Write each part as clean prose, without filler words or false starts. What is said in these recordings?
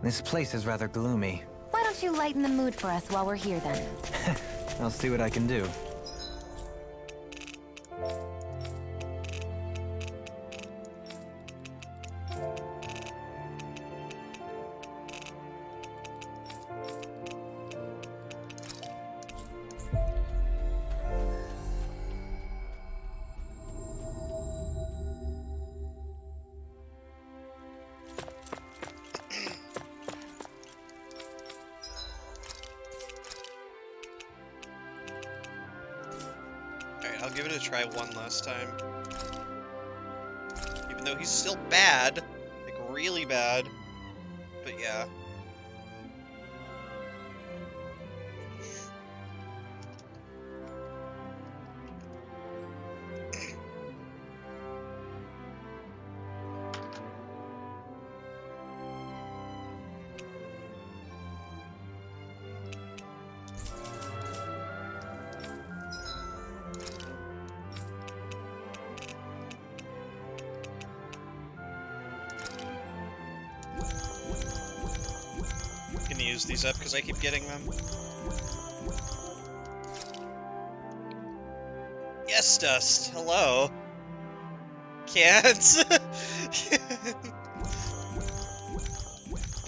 This place is rather gloomy. Why don't you lighten the mood for us while we're here, then? I'll see what I can do. I'll give it a try one last time. Even though he's still bad. Like, really bad. But yeah. Use these up because I keep getting them. Yes, Dust. Hello. Can't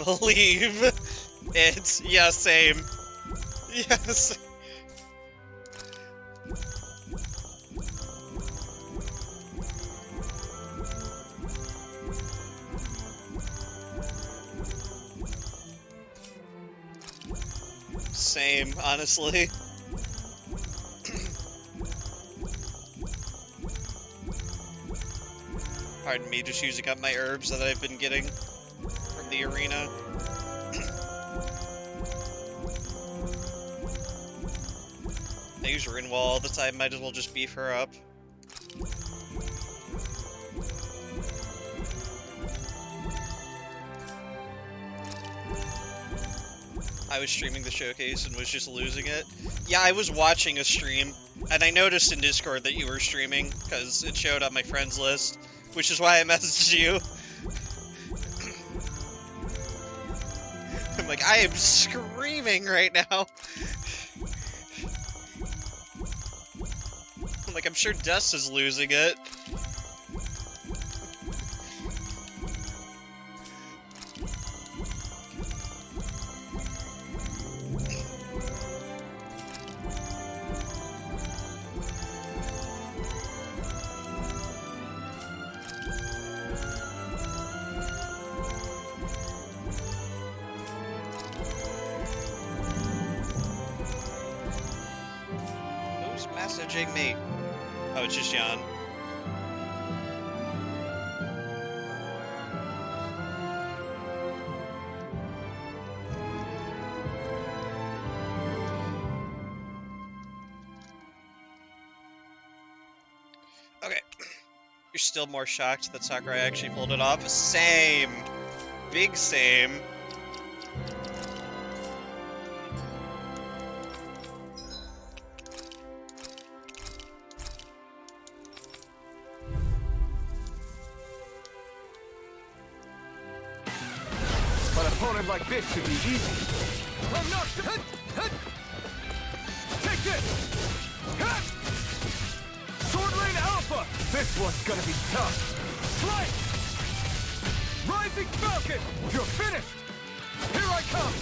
believe it. Yeah, same. Yes. Same, honestly. Pardon me, just using up my herbs that I've been getting from the arena. I use Rinwall all the time, might as well just beef her up. I was streaming the showcase and was just losing it. Yeah, I was watching a stream, and I noticed in Discord that you were streaming, because it showed on my friends list, which is why I messaged you. I'm like, I am screaming right now. I'm like, I'm sure Dust is losing it. Messaging me. Oh, it's just Jan. Okay. You're still more shocked that Sakurai actually pulled it off? Same. Big same. Like this should be easy. I'm not. Take this. Sword Lane Alpha. This one's gonna be tough. Slice. Rising Falcon. You're finished. Here I come.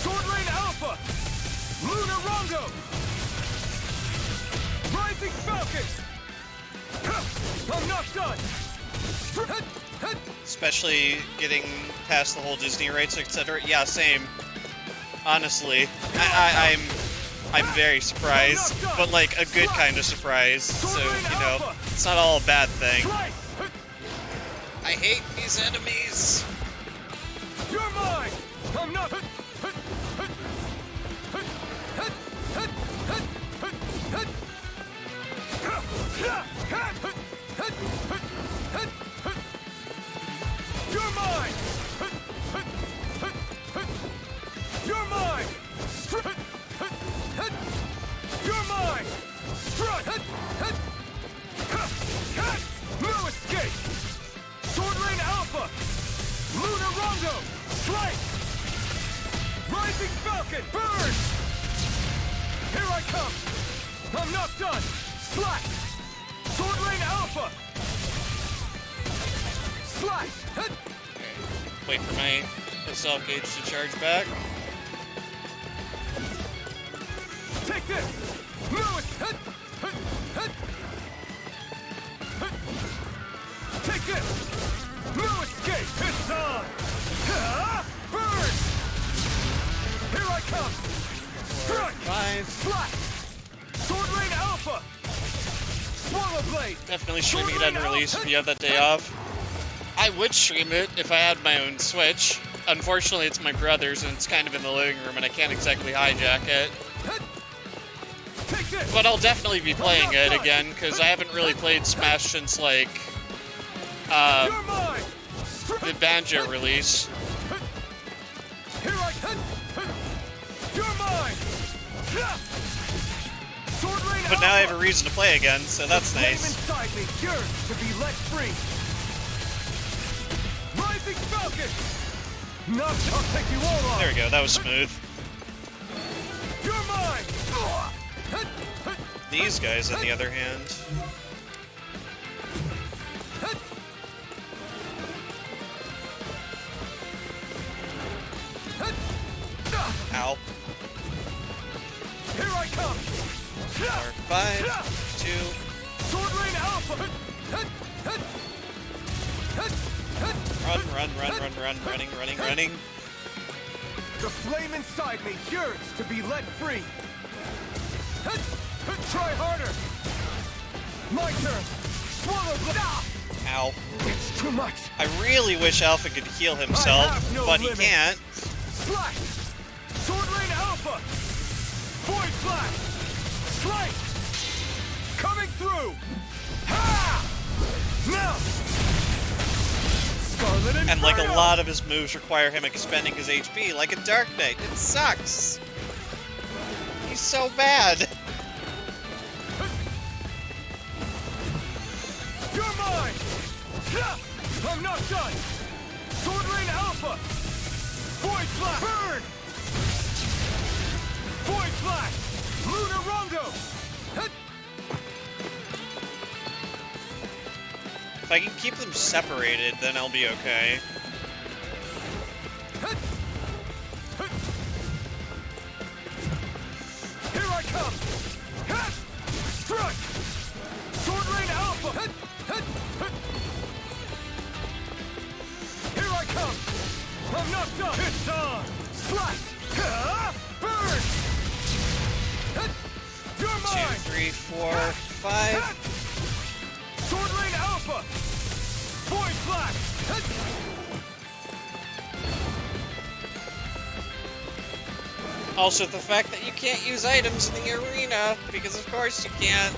Sword Lane Alpha. Lunar Rongo. Rising Falcon. I'm not done. Especially getting past the whole Disney rights, etc. Yeah, same. Honestly, I'm very surprised, but like a good kind of surprise. So you know, it's not all a bad thing. I hate these enemies. You're mine. I'm not. You're mine! You're mine! You're mine! Strut! No escape! Sword Rain Alpha! Lunar Rondo! Strike! Rising Falcon! Burn! Here I come! I'm not done! Slash! Sword Rain Alpha! Slash! Wait for my assault gauge to charge back. Take this! Lewis! Take this! No escape! It's on! Burn! Here I come! Strike! 5. Slash! Sword Rain Alpha! Swallow Blade! Definitely streaming it unreleased if you have that day off. I would stream it if I had my own Switch. Unfortunately, it's my brother's and it's kind of in the living room and I can't exactly hijack it. Take this! But I'll definitely be playing it again because I haven't really played Smash since like You're mine! the Banjo release. Here I come! You're mine! Sword Rain But now I have Alpha! a reason to play again, so that's Flame nice. inside me yearns to be let free. Rising Falcon! Not I'll take you all on. There we go, that was smooth. You're mine! These guys, on the other hand, ow. Here I come! 5, 2, Sword Rain Alpha! running. The flame inside me yearns to be let free. Try harder! My turn! Swallow Blade! Ow. It's too much! I really wish Alpha could heal himself, have no but he limit. can't. Slash! Sword Rain Alpha! Void Flash! Strike! Coming through! Ha! Now! Scarlet Inferno! And like a lot of his moves require him expending his HP, like a Dark Knight. It sucks. He's so bad. You're mine! I'm not done! Sword Rain Alpha! Void Flash! Burn! Void Flash! Lunar Rondo! If I can keep them separated, then I'll be okay. Here I come! Strike! Sword Rain Alpha! Here I come! I'm not done! It's on! Slash! Burn! You're 2, mine! 3, 4, 5. Sword Rain Alpha! Void Flash! Also, the fact that you can't use items in the arena, because of course you can't.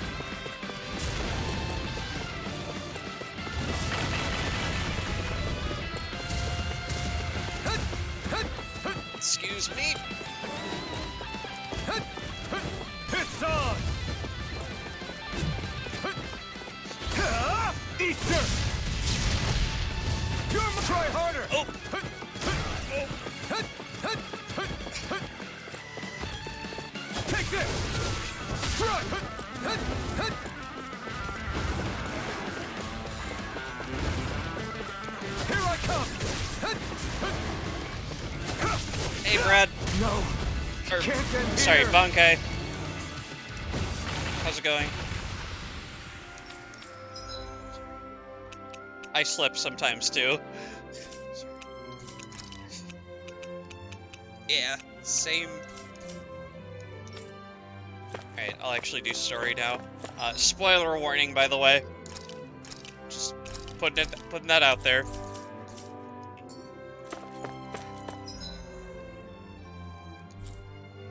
Excuse me. It's on! Easter! You're try harder! Oh. Take this! Strut! Here I come! Hey, Brad. No! Or, Can't end sorry, here. Bunkai. How's it going? I slip sometimes too. Yeah, same. Alright, I'll actually do story now. Spoiler warning, by the way. Just putting that out there.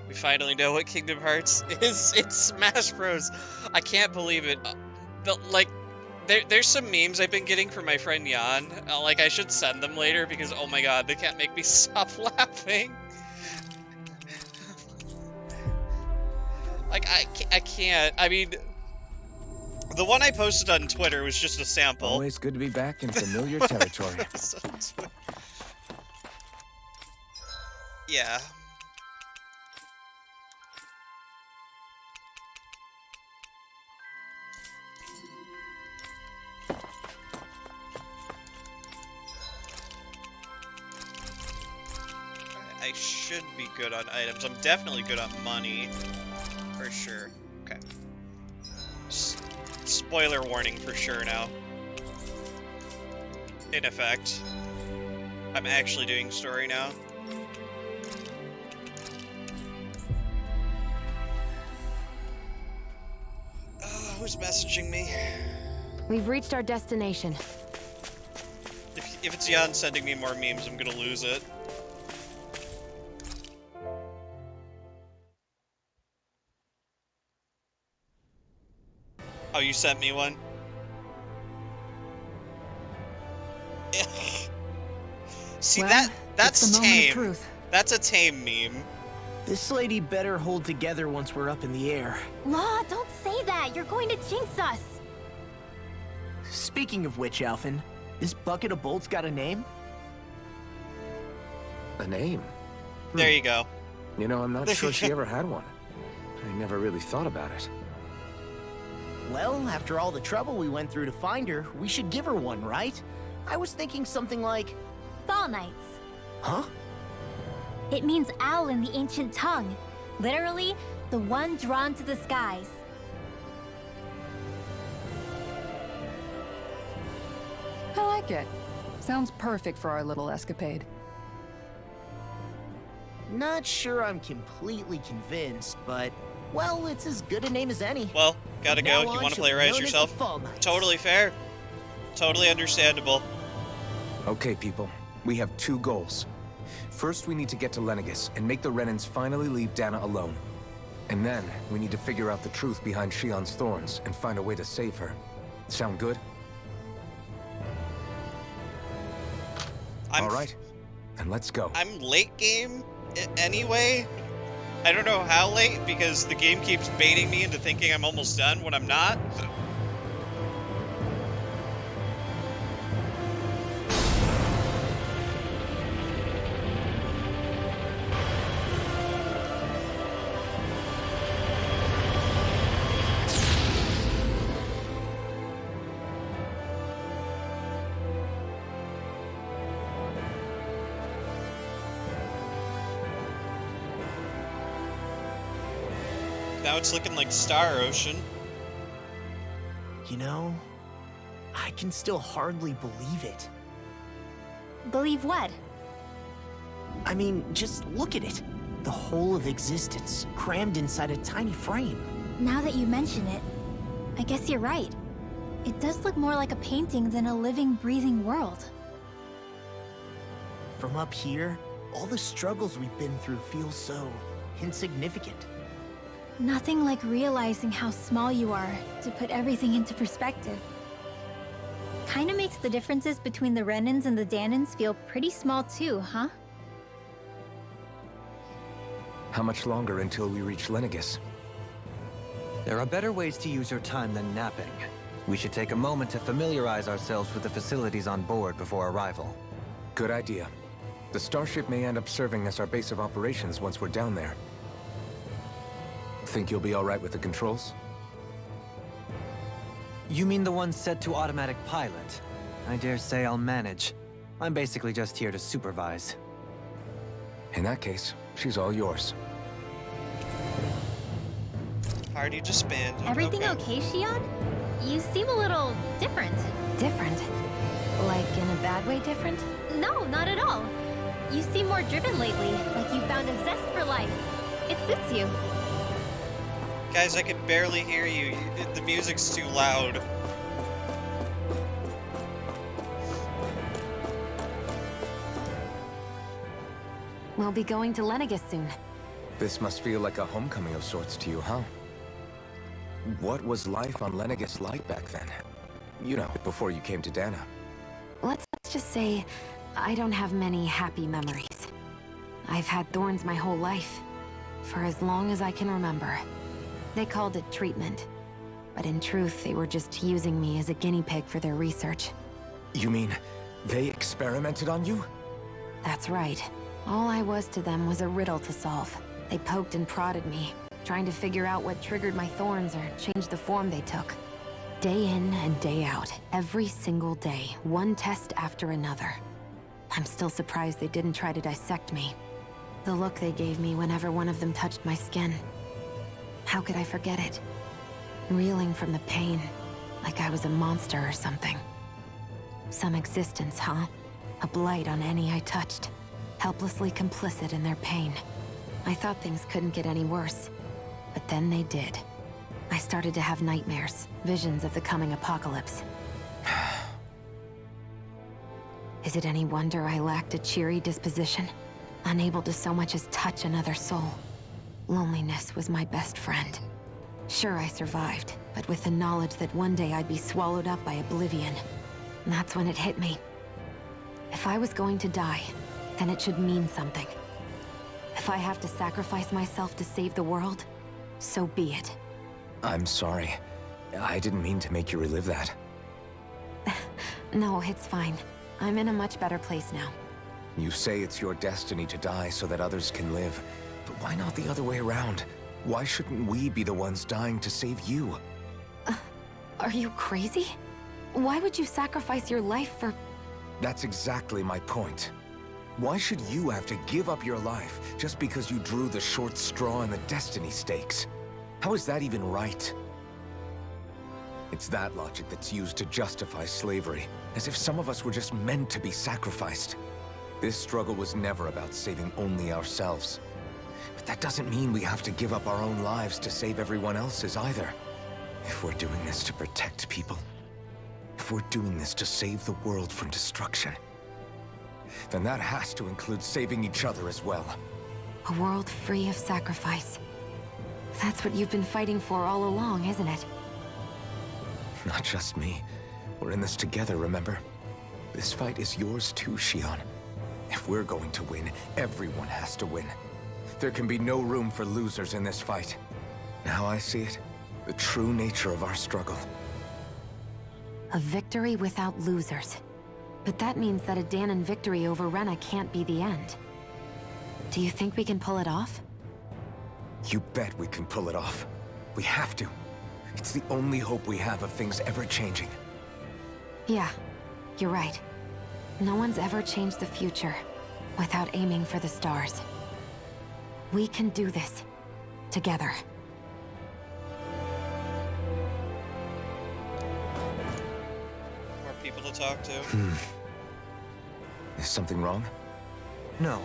We finally know what Kingdom Hearts is. It's Smash Bros. I can't believe it. Like, there's some memes I've been getting from my friend Jan. Like, I should send them later because, oh my god, they can't make me stop laughing. Like, I can't. I mean, the one I posted on Twitter was just a sample. Always good to be back in familiar territory. Yeah. I should be good on items. I'm definitely good on money. For sure. Okay. Spoiler warning for sure now. In effect. I'm actually doing story now. Who's messaging me? We've reached our destination. If it's Jan sending me more memes, I'm gonna lose it. Oh, you sent me one? See, Well, that's it's the moment of tame. truth. That's a tame meme. This lady better hold together once we're up in the air. Law, don't say that. You're going to jinx us. Speaking of which, Alphen, this bucket of bolts got a name? A name? There you go. You know, I'm not sure she ever had one. I never really thought about it. Well, after all the trouble we went through to find her, we should give her one, right? I was thinking something like... Fall Knights. Huh? It means owl in the ancient tongue. Literally, the one drawn to the skies. I like it. Sounds perfect for our little escapade. Not sure I'm completely convinced, but... Well, it's as good a name as any. Well, gotta From go. now You on, want to she'll play be Rise known as the yourself? Fall Knights. Totally fair. Totally understandable. Okay, people. We have two goals. First, we need to get to Lenegis and make the Renans finally leave Dana alone. And then, we need to figure out the truth behind Shion's thorns and find a way to save her. Sound good? All right. Then let's go. I'm late game anyway. I don't know how late because the game keeps baiting me into thinking I'm almost done when I'm not. Now it's looking like Star Ocean. You know, I can still hardly believe it. Believe what? I mean, just look at it. The whole of existence, crammed inside a tiny frame. Now that you mention it, I guess you're right. It does look more like a painting than a living, breathing world. From up here, all the struggles we've been through feel so insignificant. Nothing like realizing how small you are to put everything into perspective. Kinda makes the differences between the Renans and the Danans feel pretty small too, huh? How much longer until we reach Lenegis? There are better ways to use your time than napping. We should take a moment to familiarize ourselves with the facilities on board before arrival. Good idea. The starship may end up serving as our base of operations once we're down there. Think you'll be all right with the controls? You mean the one set to automatic pilot? I dare say I'll manage. I'm basically just here to supervise. In that case, she's all yours. Party disbanded. Everything okay, Shion? You seem a little different. Different? Like in a bad way different? No, not at all. You seem more driven lately, like you found a zest for life. It suits you. Guys, I can barely hear you. The music's too loud. We'll be going to Lenegis soon. This must feel like a homecoming of sorts to you, huh? What was life on Lenegis like back then? You know, before you came to Dana. Let's just say I don't have many happy memories. I've had thorns my whole life, for as long as I can remember. They called it treatment, but in truth, they were just using me as a guinea pig for their research. You mean, they experimented on you? That's right. All I was to them was a riddle to solve. They poked and prodded me, trying to figure out what triggered my thorns or changed the form they took. Day in and day out, every single day, one test after another. I'm still surprised they didn't try to dissect me. The look they gave me whenever one of them touched my skin. How could I forget it? Reeling from the pain, like I was a monster or something. Some existence, huh? A blight on any I touched. Helplessly complicit in their pain. I thought things couldn't get any worse, but then they did. I started to have nightmares, visions of the coming apocalypse. Is it any wonder I lacked a cheery disposition? Unable to so much as touch another soul. Loneliness was my best friend. Sure, I survived, but with the knowledge that one day I'd be swallowed up by oblivion. And that's when it hit me. If I was going to die, then it should mean something. If I have to sacrifice myself to save the world, so be it. I'm sorry. I didn't mean to make you relive that. No, it's fine. I'm in a much better place now. You say it's your destiny to die so that others can live. But why not the other way around? Why shouldn't we be the ones dying to save you? Are you crazy? Why would you sacrifice your life for... That's exactly my point. Why should you have to give up your life just because you drew the short straw in the destiny stakes? How is that even right? It's that logic that's used to justify slavery, as if some of us were just meant to be sacrificed. This struggle was never about saving only ourselves. But that doesn't mean we have to give up our own lives to save everyone else's either. If we're doing this to protect people, if we're doing this to save the world from destruction, then that has to include saving each other as well. A world free of sacrifice. That's what you've been fighting for all along, isn't it? Not just me. We're in this together, remember? This fight is yours too, Shion. If we're going to win, everyone has to win. There can be no room for losers in this fight. Now I see it. The true nature of our struggle. A victory without losers. But that means that a Dahnan victory over Rena can't be the end. Do you think we can pull it off? You bet we can pull it off. We have to. It's the only hope we have of things ever changing. Yeah, you're right. No one's ever changed the future without aiming for the stars. We can do this. Together. More people to talk to. Is something wrong? No.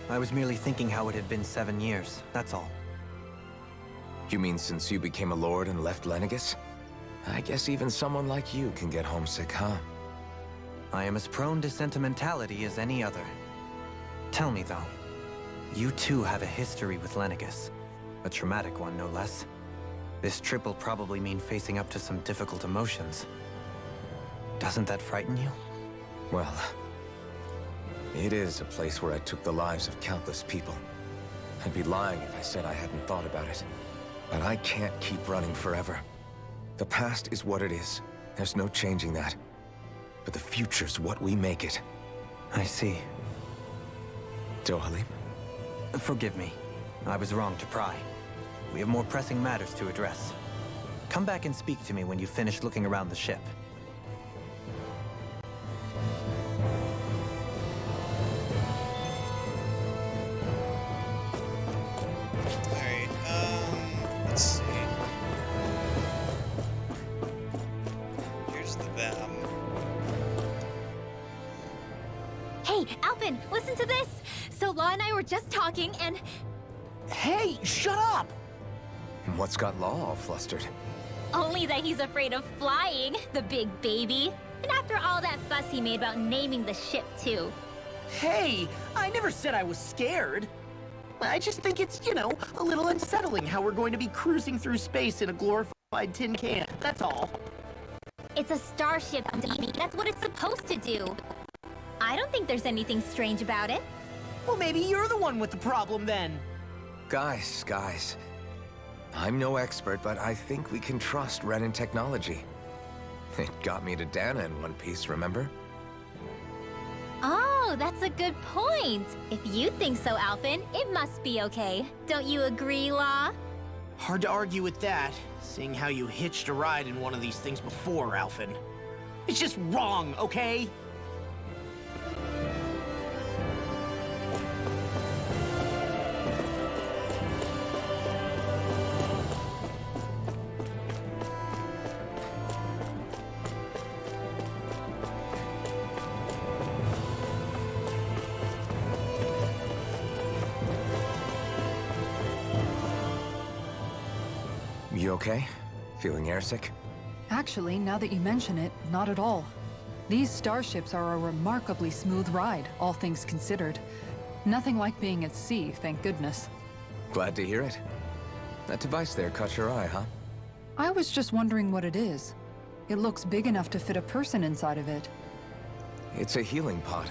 I was merely thinking how it had been 7 years, that's all. You mean since you became a lord and left Lenegis? I guess even someone like you can get homesick, huh? I am as prone to sentimentality as any other. Tell me, though, you too have a history with Lenegis. A traumatic one, no less. This trip will probably mean facing up to some difficult emotions. Doesn't that frighten you? Well, it is a place where I took the lives of countless people. I'd be lying if I said I hadn't thought about it. But I can't keep running forever. The past is what it is. There's no changing that. But the future's what we make it. I see. Dohalim? Forgive me. I was wrong to pry. We have more pressing matters to address. Come back and speak to me when you finish looking around the ship. Alright, let's see. Here's the them. Hey, Alphen, listen to this! So Law and I were just talking and... Hey, shut up! What's got Law all flustered? Only that he's afraid of flying, the big baby. And after all that fuss he made about naming the ship, too. Hey, I never said I was scared. I just think it's, you know, a little unsettling how we're going to be cruising through space in a glorified tin can, that's all. It's a starship, Dee. That's what it's supposed to do. I don't think there's anything strange about it. Well, maybe you're the one with the problem then. Guys. I'm no expert, but I think we can trust Renan technology. It got me to Dana in one piece, remember? Oh, that's a good point. If you think so, Alphen, it must be okay. Don't you agree, Law? Hard to argue with that, seeing how you hitched a ride in one of these things before, Alphen. It's just wrong, okay? You okay? Feeling airsick? Actually, now that you mention it, not at all. These starships are a remarkably smooth ride, all things considered. Nothing like being at sea, thank goodness. Glad to hear it. That device there caught your eye, huh? I was just wondering what it is. It looks big enough to fit a person inside of it. It's a healing pod.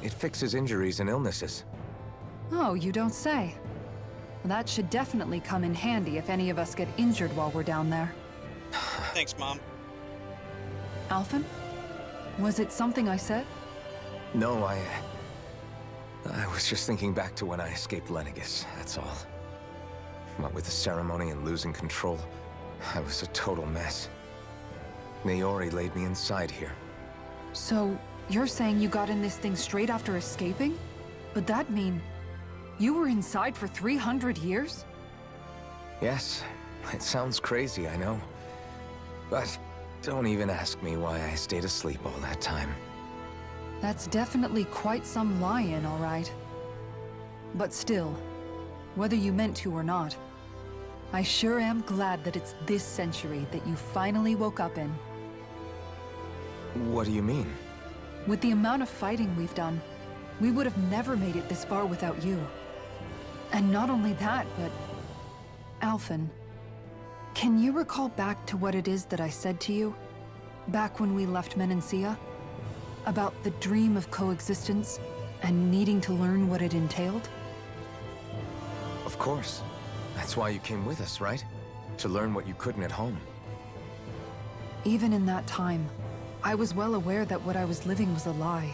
It fixes injuries and illnesses. Oh, you don't say. That should definitely come in handy if any of us get injured while we're down there. Thanks, Mom. Alphen? Was it something I said? No, I was just thinking back to when I escaped Lenegis, that's all. What with the ceremony and losing control, I was a total mess. Naori laid me inside here. So, you're saying you got in this thing straight after escaping? But that mean... you were inside for 300 years? Yes, it sounds crazy, I know. But don't even ask me why I stayed asleep all that time. That's definitely quite some lie-in, all right. But still, whether you meant to or not, I sure am glad that it's this century that you finally woke up in. What do you mean? With the amount of fighting we've done, we would have never made it this far without you. And not only that, but... Alphen, can you recall back to what it is that I said to you? Back when we left Menancia? About the dream of coexistence, and needing to learn what it entailed? Of course. That's why you came with us, right? To learn what you couldn't at home. Even in that time, I was well aware that what I was living was a lie.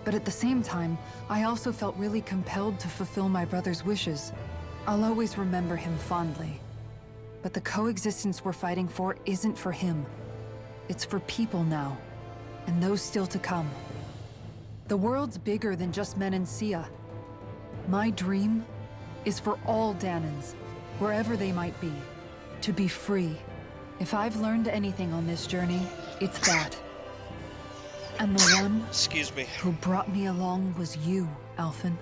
But at the same time, I also felt really compelled to fulfill my brother's wishes. I'll always remember him fondly. But the coexistence we're fighting for isn't for him. It's for people now, and those still to come. The world's bigger than just Menancia. My dream is for all Danans, wherever they might be, to be free. If I've learned anything on this journey, it's that. And the one Excuse me. who brought me along was you, Alphen.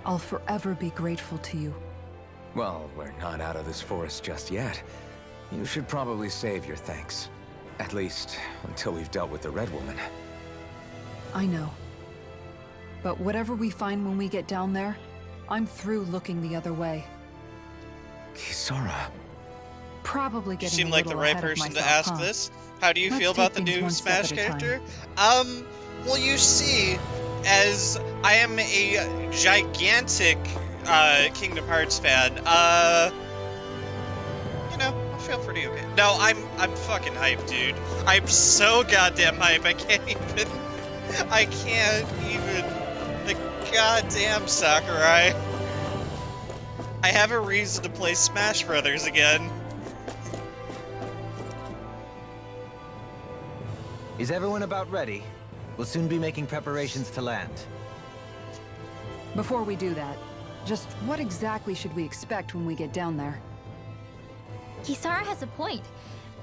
I'll forever be grateful to you. Well, we're not out of this forest just yet. You should probably save your thanks. At least, until we've dealt with the Red Woman. I know. But whatever we find when we get down there, I'm through looking the other way. Kisara. Probably You getting seem a like the little right ahead of person to myself, ask huh? this. How do you Let's feel about the take things new one step Smash at a time. character? Well, you see, as I am a gigantic Kingdom Hearts fan, you know, I feel pretty okay. No, I'm fucking hyped, dude. I'm so goddamn hyped. I can't even. The goddamn Sakurai. I have a reason to play Smash Brothers again. Is everyone about ready? We'll soon be making preparations to land. Before we do that, just what exactly should we expect when we get down there? Kisara has a point.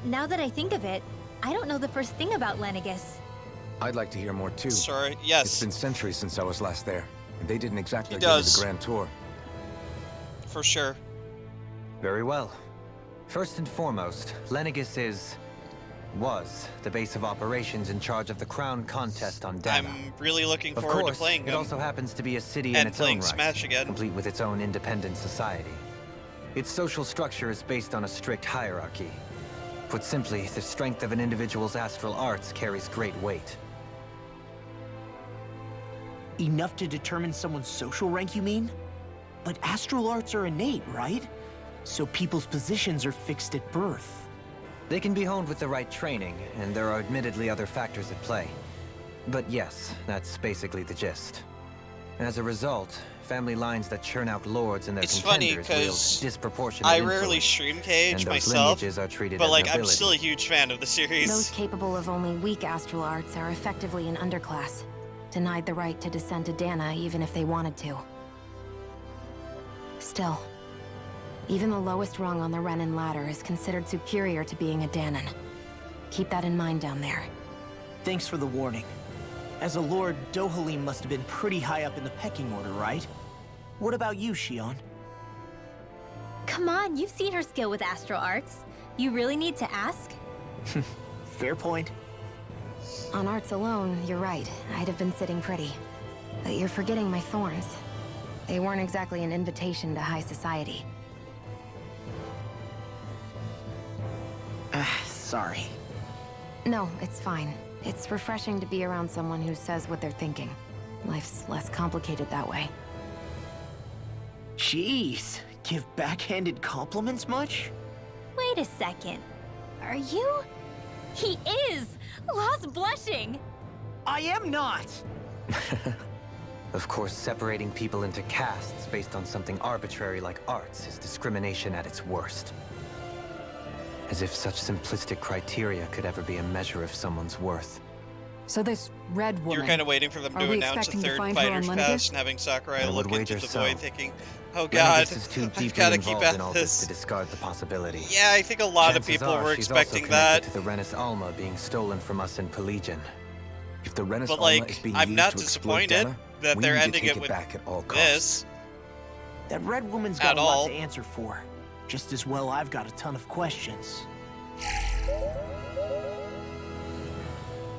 Now that I think of it, I don't know the first thing about Lenegis. I'd like to hear more too. Sorry, It's yes, been centuries since I was last there, and they didn't exactly It give me does. the grand tour. for sure. Very well. First and foremost, Lenegis was the base of operations in charge of the crown contest on Dana. I'm really looking Of forward course, to playing it them. also happens to be a city in and its own playing right, Smash again. complete with its own independent society. Its social structure is based on a strict hierarchy. Put simply, the strength of an individual's astral arts carries great weight. Enough to determine someone's social rank, you mean? But astral arts are innate, right? So people's positions are fixed at birth. They can be honed with the right training, and there are admittedly other factors at play. But yes, that's basically the gist. As a result, family lines that churn out lords and their It's funny contenders wield because disproportionate I influence, rarely stream Cage and those myself, lineages are treated but as like I'm nobility. still a huge fan of the Those series. capable of only weak astral arts are effectively an underclass, denied the right to descend to Dana even if they wanted to. Still, even the lowest rung on the Renin ladder is considered superior to being a Danon. Keep that in mind down there. Thanks for the warning. As a lord, Dohalim must have been pretty high up in the pecking order, right? What about you, Shion? Come on, you've seen her skill with astral arts. You really need to ask? Fair point. On arts alone, you're right. I'd have been sitting pretty. But you're forgetting my thorns. They weren't exactly an invitation to high society. Sorry. No, it's fine. It's refreshing to be around someone who says what they're thinking. Life's less complicated that way. Jeez, give backhanded compliments much? Wait a second. Are you? He is! Lost blushing! I am not! Of course, separating people into castes based on something arbitrary like arts is discrimination at its worst. As if such simplistic criteria could ever be a measure of someone's worth. So this red woman... You're kind of waiting for them Are to we announce a expecting to third find her on fighter's Lenegis? pass and having Sakurai I would look into wager the so. void thinking, oh god, Lenegis is too I've deeply gotta keep involved at in all this to this. discard the possibility. Yeah, I think a lot of Chances people are were she's expecting also that. connected to the Renis Alma being stolen from us in Pelegion. If the Renis But Alma is like, being I'm used not to exploit disappointed Dana, that we they're need to ending take it with back at all costs. this. That red woman's At got a lot all. to answer for. Just as well I've got a ton of questions.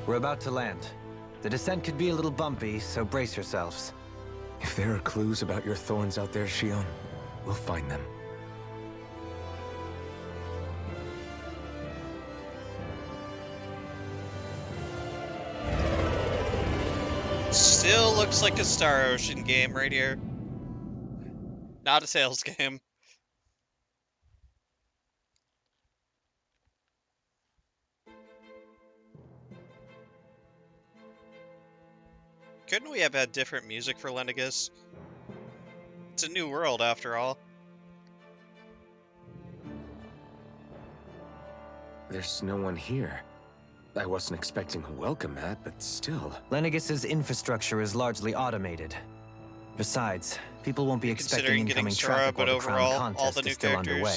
We're about to land. The descent could be a little bumpy, so brace yourselves. If there are clues about your thorns out there, Shion, we'll find them. Still looks like a Star Ocean game right here. Not a sales game. Couldn't we have had different music for Lenegis? It's a new world after all. There's no one here. I wasn't expecting a welcome mat, but still. Lenegis's infrastructure is largely automated. Besides, people won't be expecting Considering getting incoming Sora, traffic but while the crown overall, all contest the new is still characters. underway.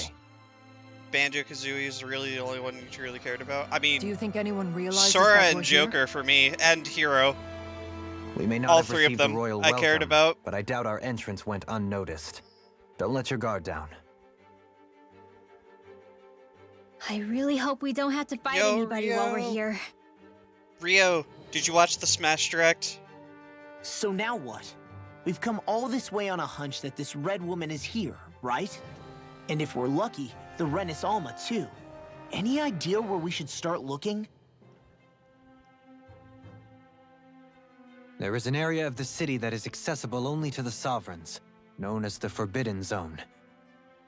Banjo-Kazooie is really the only one you really cared about. I mean, Do you think anyone realizes Sora that and we're here? Joker for me, and Hero. We may not All have three of received them the royal I welcome, cared about. but I doubt our entrance went unnoticed. Don't let your guard down. I really hope we don't have to fight Yo, anybody while we're Rio. here. Rio, did you watch the Smash Direct? So now what? We've come all this way on a hunch that this red woman is here, right? And if we're lucky, the Renis Alma too. Any idea where we should start looking? There is an area of the city that is accessible only to the Sovereigns, known as the Forbidden Zone.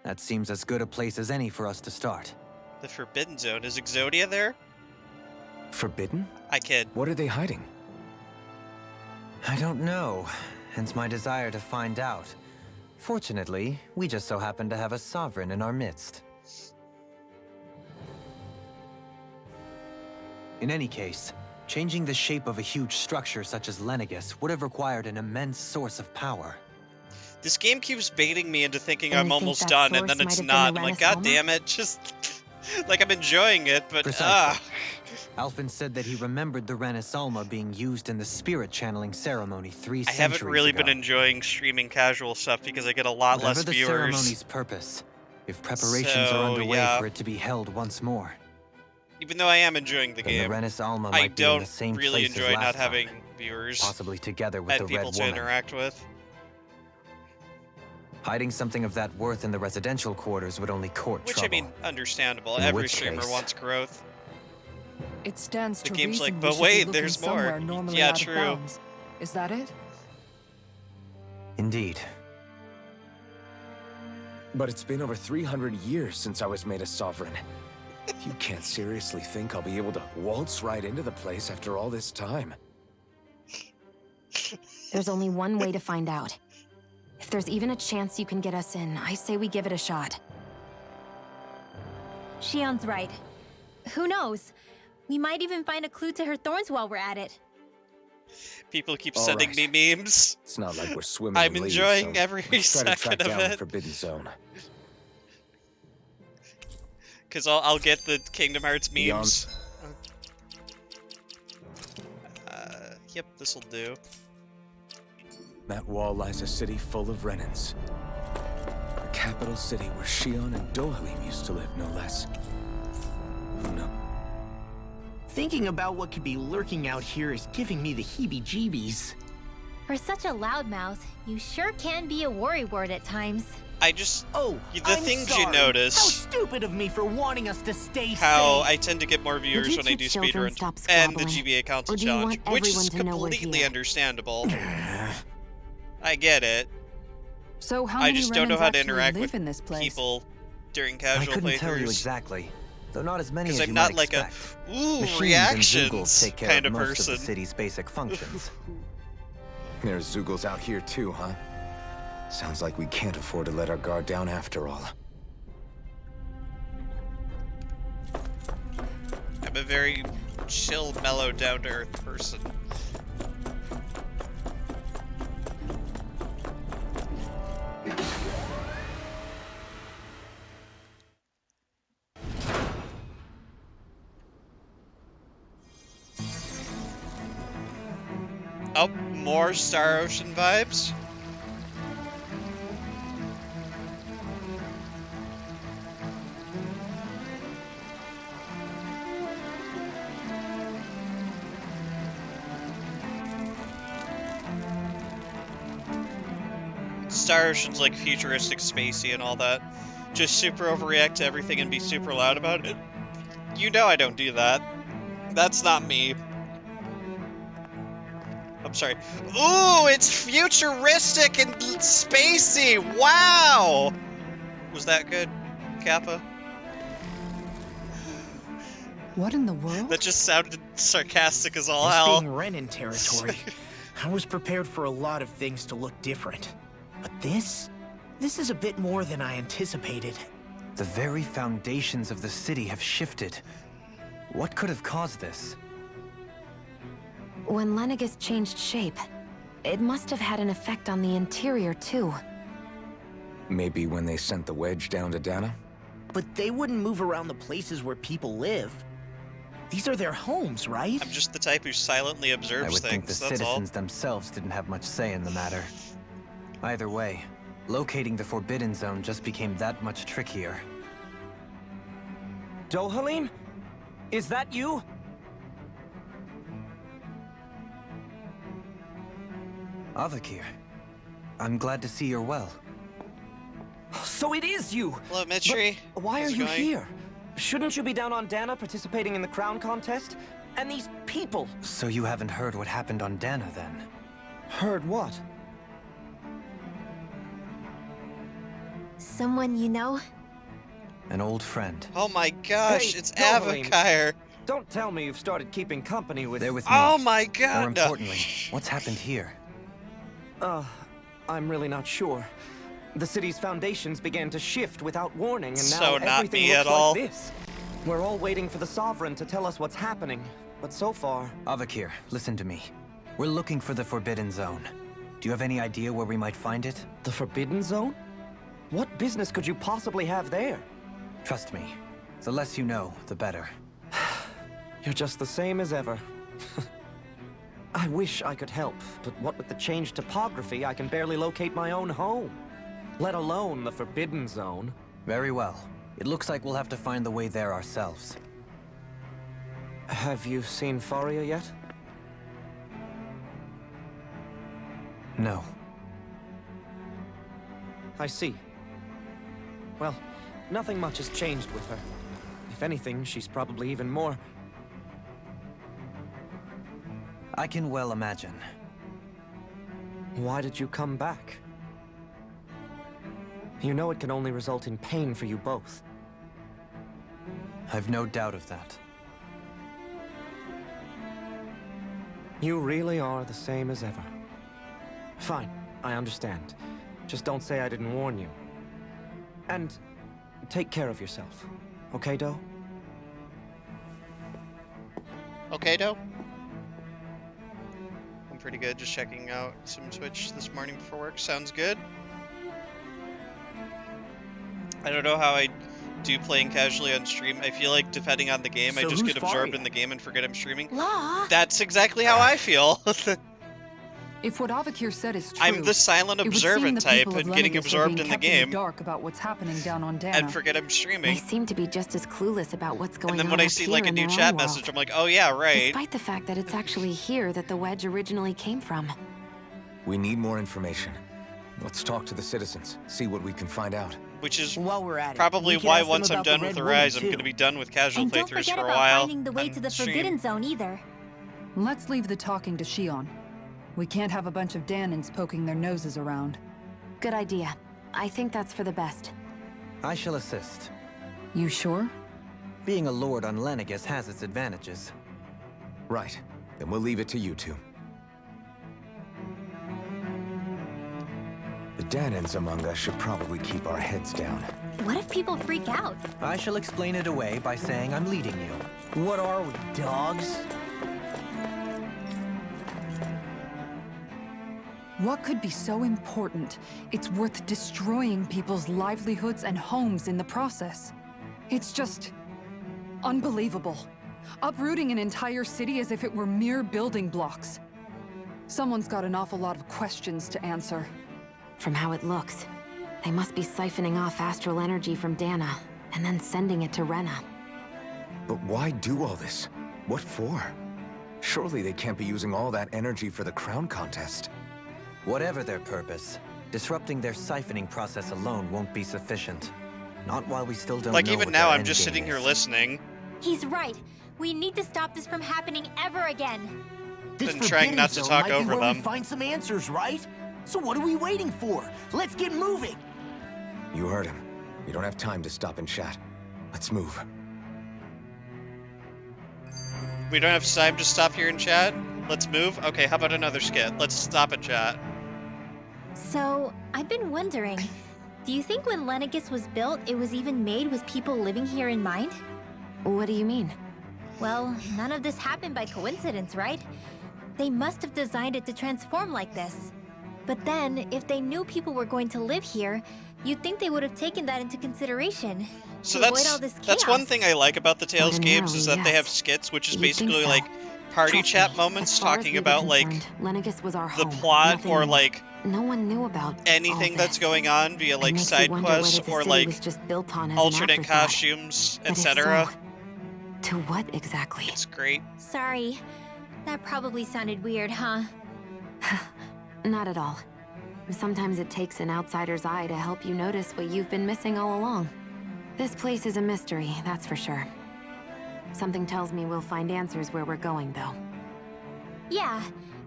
That seems as good a place as any for us to start. The Forbidden Zone. Is Exodia there? Forbidden? I kid. What are they hiding? I don't know, hence my desire to find out. Fortunately, we just so happen to have a Sovereign in our midst. In any case, changing the shape of a huge structure such as Lenegis would have required an immense source of power. This game keeps baiting me into thinking And I'm you think almost that done, and source then might it's have been not. the I'm like, Renis god Alma? damn it, just... like, I'm enjoying it, but Precisely. Alphen said that he remembered the Renis Alma being used in the spirit channeling ceremony 3 I centuries haven't really ago. been enjoying streaming casual stuff because I get a lot Whatever less the viewers. ceremony's purpose, if preparations So, are underway yeah. for it to be held once more, Even though I am enjoying the then game, the Renis Alma I might be in the don't same really place as enjoy last not time, having viewers possibly together with and the people Red to Woman. interact with. Hiding something of that worth in the residential quarters would only court Which, trouble. I mean, understandable. In Every which streamer case- wants growth. It stands The to game's reason like, we but should be wait, looking there's more. somewhere normally Yeah, out of true. bounds. Is that it? Indeed. But it's been over 300 years since I was made a sovereign. You can't seriously think I'll be able to waltz right into the place after all this time. There's only one way to find out. If there's even a chance you can get us in, I say we give it a shot. Shion's right. Who knows? We might even find a clue to her thorns while we're at it. People keep All sending right. me memes. It's not like we're swimming I'm in leaves, enjoying so every let's try to track second of down the it. Forbidden Zone. Because I'll get the Kingdom Hearts memes. Yep, this'll do. That wall lies a city full of Renans. The capital city where Shion and Dohalim used to live, no less. No. Thinking about what could be lurking out here is giving me the heebie-jeebies. For such a loudmouth, you sure can be a worrywart at times. I just... Oh, The I'm things sorry. you notice- How stupid of me for wanting us to stay how safe. I tend to get more viewers you when I two do children speedruns stop and the squabbling? GBA Council Or do you Challenge, want which is everyone to know we're completely here? understandable. I get it. So how I many just don't know Renans how to actually interact live with in this place? people during I casual couldn't tell you playthroughs. exactly, though not as many as Because you I'm not might like expect. a, ooh, Machines reactions and Zoogles take care kind of of most person. of the city's basic functions. There's Zoogles out here too, huh? Sounds like we can't afford to let our guard down after all. I'm a very chill, mellow, down-to-earth person. Oh, more Star Ocean vibes? Star Ocean's like futuristic, spacey, and all that. Just super overreact to everything and be super loud about it. You know I don't do that. That's not me. I'm sorry. Ooh, it's futuristic and spacey! Wow! Was that good, Kappa? What in the world? That just sounded sarcastic as all This hell. being Renan territory, I was prepared for a lot of things to look different. But this is a bit more than I anticipated. The very foundations of the city have shifted. What could have caused this? When Lenegis changed shape, it must have had an effect on the interior too. Maybe when they sent the wedge down to Dana? But they wouldn't move around the places where people live. These are their homes, right? I'm just the type who silently I observes would think the things, that's all. citizens themselves didn't have much say in the matter. Either way, locating the Forbidden Zone just became that much trickier. Dohalim? Is that you? Avakir, I'm glad to see you're well. So it is you! Hello, Mitri. But why are How's it you going? here? Shouldn't you be down on Dana participating in the crown contest? And these people! So you haven't heard what happened on Dana, then? Heard what? Someone you know? An old friend. Oh my gosh, Hey, it's Dohalim. Avakir. Don't tell me you've started keeping company with... They're with me. Oh my More god. no. importantly, what's happened here? I'm really not sure. The city's foundations began to shift without warning, and now So not everything me looks at like all. this. We're all waiting for the Sovereign to tell us what's happening, but so far... Avakir, listen to me. We're looking for the Forbidden Zone. Do you have any idea where we might find it? The Forbidden Zone? What business could you possibly have there? Trust me. The less you know, the better. You're just the same as ever. I wish I could help, but what with the changed topography, I can barely locate my own home. Let alone the Forbidden Zone. Very well. It looks like we'll have to find the way there ourselves. Have you seen Faria yet? No. I see. Well, nothing much has changed with her. If anything, she's probably even more... I can well imagine. Why did you come back? You know it can only result in pain for you both. I've no doubt of that. You really are the same as ever. Fine, I understand. Just don't say I didn't warn you. And take care of yourself. Okay, Do? Okay, Do? I'm pretty good, just checking out some Twitch this morning before work. Sounds good. I don't know how I do playing casually on stream. I feel like depending on the game, So I just who's get absorbed Faria? in the game and forget I'm streaming. Law? That's exactly how I feel. If what Avakir said is true, I'm the silent it would seem observant the type people of and getting Lenegis are absorbed being in the kept game dark about what's happening down on Dana. and forget I'm They streaming. seem to be just as clueless about what's going And then on when I up see here like a in new their chat own message, world. I'm like, oh yeah, right. Despite the fact that it's actually here that the wedge originally came from. We need more information. Let's talk to the citizens, see what we can find out. Which is While we're at it, probably we could why ask them once I'm about the done Red with Woman, Arise, I'm too. going to be done with casual And don't playthroughs forget for a about while. finding the way on to the stream. Forbidden Zone either. Let's leave the talking to Shion. We can't have a bunch of Danans poking their noses around. Good idea. I think that's for the best. I shall assist. You sure? Being a lord on Lenegis has its advantages. Right. Then we'll leave it to you two. The Danans among us should probably keep our heads down. What if people freak out? I shall explain it away by saying I'm leading you. What are we, dogs? What could be so important? It's worth destroying people's livelihoods and homes in the process. It's just... unbelievable. Uprooting an entire city as if it were mere building blocks. Someone's got an awful lot of questions to answer. From how it looks, they must be siphoning off astral energy from Dana, and then sending it to Rena. But why do all this? What for? Surely they can't be using all that energy for the crown contest. Whatever their purpose, disrupting their siphoning process alone won't be sufficient. Not while we still don't Like know even what now, their I'm just endgame sitting here is. listening He's right. We need to stop this from happening ever again. This Been trying not to Forbidden Zone talk might be over where we them. find some answers, right? So what are we waiting for? Let's get moving. You heard him. We don't have time to stop and chat. Let's move. We don't have time to stop here and chat. Let's move. Okay, how about another skit? Let's stop and chat. So, I've been wondering, do you think when Lenegis was built, it was even made with people living here in mind? What do you mean? Well, none of this happened by coincidence, right? They must have designed it to transform like this. But then, if they knew people were going to live here, you'd think they would have taken that into consideration. So to avoid all this that's one chaos. thing I like about the Tales Ordinarily, games is that they have yes. skits, which is You'd think basically so. like party Trust chat me, moments as far as talking we were about like concerned, Lenegis was our the home, plot nothing or more. like No one knew about anything all that's this. going on via It like makes you side wonder whether quests the or city like was just built on as an alternate afterthought. costumes, But if etc. so, to what exactly? It's great. Sorry. That probably sounded weird, huh? Not at all. Sometimes it takes an outsider's eye to help you notice what you've been missing all along. This place is a mystery, that's for sure. Something tells me we'll find answers where we're going, though. Yeah,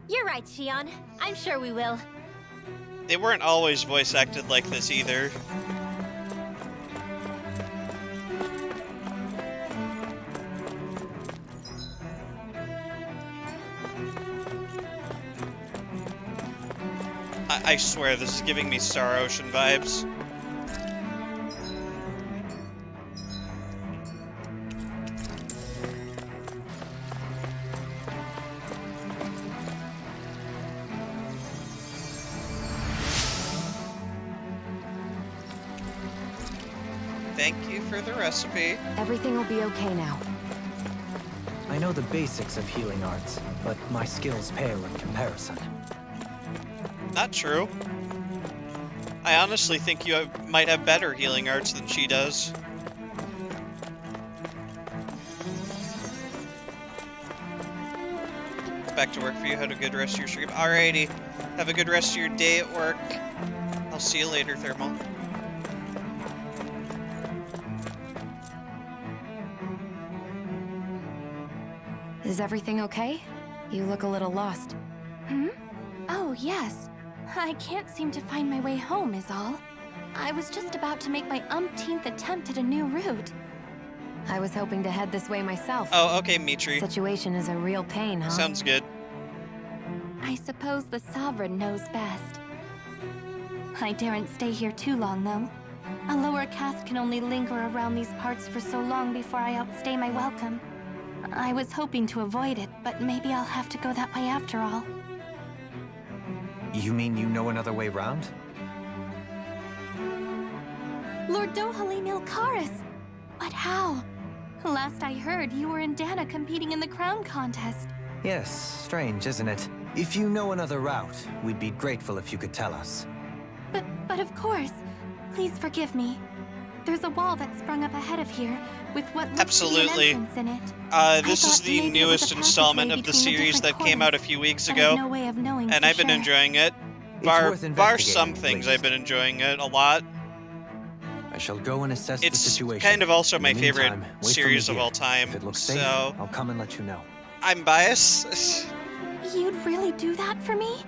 you're right, Shion. I'm sure we will. They weren't always voice acted like this either. I swear this is giving me Star Ocean vibes. Thank you for the recipe. Everything will be okay now. I know the basics of healing arts, but my skills pale in comparison. Not true. I honestly think you might have better healing arts than she does. Back to work for you. Had a good rest of your stream. Alrighty. Have a good rest of your day at work. I'll see you later, Thermal. Is everything okay? You look a little lost. Oh, yes. I can't seem to find my way home, is all. I was just about to make my umpteenth attempt at a new route. I was hoping to head this way myself. Oh, okay, Mitri. Situation is a real pain, huh? Sounds good. I suppose the Sovereign knows best. I daren't stay here too long, though. A lower caste can only linger around these parts for so long before I outstay my welcome. I was hoping to avoid it, but maybe I'll have to go that way after all. You mean you know another way round? Lord Dohalim Ilkaris! But how? Last I heard, you were in Dana competing in the crown contest. Yes, strange, isn't it? If you know another route, we'd be grateful if you could tell us. But of course. Please forgive me. There's a wall that sprung up ahead of here, with what looks to be an Absolutely. entrance in it. This is thought the maybe it was newest a installment passageway of the between the series that different came out a quarters, few weeks but I've ago, no way of knowing and for I've been sure. enjoying it. It's Bar worth some investigating, at things, least. I've been enjoying it a lot. I shall go and assess the It's situation. kind of also In my the favorite meantime, wait for me series of here. all time, If it looks safe, so I'll come and let you know. I'm biased. You'd really do that for me?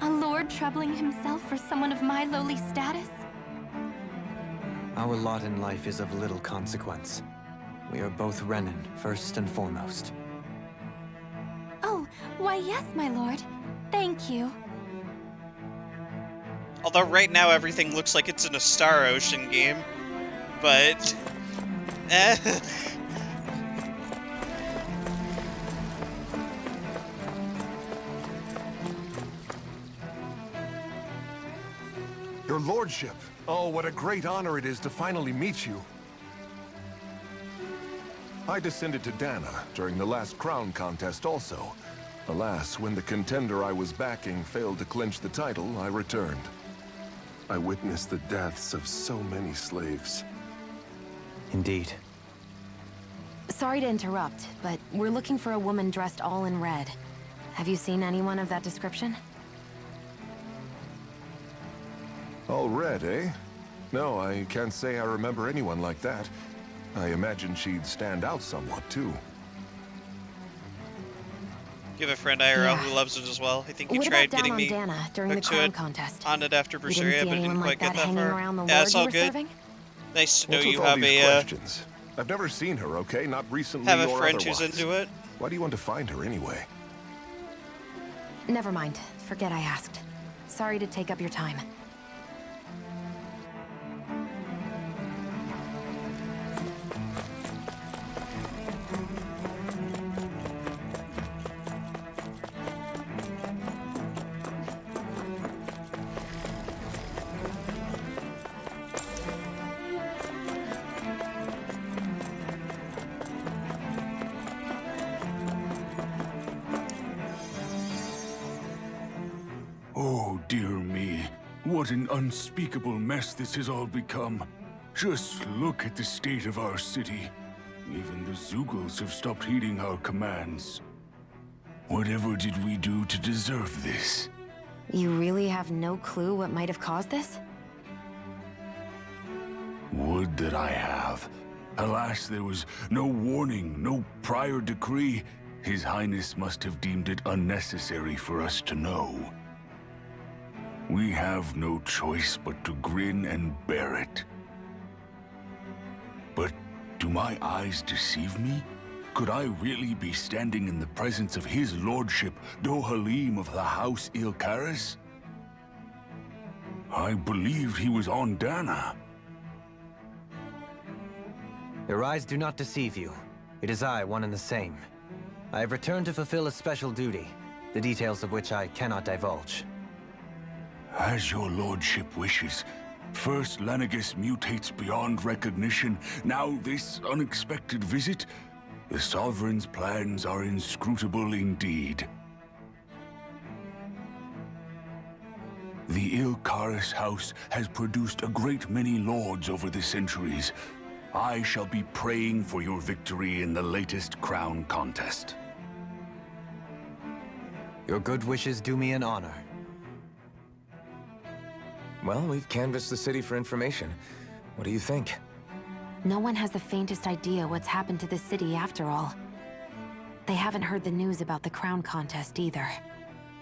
A lord troubling himself for someone of my lowly status? Our lot in life is of little consequence. We are both Renan, first and foremost. Oh, why yes, my lord. Thank you. Although right now everything looks like it's in a Star Ocean game, but Your lordship. Oh, what a great honor it is to finally meet you. I descended to Dana during the last crown contest also. Alas, when the contender I was backing failed to clinch the title, I returned. I witnessed the deaths of so many slaves. Indeed. Sorry to interrupt, but we're looking for a woman dressed all in red. Have you seen anyone of that description? All red, eh? No, I can't say I remember anyone like that. I imagine she'd stand out somewhat, too. you have a friend IRL Yeah. who loves it as well. I think he What tried about down getting on me Dana during the hooked to crown it contest? on it after You didn't Berseria, see but anyone didn't like quite get that that hanging far. around the Yeah, lord it's you all were good. serving? Nice to know What's you with all have these a questions? I've never seen her, okay? Not recently have a or friend otherwise. who's into it. Why do you want to find her anyway? Never mind. Forget I asked. Sorry to take up your time. Oh, dear me. What an unspeakable mess this has all become. Just look at the state of our city. Even the Zeugles have stopped heeding our commands. Whatever did we do to deserve this? You really have no clue what might have caused this? Would that I have. Alas, there was no warning, no prior decree. His Highness must have deemed it unnecessary for us to know. We have no choice but to grin and bear it. But do my eyes deceive me? Could I really be standing in the presence of his lordship, Dohalim of the House Ilkaris? I believed he was on Dana. Your eyes do not deceive you. It is I, one and the same. I have returned to fulfill a special duty, the details of which I cannot divulge. As your lordship wishes. First Lenegis mutates beyond recognition, now this unexpected visit? The Sovereign's plans are inscrutable indeed. The Ilkaris House has produced a great many lords over the centuries. I shall be praying for your victory in the latest crown contest. Your good wishes do me an honor. Well, we've canvassed the city for information. What do you think? No one has the faintest idea what's happened to the city after all. They haven't heard the news about the crown contest either.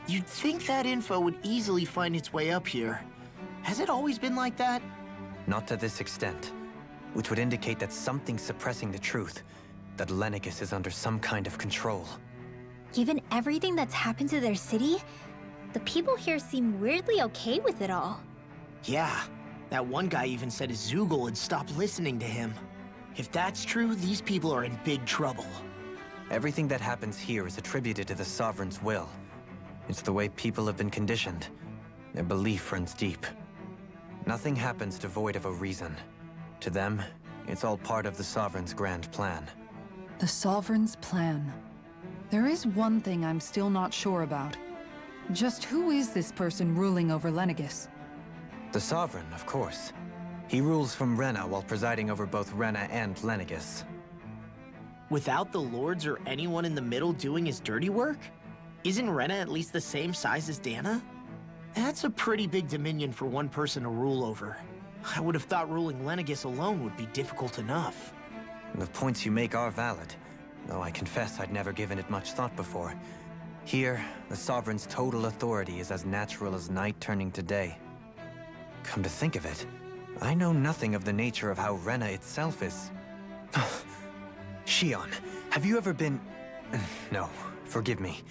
You'd think that info would easily find its way up here. Has it always been like that? Not to this extent, which would indicate that something's suppressing the truth, that Lenegis is under some kind of control. Given everything that's happened to their city, the people here seem weirdly okay with it all. Yeah, that one guy even said Zoogle had stopped listening to him. If that's true, these people are in big trouble. Everything that happens here is attributed to the Sovereign's will. It's the way people have been conditioned. Their belief runs deep. Nothing happens devoid of a reason. To them, it's all part of the Sovereign's grand plan. The Sovereign's plan. There is one thing I'm still not sure about. Just who is this person ruling over Lenegis? The Sovereign, of course. He rules from Rena while presiding over both Rena and Lenegis. Without the lords or anyone in the middle doing his dirty work? Isn't Rena at least the same size as Dana? That's a pretty big dominion for one person to rule over. I would have thought ruling Lenegis alone would be difficult enough. The points you make are valid, though I confess I'd never given it much thought before. Here, the Sovereign's total authority is as natural as night turning to day. Come to think of it, I know nothing of the nature of how Rena itself is. Shion, have you ever been... No, forgive me.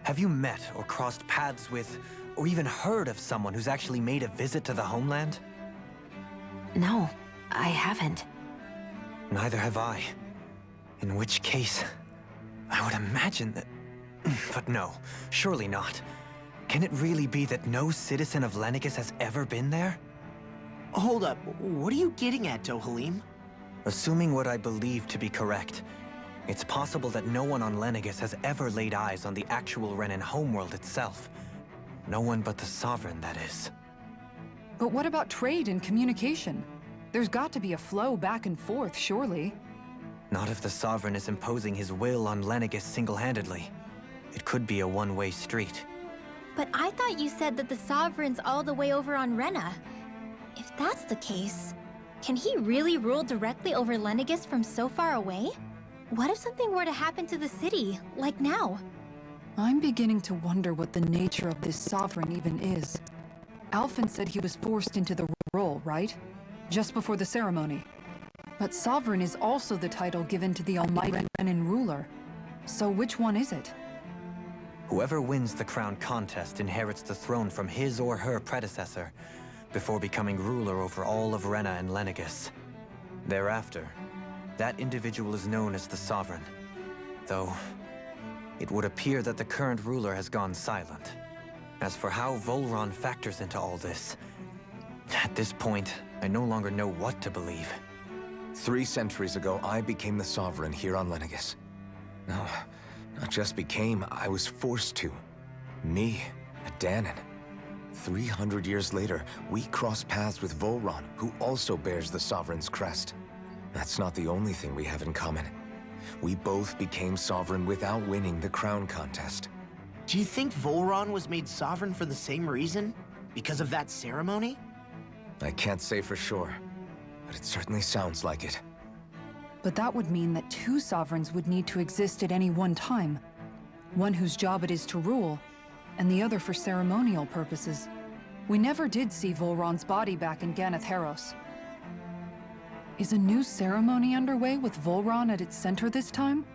Have you met or crossed paths with, or even heard of someone who's actually made a visit to the homeland? No, I haven't. Neither have I. In which case, I would imagine that... But no, surely not. Can it really be that no citizen of Lenegis has ever been there? Hold up, what are you getting at, Dohalim? Assuming what I believe to be correct, it's possible that no one on Lenegis has ever laid eyes on the actual Renan homeworld itself. No one but the Sovereign, that is. But what about trade and communication? There's got to be a flow back and forth, surely. Not if the Sovereign is imposing his will on Lenegis single-handedly. It could be a one-way street. But I thought you said that the Sovereign's all the way over on Rena. If that's the case, can he really rule directly over Lenegis from so far away? What if something were to happen to the city, like now? I'm beginning to wonder what the nature of this Sovereign even is. Alphen said he was forced into the role, right? Just before the ceremony. But Sovereign is also the title given to the Almighty Renan ruler. So which one is it? Whoever wins the crown contest inherits the throne from his or her predecessor, before becoming ruler over all of Rena and Lenegis. Thereafter, that individual is known as the Sovereign. Though, it would appear that the current ruler has gone silent. As for how Volron factors into all this, at this point, I no longer know what to believe. 3 centuries ago, I became the Sovereign here on Lenegis. No, not just became, I was forced to. Me, a Danon. 300 years later, we cross paths with Volron, who also bears the Sovereign's crest. That's not the only thing we have in common. We both became Sovereign without winning the crown contest. Do you think Volron was made Sovereign for the same reason? Because of that ceremony? I can't say for sure, but it certainly sounds like it. But that would mean that 2 Sovereigns would need to exist at any one time. One whose job it is to rule, and the other for ceremonial purposes. We never did see Volron's body back in Ganath Haros. Is a new ceremony underway with Volron at its center this time?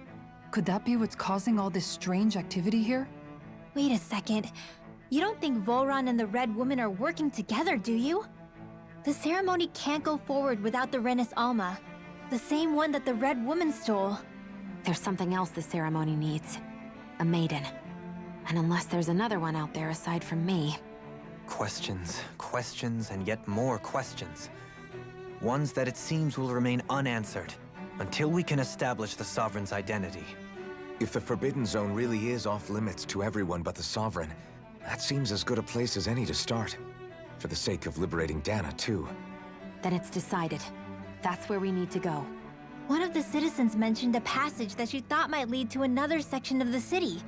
Could that be what's causing all this strange activity here? Wait a second. You don't think Volron and the Red Woman are working together, do you? The ceremony can't go forward without the Renis Alma. The same one that the Red Woman stole. There's something else the ceremony needs. A maiden. And unless there's another one out there aside from me... Questions, questions, and yet more questions. Ones that it seems will remain unanswered, until we can establish the Sovereign's identity. If the Forbidden Zone really is off-limits to everyone but the Sovereign, that seems as good a place as any to start. For the sake of liberating Dana, too. Then it's decided. That's where we need to go. One of the citizens mentioned a passage that she thought might lead to another section of the city.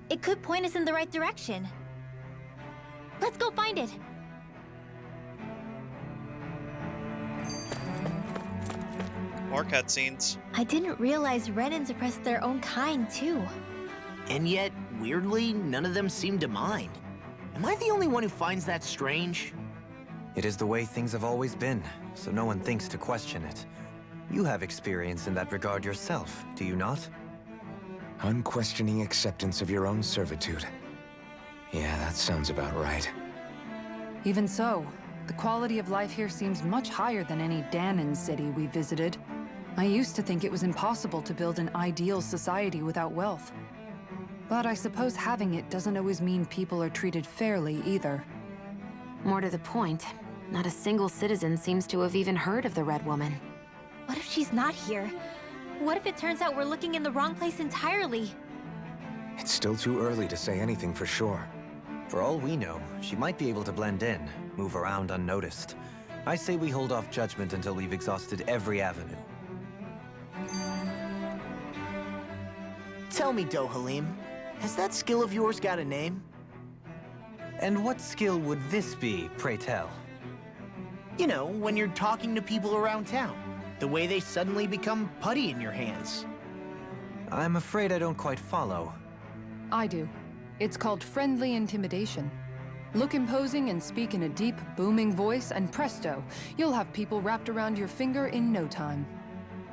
It could point us in the right direction. Let's go find it! More cutscenes. I didn't realize Renans oppressed their own kind, too. And yet, weirdly, none of them seem to mind. Am I the only one who finds that strange? It is the way things have always been, so no one thinks to question it. You have experience in that regard yourself, do you not? Unquestioning acceptance of your own servitude. Yeah, that sounds about right. Even so, the quality of life here seems much higher than any Danon city we visited. I used to think it was impossible to build an ideal society without wealth. But I suppose having it doesn't always mean people are treated fairly either. More to the point, not a single citizen seems to have even heard of the Red Woman. What if she's not here? What if it turns out we're looking in the wrong place entirely? It's still too early to say anything for sure. For all we know, she might be able to blend in, move around unnoticed. I say we hold off judgment until we've exhausted every avenue. Tell me, Dohalim, has that skill of yours got a name? And what skill would this be, pray tell? You know, when you're talking to people around town. The way they suddenly become putty in your hands. I'm afraid I don't quite follow. I do. It's called friendly intimidation. Look imposing and speak in a deep, booming voice, and presto, you'll have people wrapped around your finger in no time.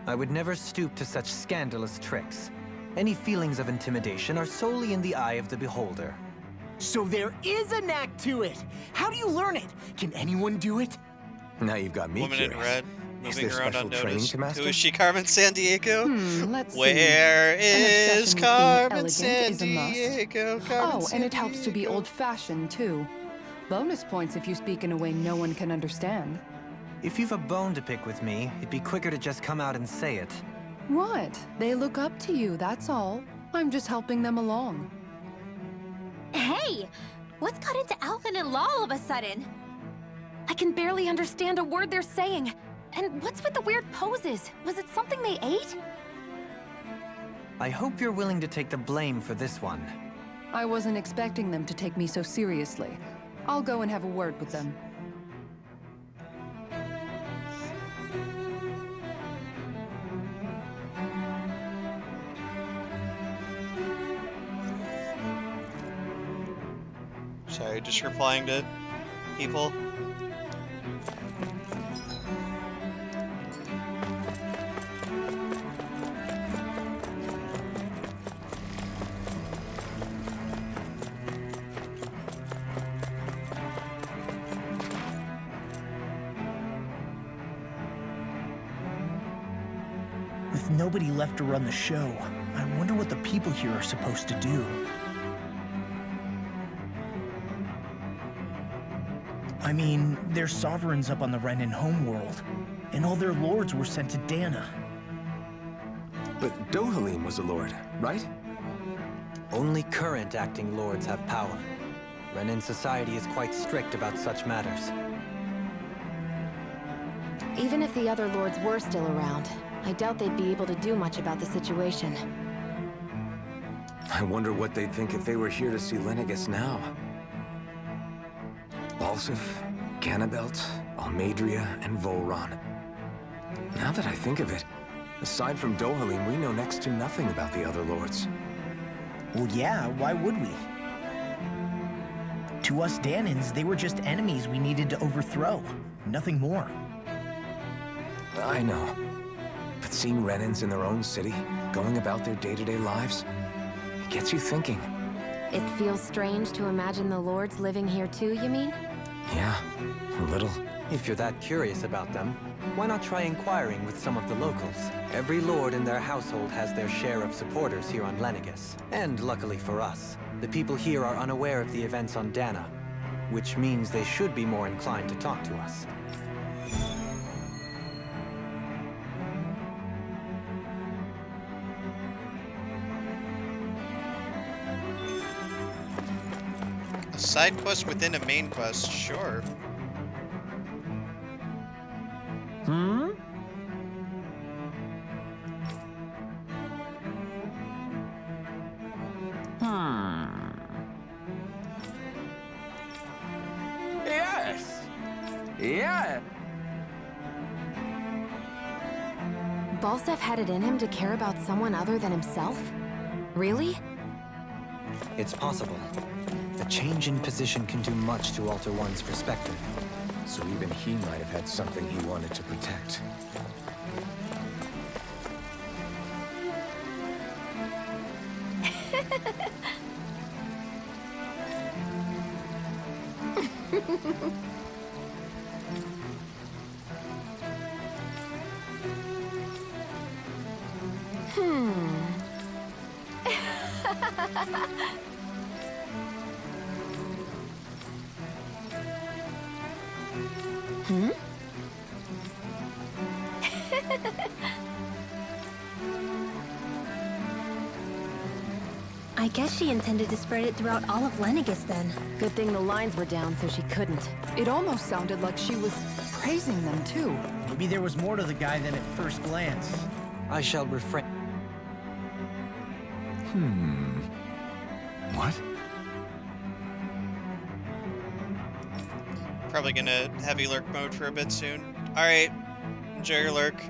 I would never stoop to such scandalous tricks. Any feelings of intimidation are solely in the eye of the beholder. So there is a knack to it! How do you learn it? Can anyone do it? Now you've got me Woman curious. in red, Is moving there around special training unnoticed. to master? Who is she, Carmen Sandiego? Let's see. Where An is obsession with being Carmen elegant is a must. Sandiego? Carmen Oh, and it helps to be Sandiego. old-fashioned, too. Bonus points if you speak in a way no one can understand. If you've a bone to pick with me, it'd be quicker to just come out and say it. What? They look up to you, that's all. I'm just helping them along. Hey! What's got into Alvin and Law all of a sudden? I can barely understand a word they're saying. And what's with the weird poses? Was it something they ate? I hope you're willing to take the blame for this one. I wasn't expecting them to take me so seriously. I'll go and have a word with them. Sorry, just replying to people. With nobody left to run the show, I wonder what the people here are supposed to do. I mean, they're sovereigns up on the Renan homeworld, and all their lords were sent to Dana. But Dohalim was a lord, right? Only current acting lords have power. Renan society is quite strict about such matters. Even if the other lords were still around, I doubt they'd be able to do much about the situation. I wonder what they'd think if they were here to see Lenegis now. Balsif, Ganabelt, Almadria, and Volron. Now that I think of it, aside from Dohalim, we know next to nothing about the other lords. Well, yeah, why would we? To us Danans, they were just enemies we needed to overthrow. Nothing more. I know. But seeing Renans in their own city, going about their day-to-day lives, it gets you thinking. It feels strange to imagine the lords living here too, you mean? Yeah, a little. If you're that curious about them, why not try inquiring with some of the locals? Every lord in their household has their share of supporters here on Lenegis. And luckily for us, the people here are unaware of the events on Dana, which means they should be more inclined to talk to us. A side quest within a main quest, sure. Yes! Yeah! Balsef had it in him to care about someone other than himself? Really? It's possible. A change in position can do much to alter one's perspective. So even he might have had something he wanted to protect. I guess she intended to spread it throughout all of Lenegis then. Good thing the lines were down so she couldn't. It almost sounded like she was praising them too. Maybe there was more to the guy than at first glance. I shall refrain. What? Probably gonna heavy lurk mode for a bit soon. Alright, enjoy your lurk.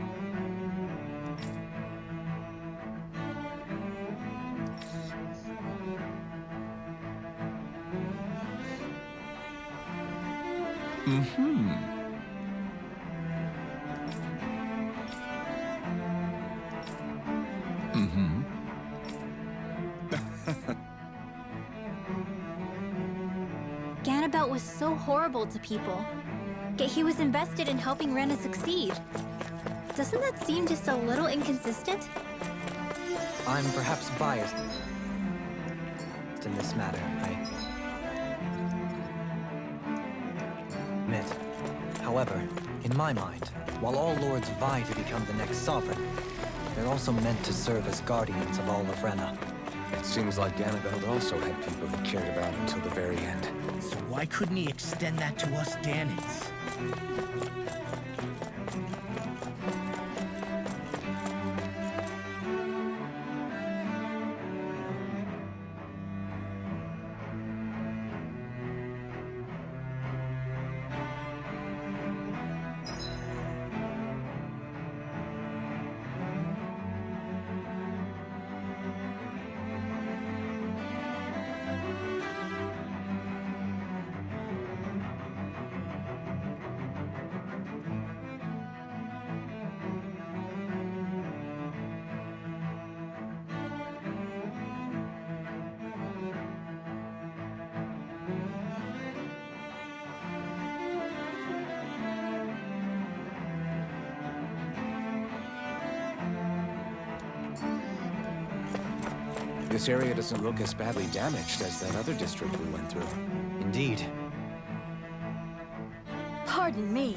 Ganabelt was so horrible to people. Yet he was invested in helping Rena succeed. Doesn't that seem just a little inconsistent? I'm perhaps biased in this matter, I admit. However, in my mind, while all lords vie to become the next sovereign, they're also meant to serve as guardians of all of Rena. It seems like Ganabelt also had people he cared about until the very end. So why couldn't he extend that to us Danans? This area doesn't look as badly damaged as that other district we went through. Indeed. Pardon me.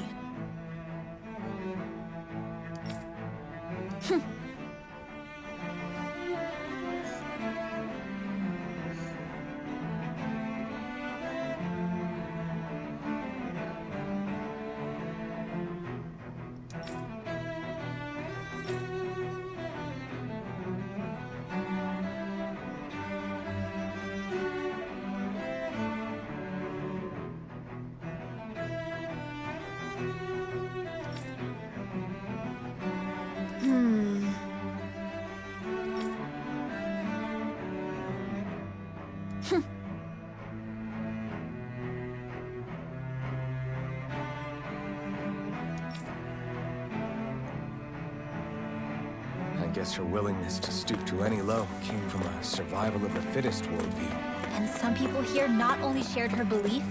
I guess her willingness to stoop to any low came from a survival of the fittest worldview. And some people here not only shared her belief,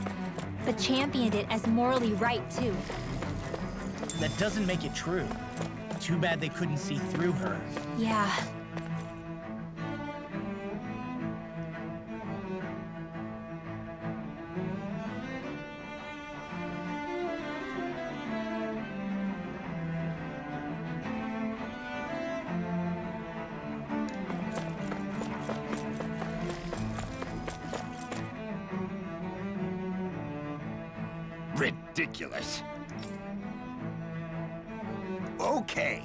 but championed it as morally right too. That doesn't make it true. Too bad they couldn't see through her. Yeah. Ridiculous. Okay.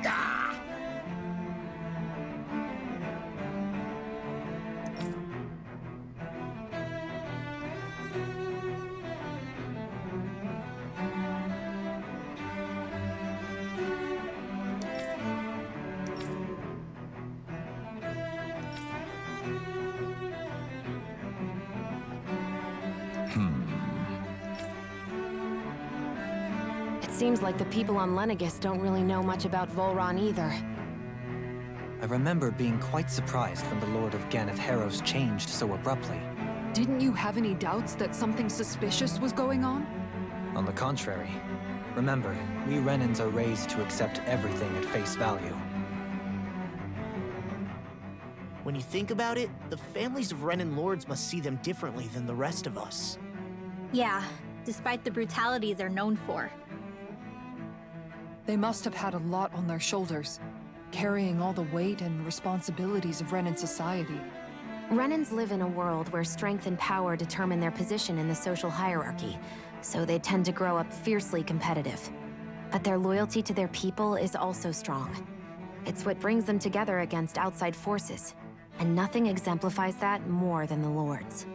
Ah! Seems like the people on Lenegis don't really know much about Volron either. I remember being quite surprised when the Lord of Ganeth Harrows changed so abruptly. Didn't you have any doubts that something suspicious was going on? On the contrary. Remember, we Renans are raised to accept everything at face value. When you think about it, the families of Renan lords must see them differently than the rest of us. Yeah, despite the brutality they're known for. They must have had a lot on their shoulders, carrying all the weight and responsibilities of Renan society. Renans live in a world where strength and power determine their position in the social hierarchy, so they tend to grow up fiercely competitive. But their loyalty to their people is also strong. It's what brings them together against outside forces, and nothing exemplifies that more than the Lords.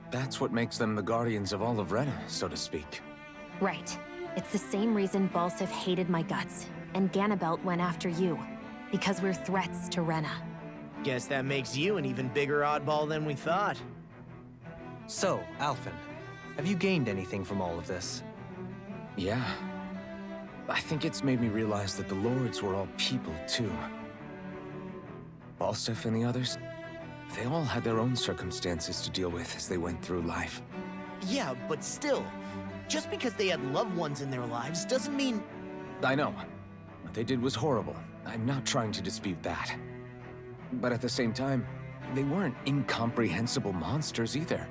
That's what makes them the guardians of all of Rena, so to speak. Right. It's the same reason Balsif hated my guts, and Ganabelt went after you. Because we're threats to Rena. Guess that makes you an even bigger oddball than we thought. So, Alphen, have you gained anything from all of this? Yeah. I think it's made me realize that the Lords were all people, too. Balsif and the others, they all had their own circumstances to deal with as they went through life. Yeah, but still, just because they had loved ones in their lives doesn't mean... I know. What they did was horrible. I'm not trying to dispute that. But at the same time, they weren't incomprehensible monsters either.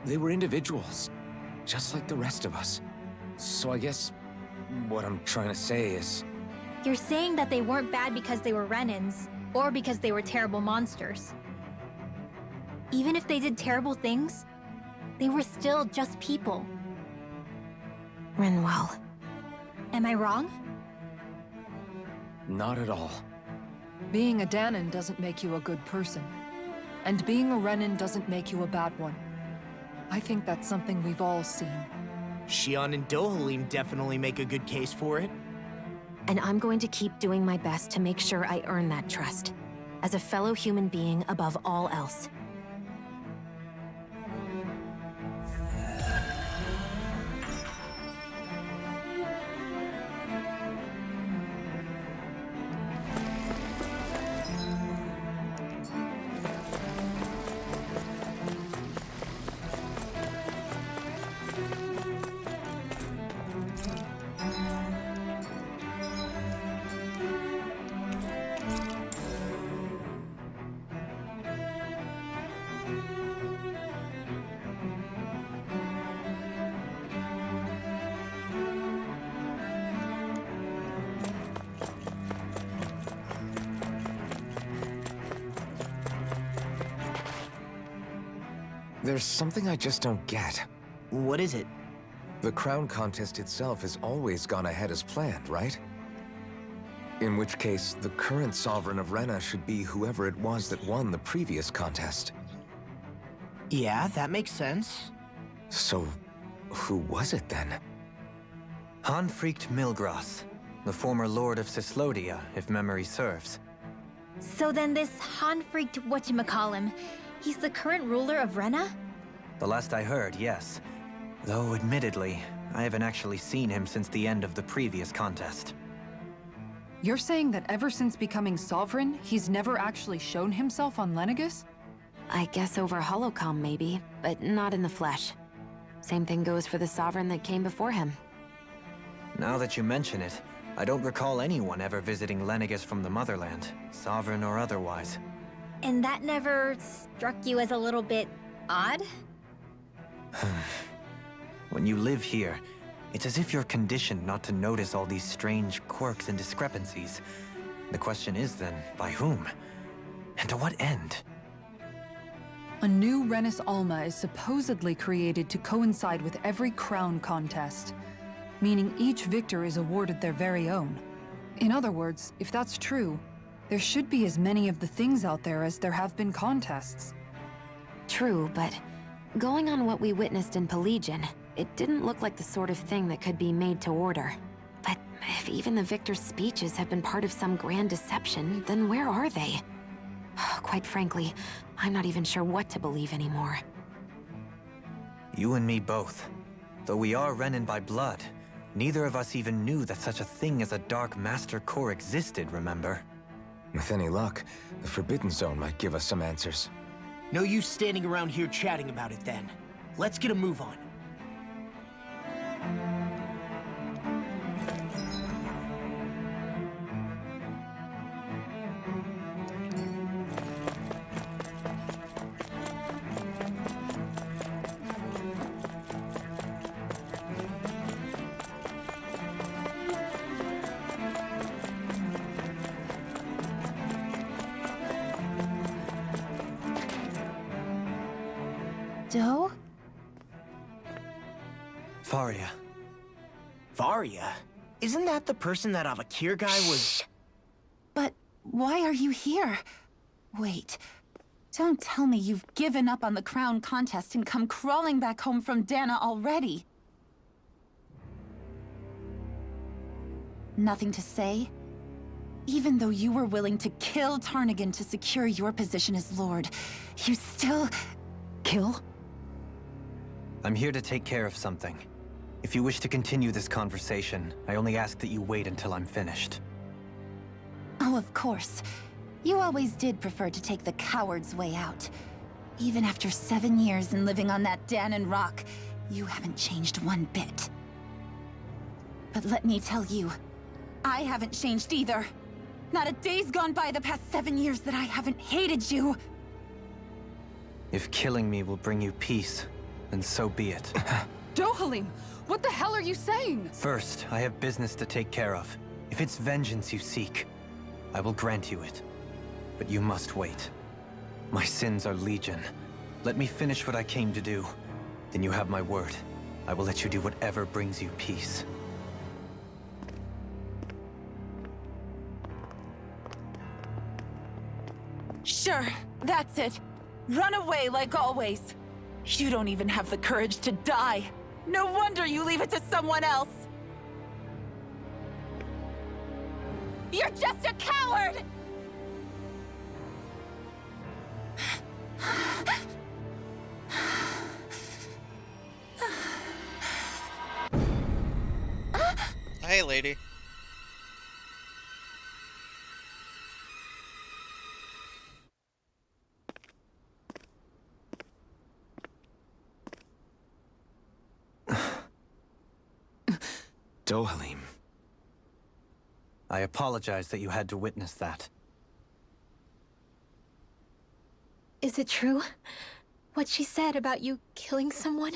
They were individuals, just like the rest of us. So I guess what I'm trying to say is... You're saying that they weren't bad because they were Renans, or because they were terrible monsters. Even if they did terrible things, they were still just people. Rinwell. Am I wrong? Not at all. Being a Dahnan doesn't make you a good person. And being a Renan doesn't make you a bad one. I think that's something we've all seen. Shion and Dohalim definitely make a good case for it. And I'm going to keep doing my best to make sure I earn that trust. As a fellow human being above all else. There's something I just don't get. What is it? The crown contest itself has always gone ahead as planned, right? In which case, the current Sovereign of Rena should be whoever it was that won the previous contest. Yeah, that makes sense. So, who was it then? Hanfrikt Milgras, the former Lord of Cyslodia, if memory serves. So then this Hanfrikt whatchamacallem, he's the current ruler of Rena? The last I heard, yes. Though, admittedly, I haven't actually seen him since the end of the previous contest. You're saying that ever since becoming Sovereign, he's never actually shown himself on Lenegis? I guess over Holocom maybe, but not in the flesh. Same thing goes for the Sovereign that came before him. Now that you mention it, I don't recall anyone ever visiting Lenegis from the motherland, Sovereign or otherwise. And that never struck you as a little bit odd? When you live here, it's as if you're conditioned not to notice all these strange quirks and discrepancies. The question is then, by whom? And to what end? A new Renis Alma is supposedly created to coincide with every crown contest, meaning each victor is awarded their very own. In other words, if that's true, there should be as many of the things out there as there have been contests. True, but going on what we witnessed in Pelagian, it didn't look like the sort of thing that could be made to order. But if even the victor's speeches have been part of some grand deception, then where are they? Quite frankly, I'm not even sure what to believe anymore. You and me both. Though we are Renan by blood, Neither of us even knew that such a thing as a Dark Master Core existed, remember? With any luck, the Forbidden Zone might give us some answers. No use standing around here chatting about it then. Let's get a move on. Doe? Faria. Varia? Isn't that the person that Avakir guy was... But why are you here? Wait. Don't tell me you've given up on the crown contest and come crawling back home from Dana already. Nothing to say? Even though you were willing to kill Tarnigan to secure your position as Lord, you still... kill? I'm here to take care of something. If you wish to continue this conversation, I only ask that you wait until I'm finished. Oh, of course. You always did prefer to take the coward's way out. Even after 7 years and living on that Danon rock, you haven't changed one bit. But let me tell you, I haven't changed either. Not a day's gone by the past 7 years that I haven't hated you. If killing me will bring you peace, then so be it. Dohalim, what the hell are you saying? First, I have business to take care of. If it's vengeance you seek, I will grant you it. But you must wait. My sins are legion. Let me finish what I came to do. Then you have my word. I will let you do whatever brings you peace. Sure, that's it. Run away like always. You don't even have the courage to die. No wonder you leave it to someone else. You're just a coward! Hey, lady. Dohalim. I apologize that you had to witness that. Is it true? What she said about you killing someone?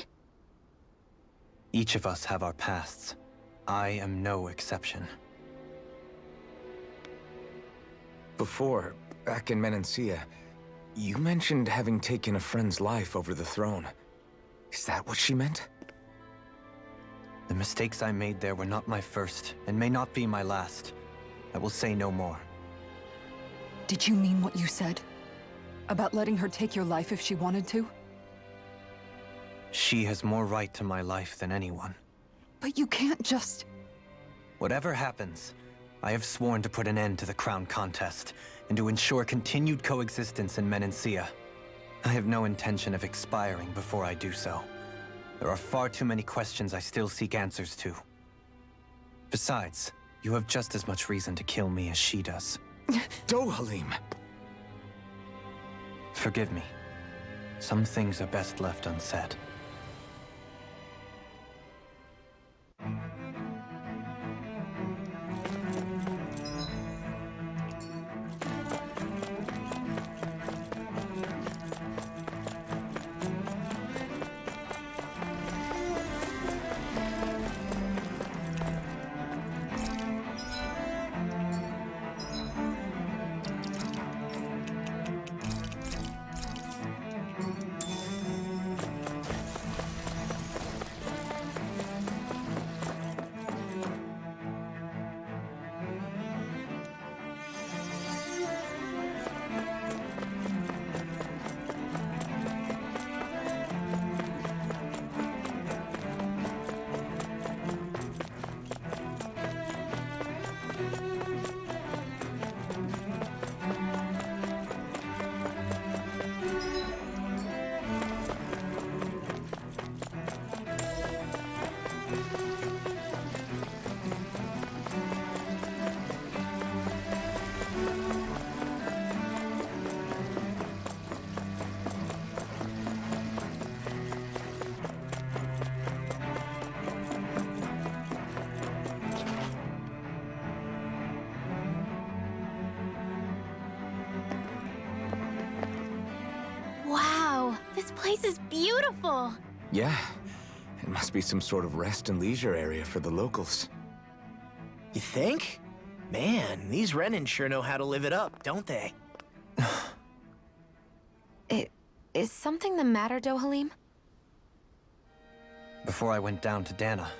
Each of us have our pasts. I am no exception. Before, back in Menancia, you mentioned having taken a friend's life over the throne. Is that what she meant? The mistakes I made there were not my first, and may not be my last. I will say no more. Did you mean what you said? About letting her take your life if she wanted to? She has more right to my life than anyone. But you can't just... Whatever happens, I have sworn to put an end to the crown contest, and to ensure continued coexistence in Menancia. I have no intention of expiring before I do so. There are far too many questions I still seek answers to. Besides, you have just as much reason to kill me as she does. Dohalim! Forgive me. Some things are best left unsaid. Wow, this place is beautiful. Yeah, it must be some sort of rest and leisure area for the locals. You think? Man, these Renan sure know how to live it up, don't they? Is something the matter, Dohalim? Before I went down to Dana,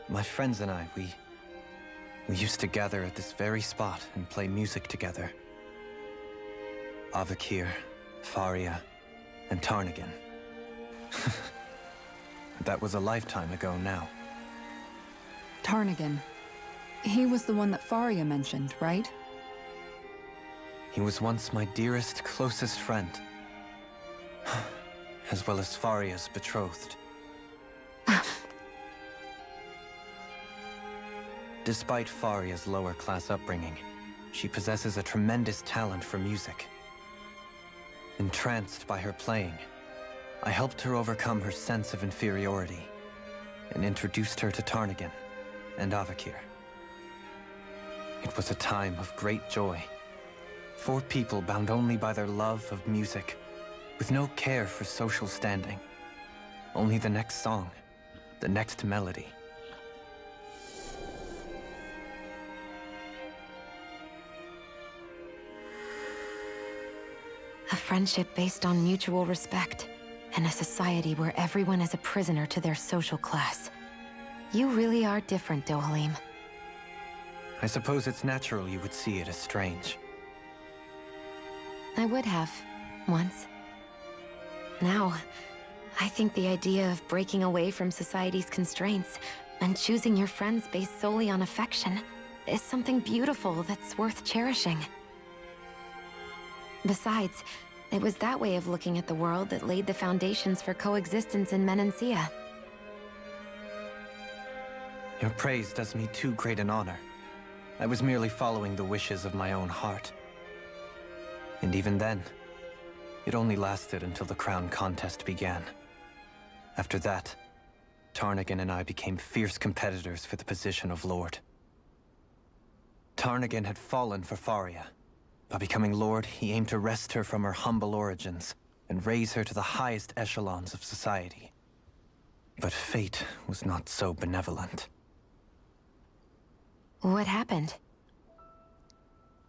my friends and I, we used to gather at this very spot and play music together. Avakir, Faria, and Tarnagin. That was a lifetime ago now. Tarnagin. He was the one that Faria mentioned, right? He was once my dearest, closest friend. As well as Faria's betrothed. Despite Faria's lower-class upbringing, she possesses a tremendous talent for music. Entranced by her playing, I helped her overcome her sense of inferiority and introduced her to Tarnagin and Avakir. It was a time of great joy. 4 people bound only by their love of music, with no care for social standing. Only the next song, the next melody. A friendship based on mutual respect, and a society where everyone is a prisoner to their social class. You really are different, Dohalim. I suppose it's natural you would see it as strange. I would have, once. Now, I think the idea of breaking away from society's constraints and choosing your friends based solely on affection is something beautiful that's worth cherishing. Besides, it was that way of looking at the world that laid the foundations for coexistence in Menancia. Your praise does me too great an honor. I was merely following the wishes of my own heart. And even then, it only lasted until the crown contest began. After that, Tarnagin and I became fierce competitors for the position of Lord. Tarnagin had fallen for Faria. By becoming Lord, he aimed to wrest her from her humble origins and raise her to the highest echelons of society. But fate was not so benevolent. What happened?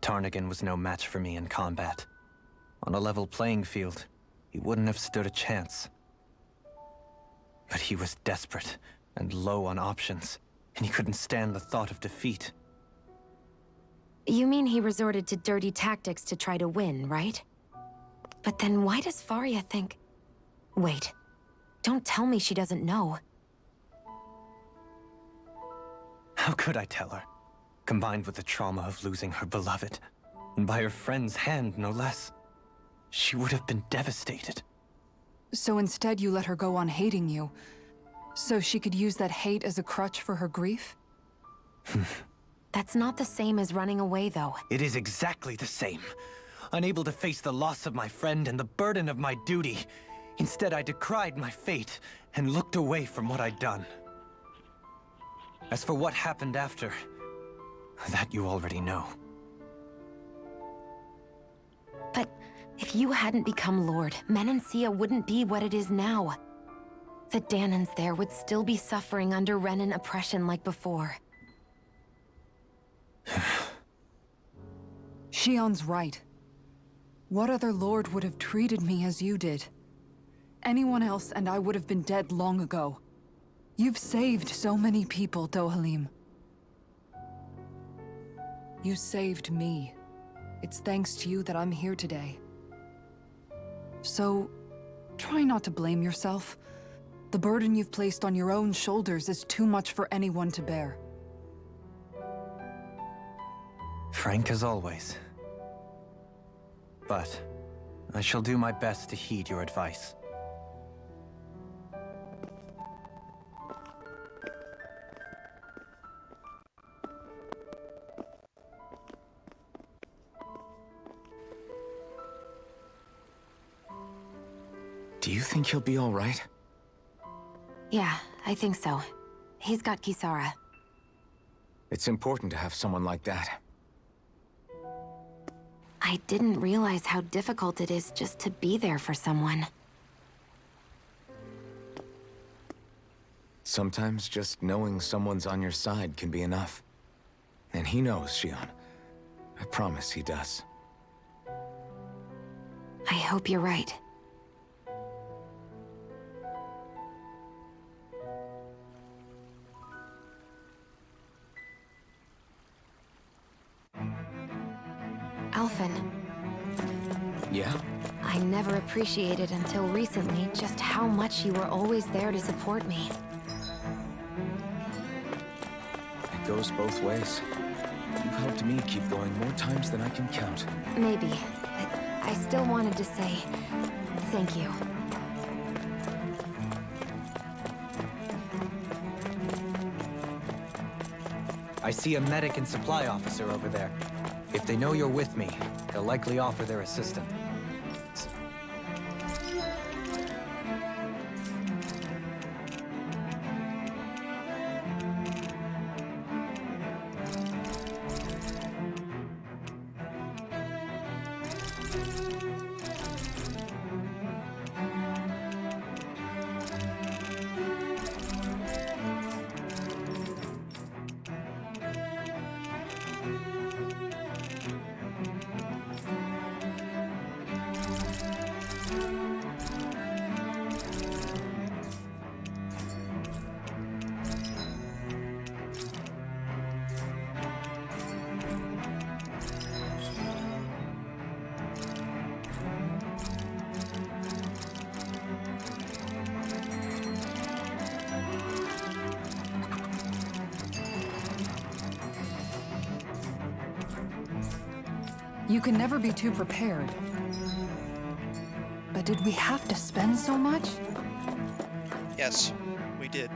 Tarnagin was no match for me in combat. On a level playing field, he wouldn't have stood a chance. But he was desperate and low on options, and he couldn't stand the thought of defeat. You mean he resorted to dirty tactics to try to win, right? But then why does Faria think... Wait, don't tell me she doesn't know. How could I tell her? Combined with the trauma of losing her beloved, and by her friend's hand, no less. She would have been devastated. So instead you let her go on hating you, so she could use that hate as a crutch for her grief? That's not the same as running away, though. It is exactly the same. Unable to face the loss of my friend and the burden of my duty, instead I decried my fate and looked away from what I'd done. As for what happened after, that you already know. But if you hadn't become Lord, Menancia wouldn't be what it is now. The Danans there would still be suffering under Renan oppression like before. Shion's right. What other lord would have treated me as you did? Anyone else and I would have been dead long ago. You've saved so many people, Dohalim. You saved me. It's thanks to you that I'm here today. So, try not to blame yourself. The burden you've placed on your own shoulders is too much for anyone to bear. Frank as always. But I shall do my best to heed your advice. Do you think he'll be all right? Yeah, I think so. He's got Kisara. It's important to have someone like that. I didn't realize how difficult it is just to be there for someone. Sometimes just knowing someone's on your side can be enough. And he knows, Shion. I promise he does. I hope you're right. Alphen. Yeah? I never appreciated until recently just how much you were always there to support me. It goes both ways. You've helped me keep going more times than I can count. Maybe, but I still wanted to say thank you. I see a medic and supply officer over there. If they know you're with me, they'll likely offer their assistance. You can never be too prepared. But did we have to spend so much? Yes, we did.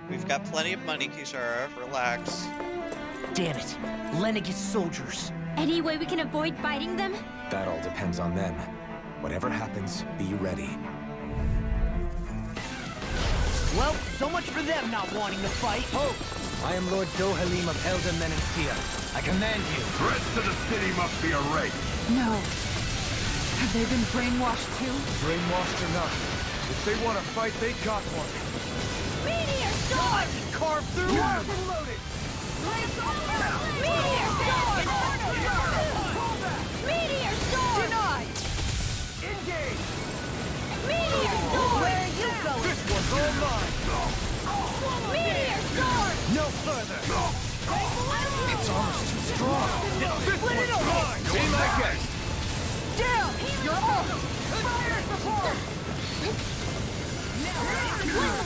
We've got plenty of money, Kisara. Relax. Damn it. Lenegis soldiers. Any way we can avoid fighting them? That all depends on them. Whatever happens, be ready. Well, so much for them not wanting to fight. Oh, I am Lord Dohalim of Helden Menencia. I command you. Threats to the city must be erased. No. Have they been brainwashed too? Brainwashed or not, if they want to fight, they got one. Meteor sword! carve through. Locked and loaded. Meteor sword! Meteor sword! Denied. Engage. Meteor sword! Where are you going? This one's all mine. Meteor sword! No further. It's almost too strong. This one's mine. Be my guest. Down. You're off. Fire support.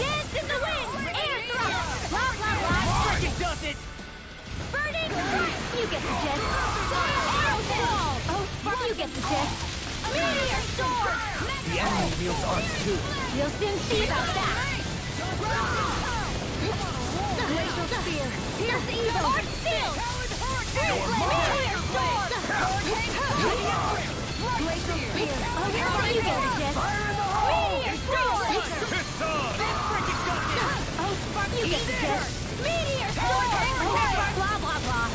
Dance in the wind! Air thrust! Blah, blah, blah! Frickin' does it. Burning! You get the gist. Arrow ball! Oh, you get the gist. Meteor sword! The enemy wields arts too. You'll soon see about that. Glacial spear! Pierce evil! Art field! Meteor sword! Glacial spear! Oh, you get the gist. Meteor sword! It's on. Oh, you get the gist. Meteor sword! Oh, blah, blah, blah.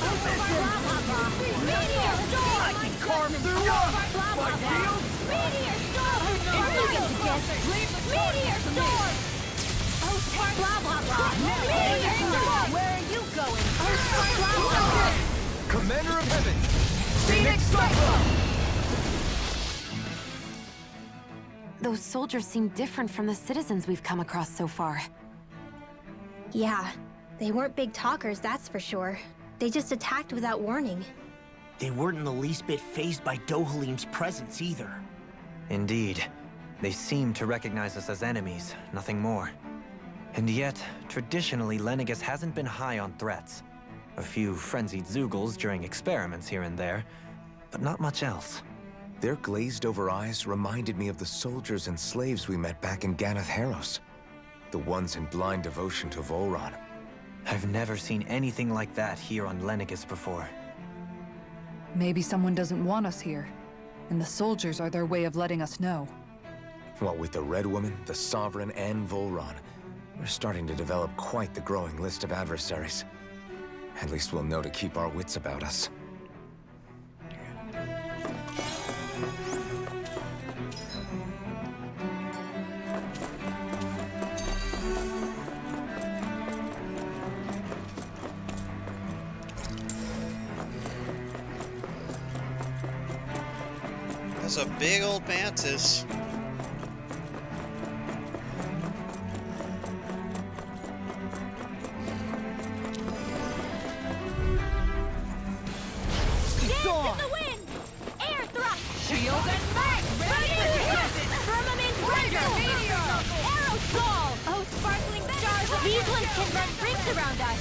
Oh, blah, blah, blah. Meteor sword! I can carve through. Blah, blah, blah. Meteor sword! You get the gist. Meteor sword! Oh, blah, blah, blah. Meteor sword! Where are you going? Oh, blah, blah, blah. Commander of Heaven. Phoenix Cyclone. Those soldiers seem different from the citizens we've come across so far. Yeah, they weren't big talkers, that's for sure. They just attacked without warning. They weren't in the least bit fazed by Dohalim's presence either. Indeed. They seem to recognize us as enemies, nothing more. And yet, traditionally, Lenegis hasn't been high on threats. A few frenzied Zeugles during experiments here and there, but not much else. Their glazed-over eyes reminded me of the soldiers and slaves we met back in Ganath Haros. The ones in blind devotion to Volron. I've never seen anything like that here on Lenegis before. Maybe someone doesn't want us here, and the soldiers are their way of letting us know. What with the Red Woman, the Sovereign, and Volron, we're starting to develop quite the growing list of adversaries. At least we'll know to keep our wits about us. That's a big old mantis. Dance in the wind! Air thrust! Shield and mag! Firmament render! Arrow soul! Oh, sparkling stars! These ones can run rings around us!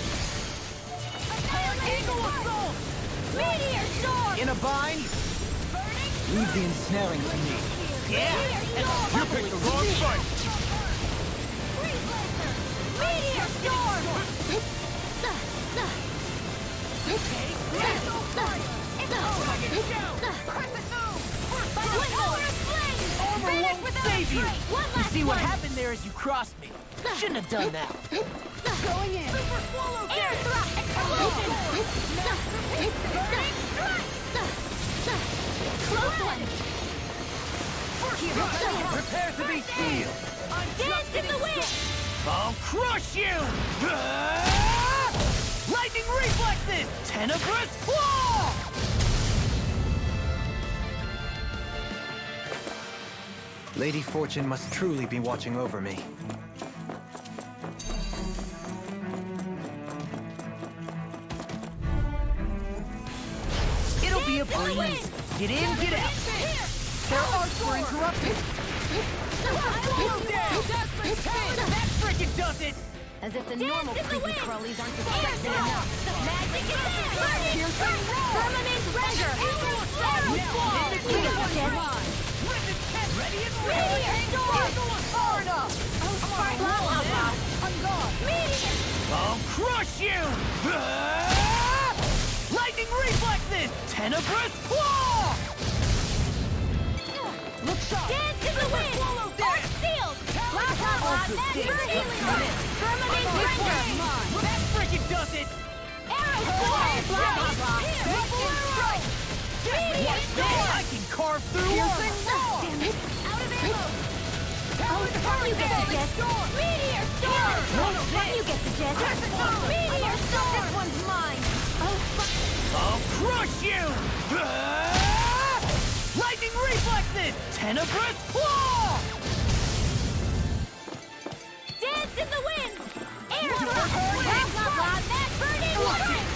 Eagle assault! Meteor storm! In a bind? Leave the ensnaring to me. Yeah! You picked the wrong fight! Meteor storm! Armor won't save you! You see what happened there is you crossed me. Shouldn't have done that. Going in! Super swallow! Air thrust! Explosion! Close one! Prepare to be sealed! Dance in the wind! I'll crush you! Lightning reflexes! Tenebrous claw! Lady Fortune must truly be watching over me. It'll be a breeze. Get in, get out. Their arts were interrupted. That frickin' does it! As if the normal creepy crawlies aren't distracting enough. Magic is there! Firmament render! Ready and Meteor storm! Far enough! I'm gone! Meteor! I'll crush you! Lightning reflexes! Tenebrous claw! Look sharp! Dance in the wind! Arc sealed! Blah, blah, blah! Healing limit! Firmament render! That frickin' does it! Arrow storm! Blah, blah, blah! Strike! Meteor storm! I can carve through armor! Damn it! Out of ammo! Oh, you get the gist! Meteor storm! You get the gist! Meteor storm! This one's mine! Oh, fuck! I'll crush you! Lightning reflexes! Tenebrous claw! Dance in the wind! Air thrust! Blah, blah, blah! Mad burning strike!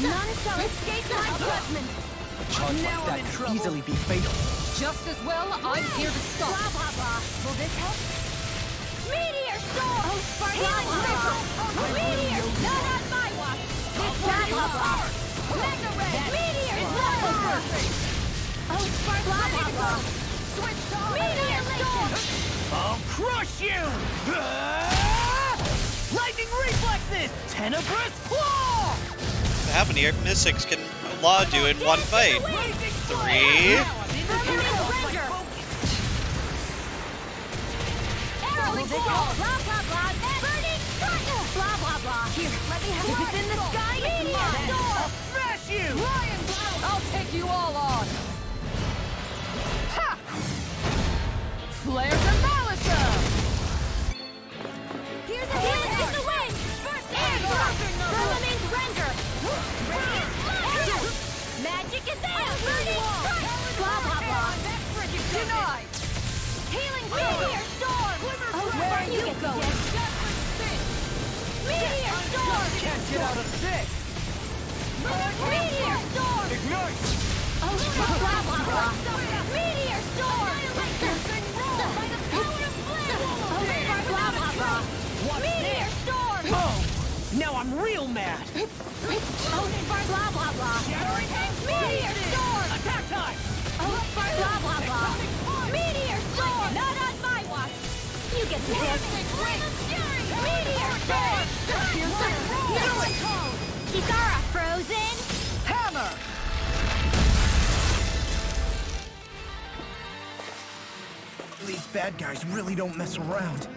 None shall escape my judgment! Charge like that could easily be fatal. Just as well, I'm here to stop. Blah, blah, blah! Will this help? Meteor storm! Oh, sparkling ripple! Meteor! Not on my watch! Blah, blah, blah! Mega red! Meteor! Oh, sparkling ripple! Switch off! Meteor storm! I'll crush you! Lightning reflexes! Tenebrous claw! How many mystics can Law do in one fight? 3. Blah, blah, blah. Here, let me have it. If it's in the sky, it's mine. I'll smash you! Lion Blow! I'll take you all on! Ha! Flares and Malisa! Here's a hit in the wind! Air thrust! Firmament render! Magic is there! Blah, blah, blah! Denied! Healing meteor storm! Oh, where you go? Meteor storm! Can't get out of this! Meteor storm! Ignite! Oh, blah, blah, blah! Meteor storm! Blah, blah, blah! Meteor storm! Oh! Now I'm real mad! Oh, blah, blah, blah! Meteor storm! Attack time! Oh, blah, blah, blah! Meteor storm! Not on my watch! You get the hit! Meteor storm! Kitara frozen! Hammer! These bad guys really don't mess around.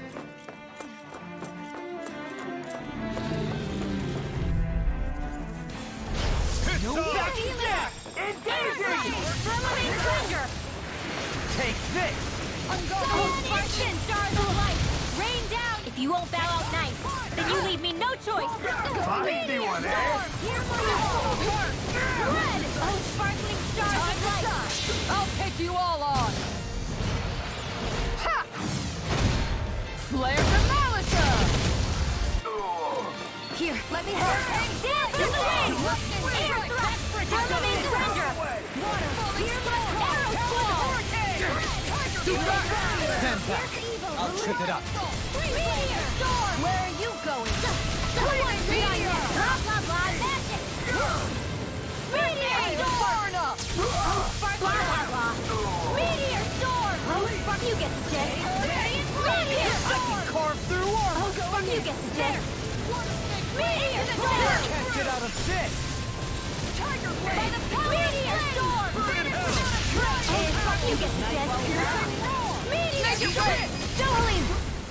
No back! Take this! Instant stars of light! Rain down! If you won't bow out nice, then you leave me no choice! Fight me one, eh? Red! Oh, sparkling stars of Let me help. Dance in the wind! Air thrust! Thermamine surrender! Water! Arrow squall! Stand back. I'll trip it up. Meteor storm! Where are you going? Meteor! Blah blah blah magic! Meteor storm! Blah blah blah! Meteor storm! You get the gist! Meteor storm! I can carve through armor. You get the gist! Meteor storm! Can't get out of this. Tiger blade! Meteor storm! You get the gist! Meteor storm! Dohalim!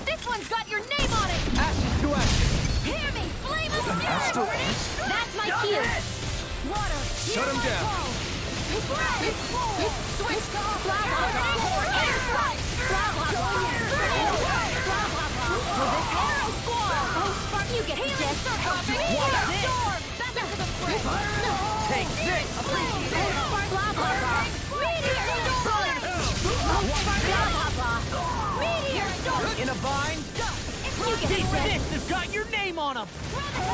This one's got your name on it! Ashes to ashes. Hear me! Flame of fury! That's my cue! Water! Shut him down. Switch! Blah blah blah! Air strike! Blah blah blah! Blah blah blah! Arrow squall! Oh, you get the gist! Meteor storm! Back into the fray! Take this. Blah blah blah! Meteor storm! Blah blah blah! Meteor storm! In a bind? You get the These gist! bits have got your name on them.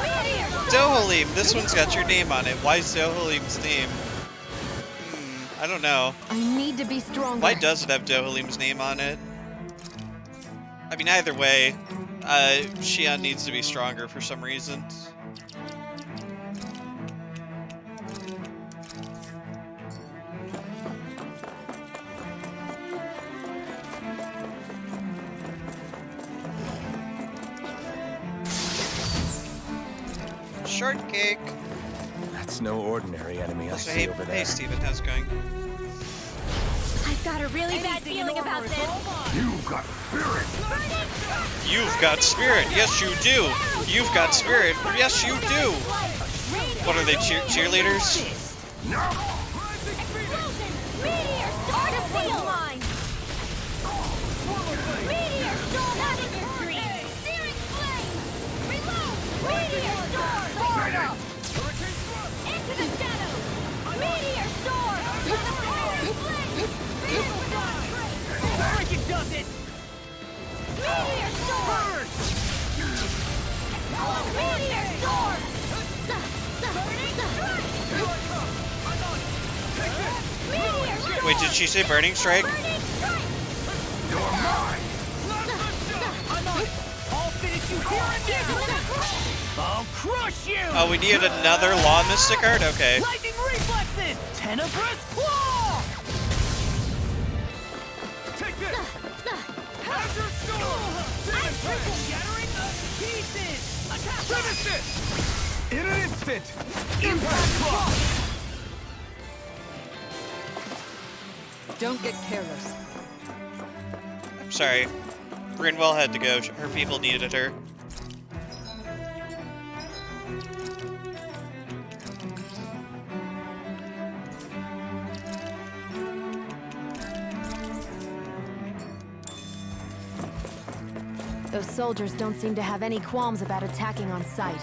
Meteor storm! Dohalim, this one's got your name on it. Why Dohalim's name? I don't know. I need to be stronger. Why does it have Dohalim's name on it? I mean, either way, Shion needs to be stronger for some reason. Shortcake. That's no ordinary enemy I Also, see hey, over there. hey, Steven, how's it going? I've got a really bad feeling about this. You've got spirit. You've got spirit. Yes, you do. You've got spirit. Yes, you do. What are they, cheerleaders? Explosion! Meteor storm! Seal line! Meteor storm! Stream! Searing flame! Reload! Meteor storm! Forward up! Into the shadows! Meteor storm! Searing flame! Freaking does it! Meteor storm! Meteor storm! Meteor Wait, did she say burning strike? burning strike! You're mine. I'll finish you here and there! I'll crush you! Oh, we needed another Law Mystic card? Okay. Lightning reflexes! Tenebrous claw! Take this. Azure storm! Shattering the pieces! Attack! Finish it. In an instant. Impact block. Don't get careless. I'm sorry. Brynwell had to go. Her people needed her. Those soldiers don't seem to have any qualms about attacking on sight.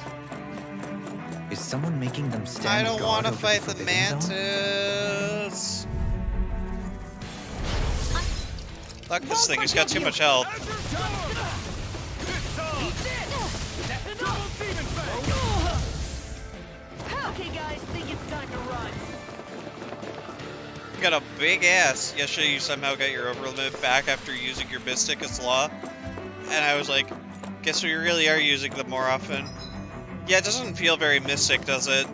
Is someone making them stand I don't guard want to over fight the Forbidden Zone? Mantis. Fuck this thing, he's got too much health. Okay, guys, think it's time to run. You got a big ass. Yesterday you somehow got your overlimit back after using your Mystic as Law. And I was like, guess we really are using them more often. Yeah, it doesn't feel very Mystic, does it?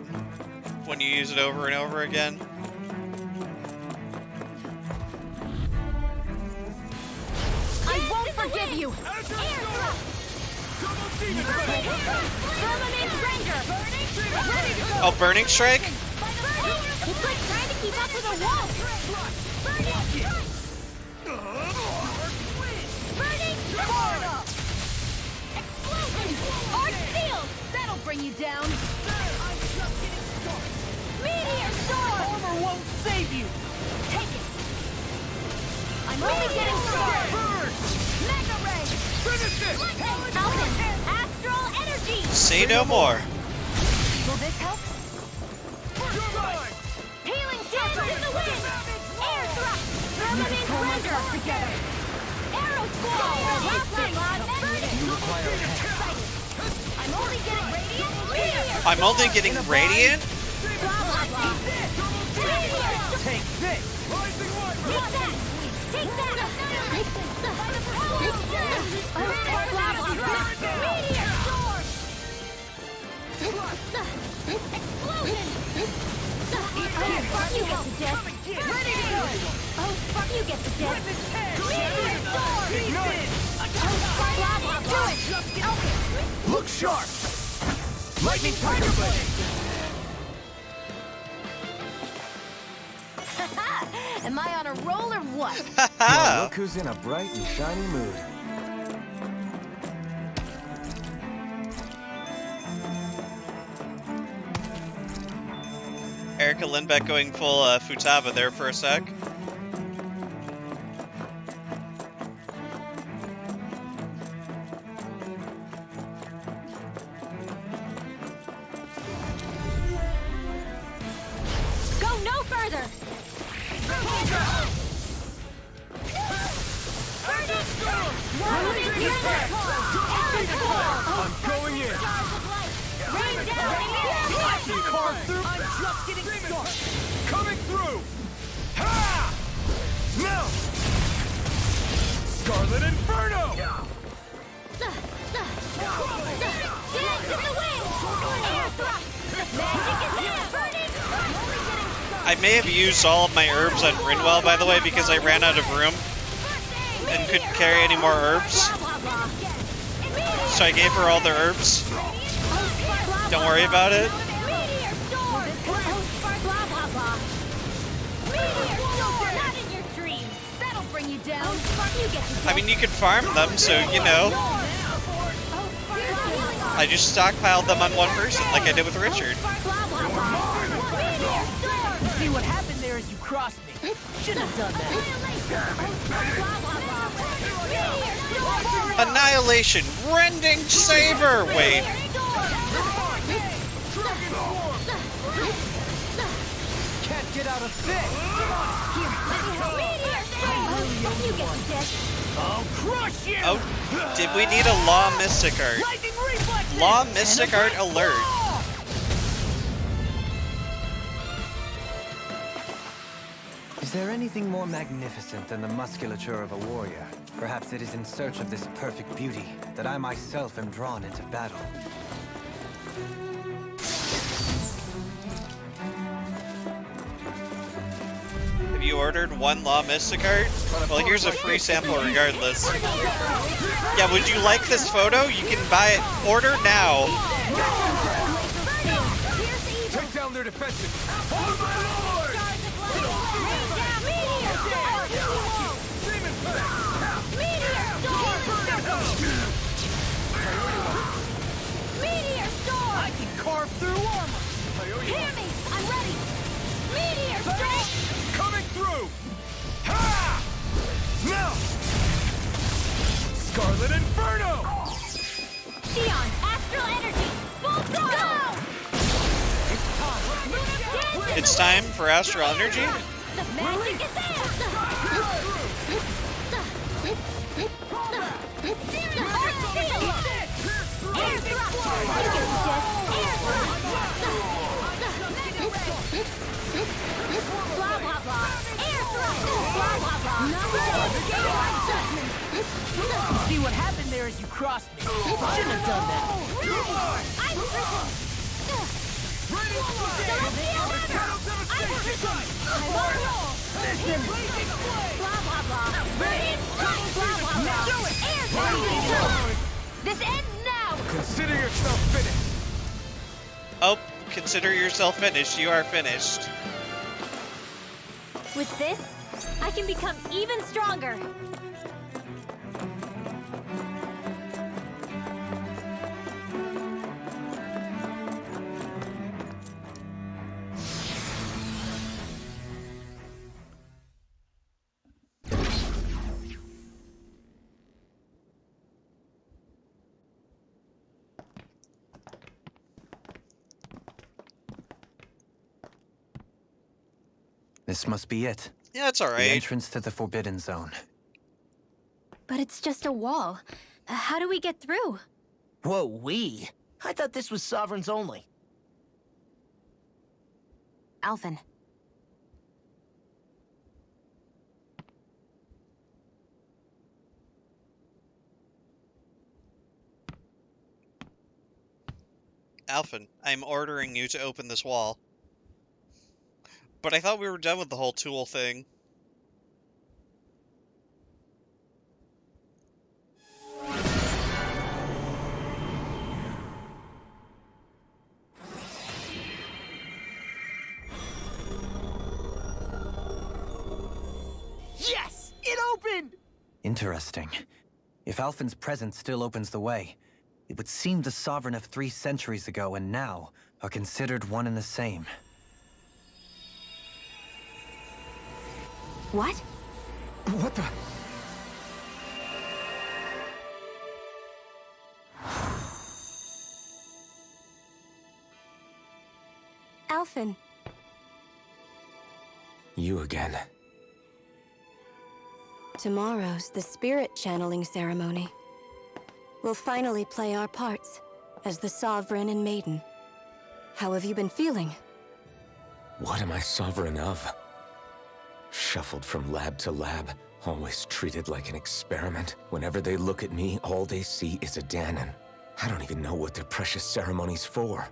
When you use it over and over again. I won't forgive you! Air thrust! Firmament Ranger! Ready to go! Oh, Burning Strike? It's like trying to keep up with a wall! Burning strike! Burning strike! Explosion! Arch Field! That'll bring you down! Meteor Storm! Armor won't save you! Take it! I'm only getting started! Mega Ray! Finish it. Falcon! Astral Energy! Say no more. Will this help? Healing Dance in the Wind! Air Thrust! Firmament Ranger! Together! Arrow Squall! Burning! You require a hand. I'm only getting radiant! I'm only getting radiant? Take this! You get the jet. Look sharp! Lightning Tiger Blade! Am I on a roll or what? Well, look who's in a bright and shiny mood. Erica Lindbeck going full Futaba there for a sec. Go no further! I'm going in! Carve through! I'm just getting started! Coming through! Ha! Now! Scarlet Inferno! I may have used all of my herbs on Rinwell, by the way, because I ran out of room and couldn't carry any more herbs. So I gave her all the herbs. Don't worry about it. I mean, you can farm them, so, you know. I just stockpiled them on one person, like I did with Richard. See what happened there is you crossed me. Shouldn't have done that. Annihilation! Rending Saber! Wait. Can't get out of this! I'll crush you! Oh, did we need a Law Mystic Art? Law Mystic Art alert. Is there anything more magnificent than the musculature of a warrior? Perhaps it is in search of this perfect beauty that I myself am drawn into battle. Have you ordered one Law Mystic Art? Well, here's a free sample regardless. Yeah, would you like this photo? You can buy it. Order now. Take down their defenses! I can carve through armor! Hear me! I'm ready! Meteor strike! Coming through! Ha! Now! Scarlet Inferno! Xion, astral energy! Full throttle! Go! It's time for Astral Energy. The magic is there! Air thrust! You get the jet! Air thrust! Blah blah blah! Air thrust! Blah blah blah! See what happened there is you crossed me. Shouldn't have done that. I'm prison! Celestial! I'm prison! I'm on a roll! Listen! Blah blah blah! Radiant strike! Blah blah blah! Do it! Air thrust! This ends now! Consider yourself finished! Oh, consider yourself finished. You are finished. With this, I can become even stronger. This must be it. Yeah, it's The alright. entrance to the Forbidden Zone. But it's just a wall. How do we get through? Whoa, we? I thought this was Sovereigns only. Alphen. Alphen, I'm ordering you to open this wall. But I thought we were done with the whole tool thing. Yes! It opened! Interesting. If Alphen's presence still opens the way, it would seem the Sovereign of 3 centuries ago and now are considered one and the same. What? What the? Alphen. You again. Tomorrow's the spirit channeling ceremony. We'll finally play our parts as the Sovereign and Maiden. How have you been feeling? What am I sovereign of? Shuffled from lab to lab, always treated like an experiment. Whenever they look at me, all they see is a Dahnan. I don't even know what their precious ceremony's for,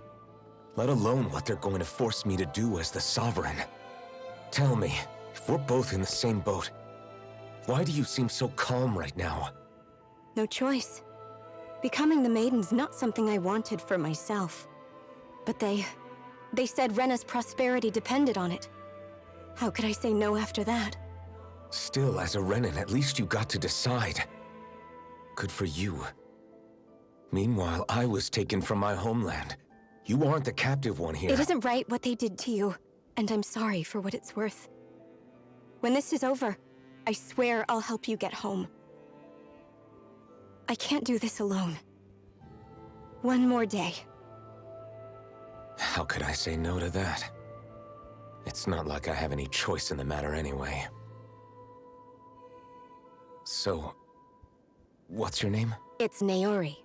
let alone what they're going to force me to do as the Sovereign. Tell me, if we're both in the same boat, why do you seem so calm right now? No choice. Becoming the Maiden's not something I wanted for myself. But they said Rena's prosperity depended on it. How could I say no after that? Still, as a Renan, at least you got to decide. Good for you. Meanwhile, I was taken from my homeland. You aren't the captive one here. It isn't right what they did to you, and I'm sorry for what it's worth. When this is over, I swear I'll help you get home. I can't do this alone. One more day. How could I say no to that? It's not like I have any choice in the matter anyway. So, what's your name? It's Naori.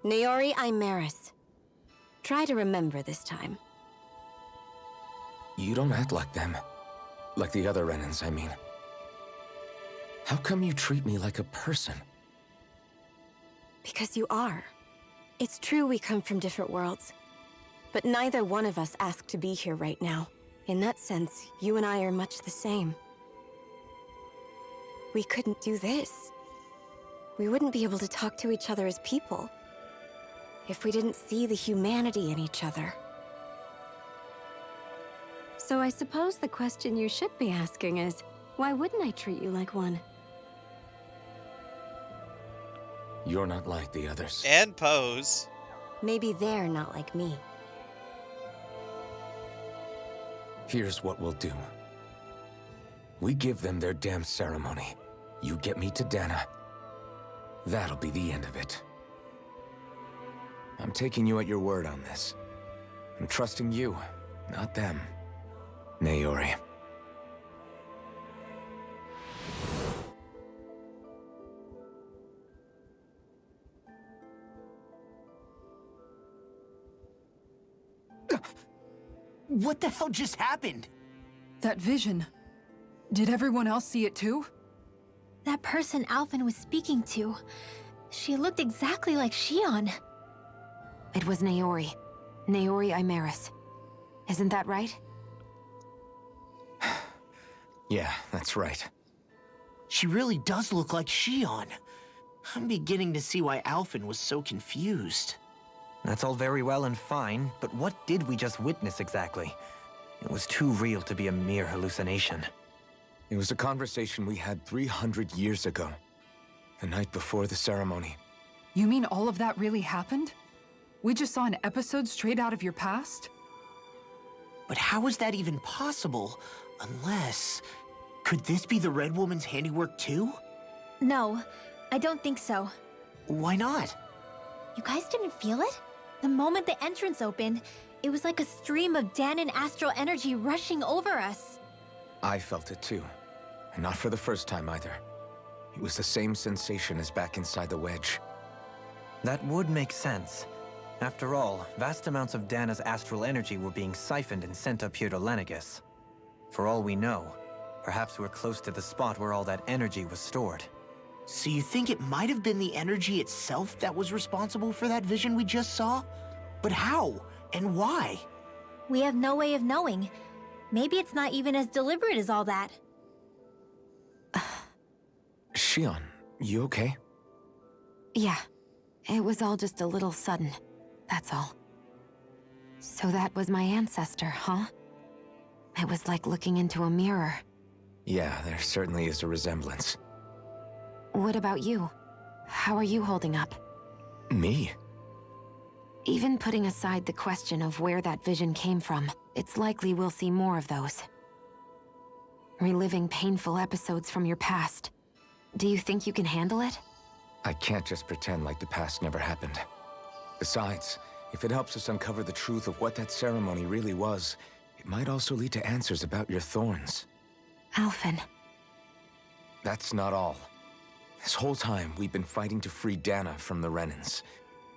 Naori Imeris. Try to remember this time. You don't act like them. Like the other Renans, I mean. How come you treat me like a person? Because you are. It's true we come from different worlds. But neither one of us asked to be here right now. In that sense, you and I are much the same. We couldn't do this. We wouldn't be able to talk to each other as people if we didn't see the humanity in each other. So I suppose the question you should be asking is, why wouldn't I treat you like one? You're not like the others. And Pose. Maybe they're not like me. Here's what we'll do. We give them their damn ceremony. You get me to Dana. That'll be the end of it. I'm taking you at your word on this. I'm trusting you, not them. Naori. What the hell just happened? That vision. Did everyone else see it too? That person Alphen was speaking to, she looked exactly like Shion. It was Naori. Naori Imeris. Isn't that right? Yeah, that's right. She really does look like Shion. I'm beginning to see why Alphen was so confused. That's all very well and fine, but what did we just witness exactly? It was too real to be a mere hallucination. It was a conversation we had 300 years ago. The night before the ceremony. You mean all of that really happened? We just saw an episode straight out of your past? But how is that even possible? Unless... Could this be the Red Woman's handiwork too? No, I don't think so. Why not? You guys didn't feel it? The moment the entrance opened, it was like a stream of Dahnan astral energy rushing over us. I felt it too. And not for the first time either. It was the same sensation as back inside the wedge. That would make sense. After all, vast amounts of Dana's astral energy were being siphoned and sent up here to Lenegus. For all we know, perhaps we're close to the spot where all that energy was stored. So you think it might have been the energy itself that was responsible for that vision we just saw? But how? And why? We have no way of knowing. Maybe it's not even as deliberate as all that. Shion, you okay? Yeah, it was all just a little sudden. That's all. So that was my ancestor, huh? It was like looking into a mirror. Yeah, there certainly is a resemblance. What about you? How are you holding up? Me? Even putting aside the question of where that vision came from, it's likely we'll see more of those. Reliving painful episodes from your past. Do you think you can handle it? I can't just pretend like the past never happened. Besides, if it helps us uncover the truth of what that ceremony really was, it might also lead to answers about your thorns. Alphen. That's not all. This whole time, we've been fighting to free Dana from the Renans.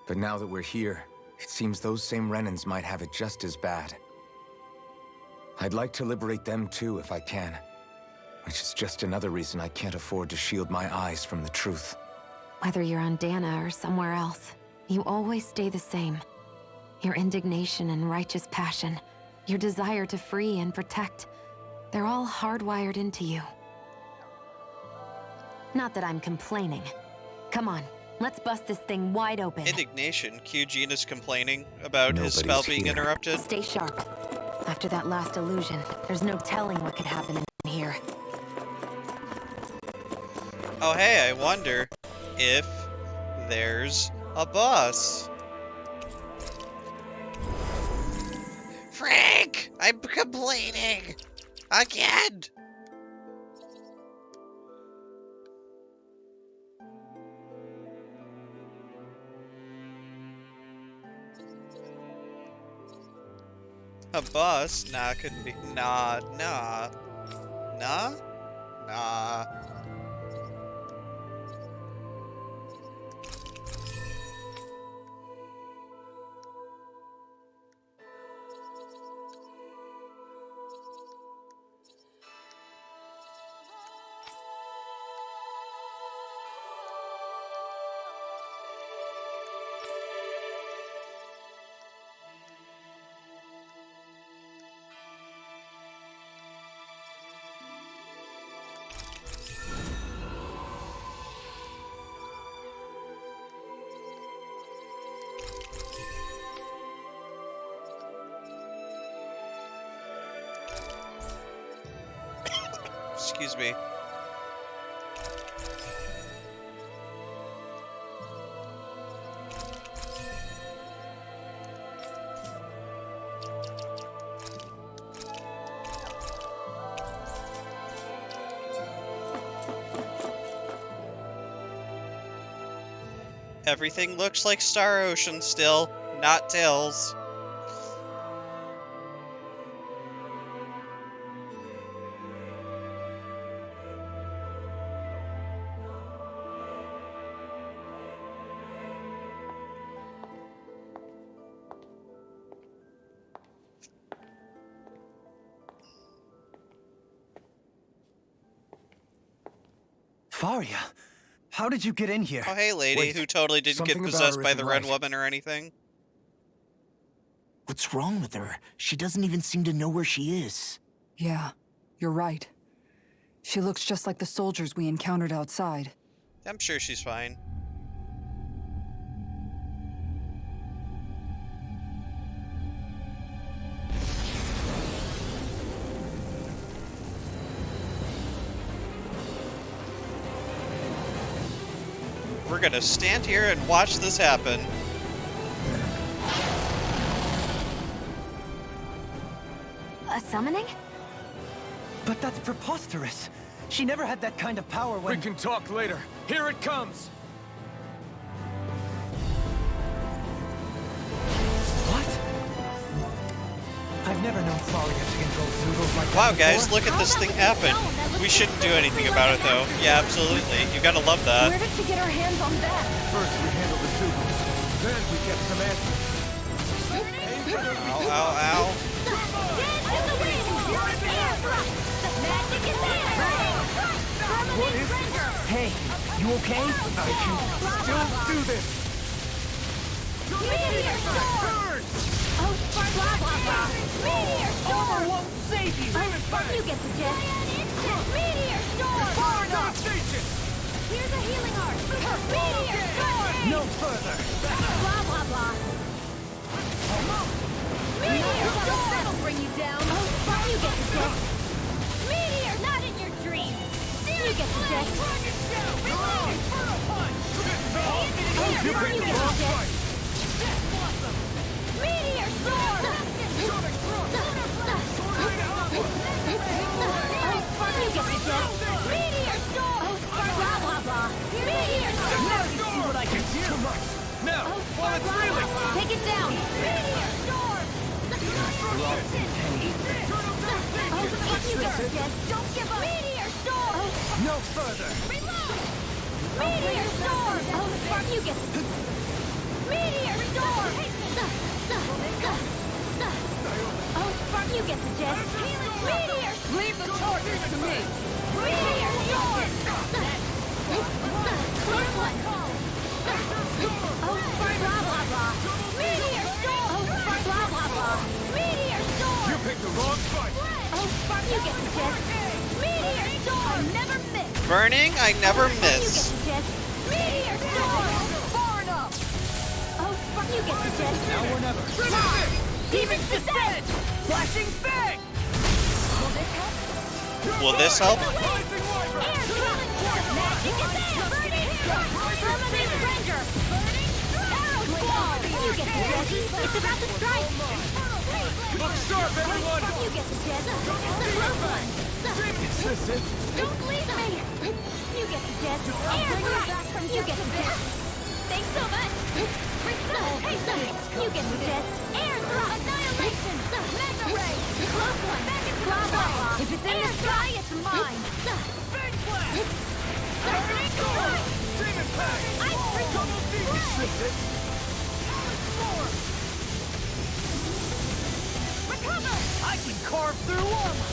But now that we're here, it seems those same Renans might have it just as bad. I'd like to liberate them too if I can. Which is just another reason I can't afford to shield my eyes from the truth. Whether you're on Dana or somewhere else, you always stay the same. Your indignation and righteous passion, your desire to free and protect, they're all hardwired into you. Not that I'm complaining. Come on, let's bust this thing wide open. Indignation. Kyujin is complaining about his spell Nobody's being here. interrupted. Stay sharp. After that last illusion, there's no telling what could happen in here. Oh hey, I wonder if there's a boss. Frank! I'm complaining! Again! A boss? Nah, couldn't be. Nah. Excuse me. Everything looks like Star Ocean still, not Tails. Faria, how did you get in here? Oh, hey, lady, Wait, who totally didn't get something about possessed her by isn't the Red right. Woman or anything. What's wrong with her? She doesn't even seem to know where she is. Yeah, you're right. She looks just like the soldiers we encountered outside. I'm sure she's fine. We're gonna stand here and watch this happen. A summoning? But that's preposterous. She never had that kind of power when... We can talk later. Here it comes! What? I've never known Faria to control zoodles like Wow, that guys, before. look at this thing happen. We shouldn't do anything about it, though. Yeah, absolutely. You gotta love that. Where did she get her hands on that? First we handle the Zoodles, then we get some answers. Ow, ow, ow. Hey, you okay? I can still do this! Meteor storm! Oh, blah, blah, blah. Meteor storm! Won't save you! You get the gist. Meteor storm! Fire enough! Station! Here's a healing art. Meteor storm! No further! Blah, blah, blah. Meteor storm! That'll bring you down. Oh, you get the gist. Meteor, not in your dreams. You get the gist. You picked the wrong fight! Meteor storm! You get the gist. Meteor storm! Blah, blah, blah. Meteor storm! Now you see what I can do! Too much! Now, while it's reeling! Take it down! Meteor storm! You get the gist. Don't give up! Meteor storm! No further! Reload! Meteor storm! You get the Meteor storm! You get the gist. Meteor! Leave the torches to me! Meteor storm! Clear one! Blah, blah, blah. Meteor storm! Blah, blah, blah. Meteor storm! You picked the wrong fight! You get the gist. Meteor storm! Never miss! Burning, I never You miss. get the gist. Meteor storm! Far enough! You get the gist. Now or never! Demon's descent! Flashing bang! Will this help? Air healing force! Magic advance! Permanent ranger! Arrow squall! You get the gist. It's about to strike! Look sharp, everyone! You get the gist. Close one! Is this it? Don't leave me! You get the gist. Air thrust! You get the gist. Thanks so much! You get the gist. Air thrust! Annihilation! Mega ray! Close one! Back and blah, blah, blah. If it's in the sky, it's mine! Big blast! Demon pack! Ice freeze! Is this it? Recover! I can carve through armor!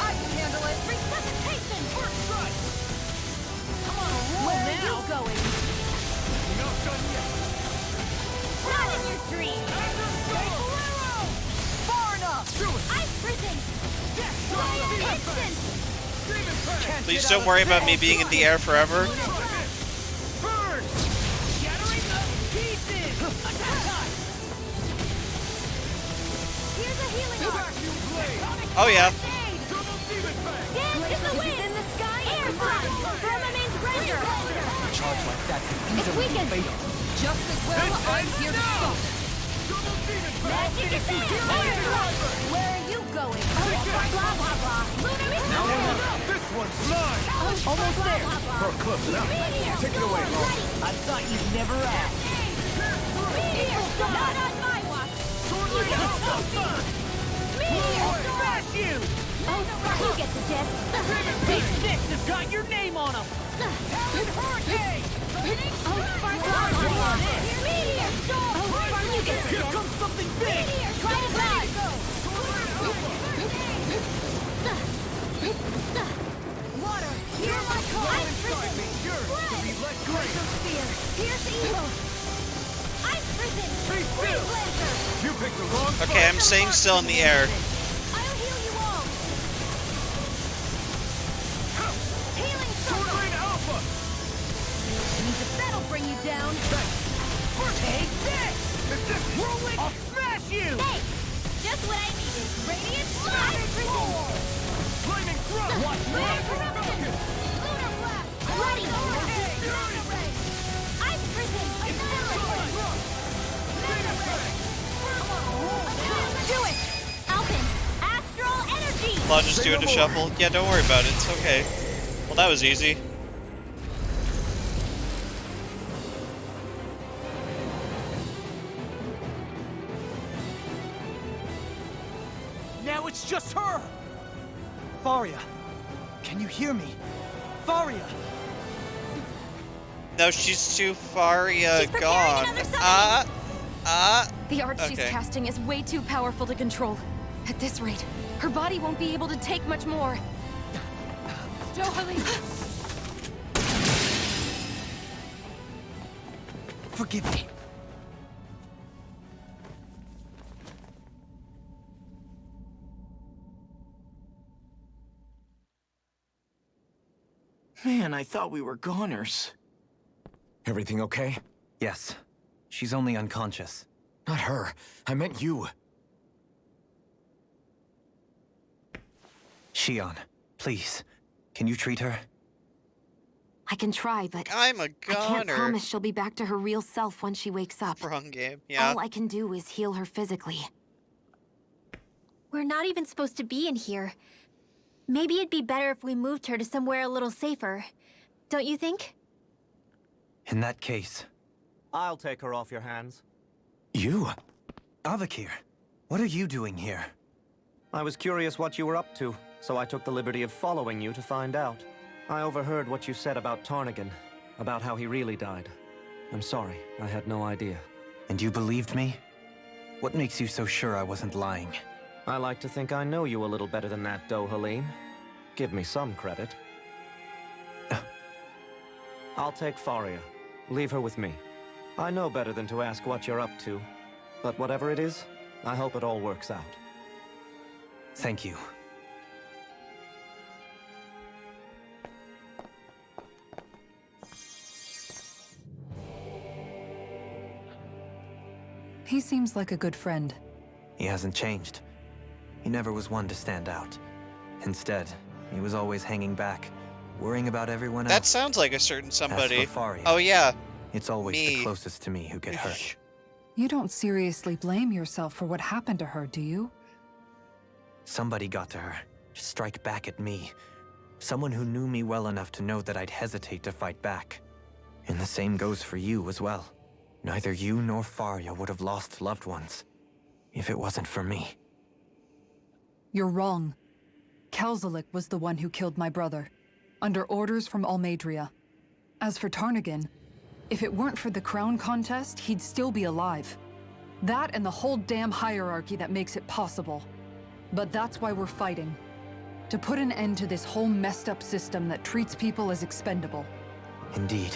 I can handle it! Resuscitation! First strike! Come on, roll Where are now! you going? Not done yet! Not in your dreams! Far enough! Ice prison! Instant! Demon pack! Please don't worry about me being in the air forever. Burn! Shattering the pieces! Here's a healing arc! Vacuum blade! Oh yeah. Turbo demon pack! Dance in the wind! In the sky! Air thrust! Firmament ranger! A charge like that could It's easily be weakened! fatal. Just as well, I'm here to stop it. Turbo demon pack! Magic advance! Air thrust! Where are you going? Blah, blah, blah! Lunar missile! This one's mine! Almost there! We're close enough. Take it away, Paul. I thought you'd never ask. Meteor storm! Not on my watch! You get the gist! Meteor storm! Smash you! You get the gist! These sticks have got your name on them! Hurricane! Blah, blah, blah! Meteor storm! You get the Here gist! comes something big! Meteor, try to fly! Water, hear my call! Ice prison! Sphere, pierce evil! Ice prison! Freeze blazer! You picked the wrong Okay, I'm staying still in the air. I'll heal you all! Healing Sword circle! Rain Alpha! That'll bring you down! Take this! Rolling! I'll smash you! Hey! Just what I needed! Radiant Ice prison! Flaming thrust! What? Corruption! Lunar blast! Bloody! Mega ray! Ice prison! Accelerate! Mega ray! Do it! Alpin! Astral energy! I'll just do it to shuffle. Yeah, don't worry about it. It's okay. Well, that was easy. Now it's just her! Faria, can you hear me? Faria! No, she's too far She's preparing gone. another summoning. The art she's okay. casting is way too powerful to control. At this rate, her body won't be able to take much more. Dohalim! Forgive me. Man, I thought we were goners. Everything okay? Yes. She's only unconscious. Not her. I meant you. Shion, please. Can you treat her? I can try, but I'm a I can't goner. promise she'll be back to her real self when she wakes up. Wrong game. Yeah. All I can do is heal her physically. We're not even supposed to be in here. Maybe it'd be better if we moved her to somewhere a little safer. Don't you think? In that case... I'll take her off your hands. You? Avakir, what are you doing here? I was curious what you were up to, so I took the liberty of following you to find out. I overheard what you said about Tarnigan, about how he really died. I'm sorry, I had no idea. And you believed me? What makes you so sure I wasn't lying? I like to think I know you a little better than that, Dohalim. Give me some credit. I'll take Faria. Leave her with me. I know better than to ask what you're up to. But whatever it is, I hope it all works out. Thank you. He seems like a good friend. He hasn't changed. He never was one to stand out. Instead, he was always hanging back, worrying about everyone else. That sounds like a certain somebody. As for Faria, Oh yeah. it's always me. the closest to me who get hurt. You don't seriously blame yourself for what happened to her, do you? Somebody got to her, to strike back at me. Someone who knew me well enough to know that I'd hesitate to fight back. And the same goes for you as well. Neither you nor Faria would have lost loved ones if it wasn't for me. You're wrong. Kelzalik was the one who killed my brother, under orders from Almeidria. As for Tarnigan, if it weren't for the crown contest, he'd still be alive. That and the whole damn hierarchy that makes it possible. But that's why we're fighting. To put an end to this whole messed up system that treats people as expendable. Indeed.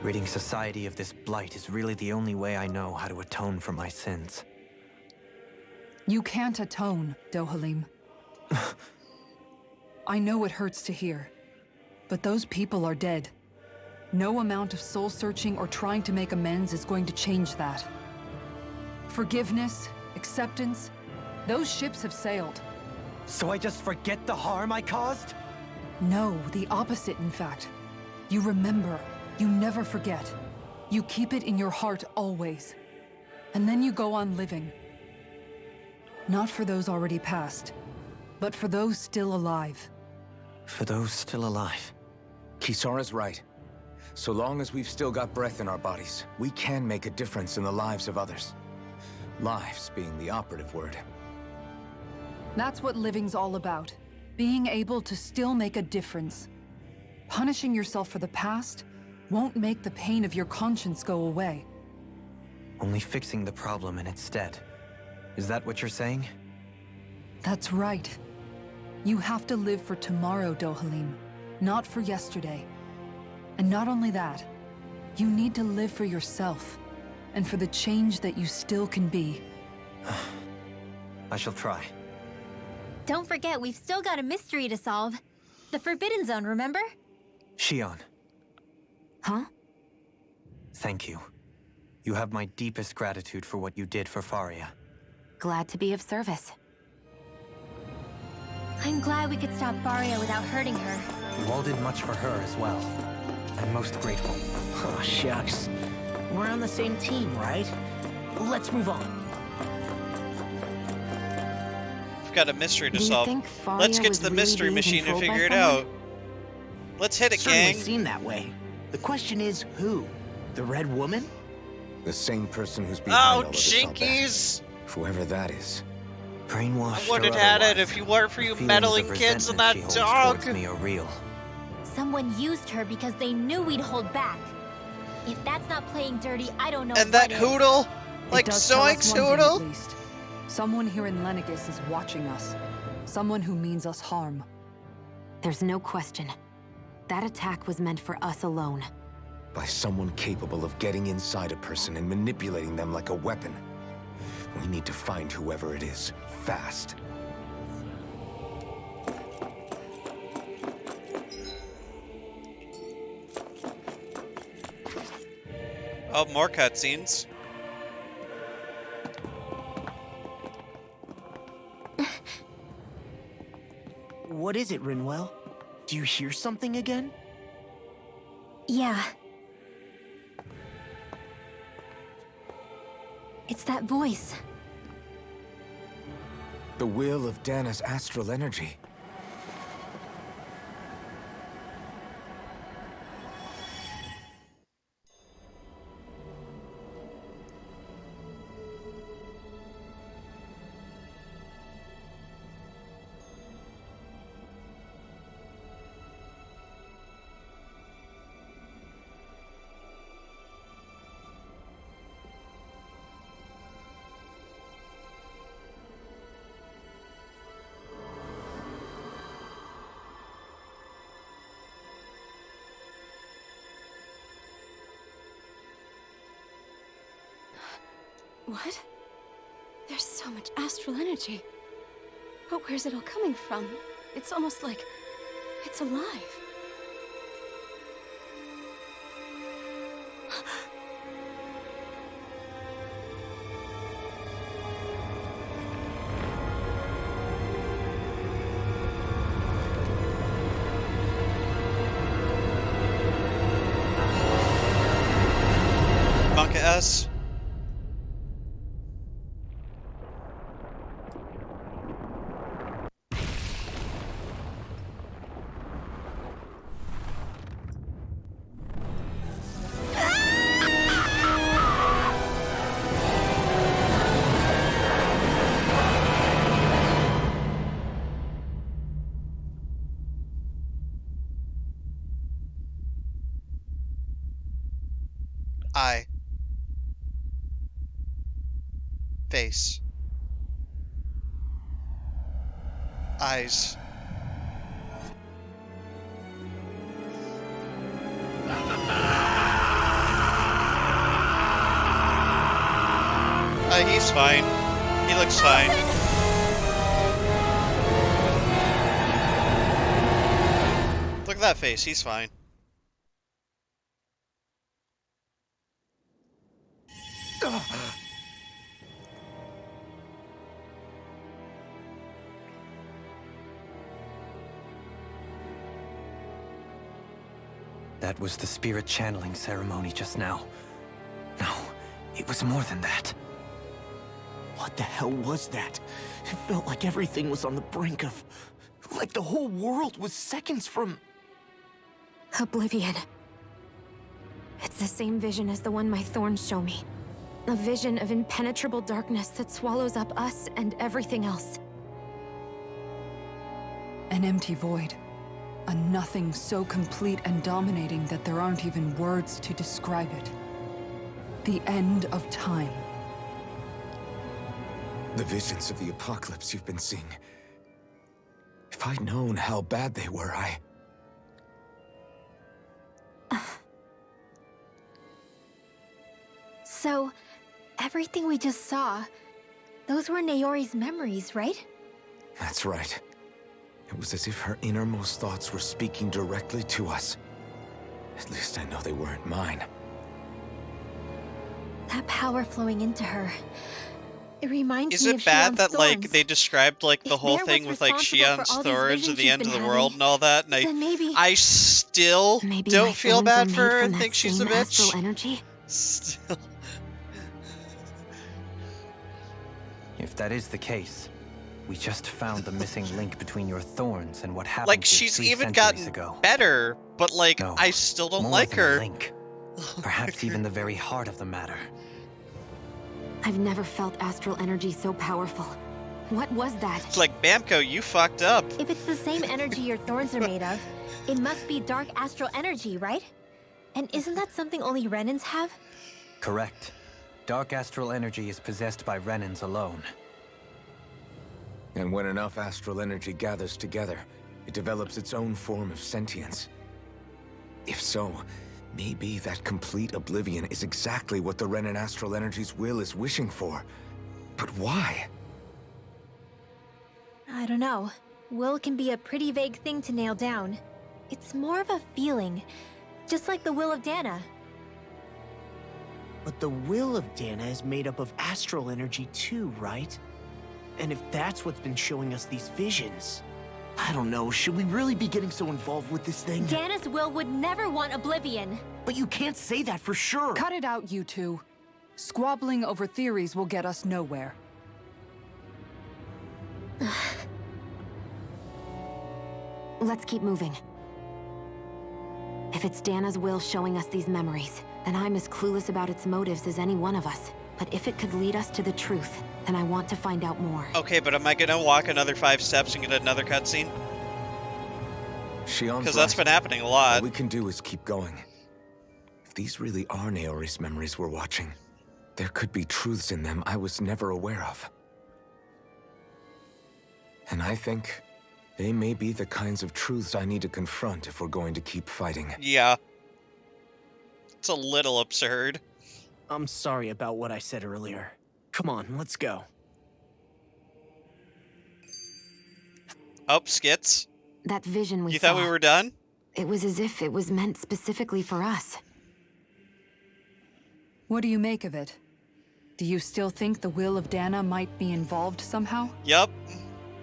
Ridding society of this blight is really the only way I know how to atone for my sins. You can't atone, Dohalim. I know it hurts to hear, but those people are dead. No amount of soul-searching or trying to make amends is going to change that. Forgiveness, acceptance, those ships have sailed. So I just forget the harm I caused? No, the opposite, in fact. You remember, you never forget. You keep it in your heart always. And then you go on living. Not for those already past, but for those still alive. For those still alive. Kisara's right. So long as we've still got breath in our bodies, we can make a difference in the lives of others. Lives being the operative word. That's what living's all about. Being able to still make a difference. Punishing yourself for the past won't make the pain of your conscience go away. Only fixing the problem in its stead. Is that what you're saying? That's right. You have to live for tomorrow, Dohalim, not for yesterday. And not only that, you need to live for yourself, and for the change that you still can be. I shall try. Don't forget, we've still got a mystery to solve. The Forbidden Zone, remember? Shion. Huh? Thank you. You have my deepest gratitude for what you did for Faria. Glad to be of service. I'm glad we could stop Faria without hurting her. You all did much for her as well. I'm most grateful. Oh, shucks. We're on the same team, right? Let's move on. We've got a mystery to Do you solve. think Faria Let's get was to the really mystery being machine and controlled by figure it someone? out. Let's hit it, Certainly gang. seemed that way. The question is, who? The Red Woman? The same person who's behind all Oh, of this, I'll bet. jinkies! Whoever that is. Brainwashed I wouldn't or have had it otherwise, if you weren't for you the feelings meddling of kids and resentment that she holds dog. towards me are real. Someone used her because they knew we'd hold back. If that's not playing dirty, I don't know And what that is. Hoodle? Like It does tell us Zoinks one thing, Doodle? at least. Someone here in Lenegis is watching us. Someone who means us harm. There's no question. That attack was meant for us alone. By someone capable of getting inside a person and manipulating them like a weapon. We need to find whoever it is, fast. Oh, more cutscenes. What is it, Rinwell? Do you hear something again? Yeah. It's that voice. The will of Dana's astral energy. What? There's so much astral energy. But where's it all coming from? It's almost like it's alive. Monka S. Eye. Face. Eyes. He's fine. He looks fine. Look at that face, he's fine. That was the spirit channeling ceremony just now. No, it was more than that. What the hell was that? It felt like everything was on the brink of... like the whole world was seconds from... Oblivion. It's the same vision as the one my thorns show me. A vision of impenetrable darkness that swallows up us and everything else. An empty void. A nothing so complete and dominating that there aren't even words to describe it. The end of time. The visions of the apocalypse you've been seeing. If I'd known how bad they were, So, everything we just saw, those were Naori's memories, right? That's right. It was as if her innermost thoughts were speaking directly to us. At least I know they weren't mine. That power flowing into her. It reminds Is me it of bad Shionne's that, like, thorns. they described, like, the If whole Mare thing was with, like, responsible for Shionne's all these thorns visions at the she's end of been the having, world and all that, and then maybe... I still Maybe don't my feel thorns bad are for made her from and that think she's a same astral bitch. energy? Still. If that is the case, we just found the missing link between your thorns and what happened Like, here she's 3 even centuries gotten ago. better, but, like, No, I still don't more like than a her. link. Perhaps even the very heart of the matter. I've never felt astral energy so powerful. What was that? It's like, Bamco, you fucked up. If it's the same energy your thorns are made of, it must be dark astral energy, right? And isn't that something only Renans have? Correct. Dark astral energy is possessed by Renans alone. And when enough astral energy gathers together, it develops its own form of sentience. If so, maybe that complete oblivion is exactly what the Renan astral energy's will is wishing for. But why? I don't know. Will can be a pretty vague thing to nail down. It's more of a feeling, just like the will of Dana. But the will of Dana is made up of astral energy too, right? And if that's what's been showing us these visions... I don't know, should we really be getting so involved with this thing? Dana's will would never want oblivion. But you can't say that for sure. Cut it out, you two. Squabbling over theories will get us nowhere. Let's keep moving. If it's Dana's will showing us these memories, then I'm as clueless about its motives as any one of us. But if it could lead us to the truth, then I want to find out more. Okay, but am I gonna walk another 5 steps and get another cutscene? Shion's Because that's right. been happening a lot. All we can do is keep going. If these really are Naori's memories we're watching, there could be truths in them I was never aware of. And I think they may be the kinds of truths I need to confront if we're going to keep fighting. Yeah. It's a little absurd. I'm sorry about what I said earlier. Come on, let's go. Oh, Skits. That vision we You saw. thought we were done? It was as if it was meant specifically for us. What do you make of it? Do you still think the will of Dana might be involved somehow? Yup.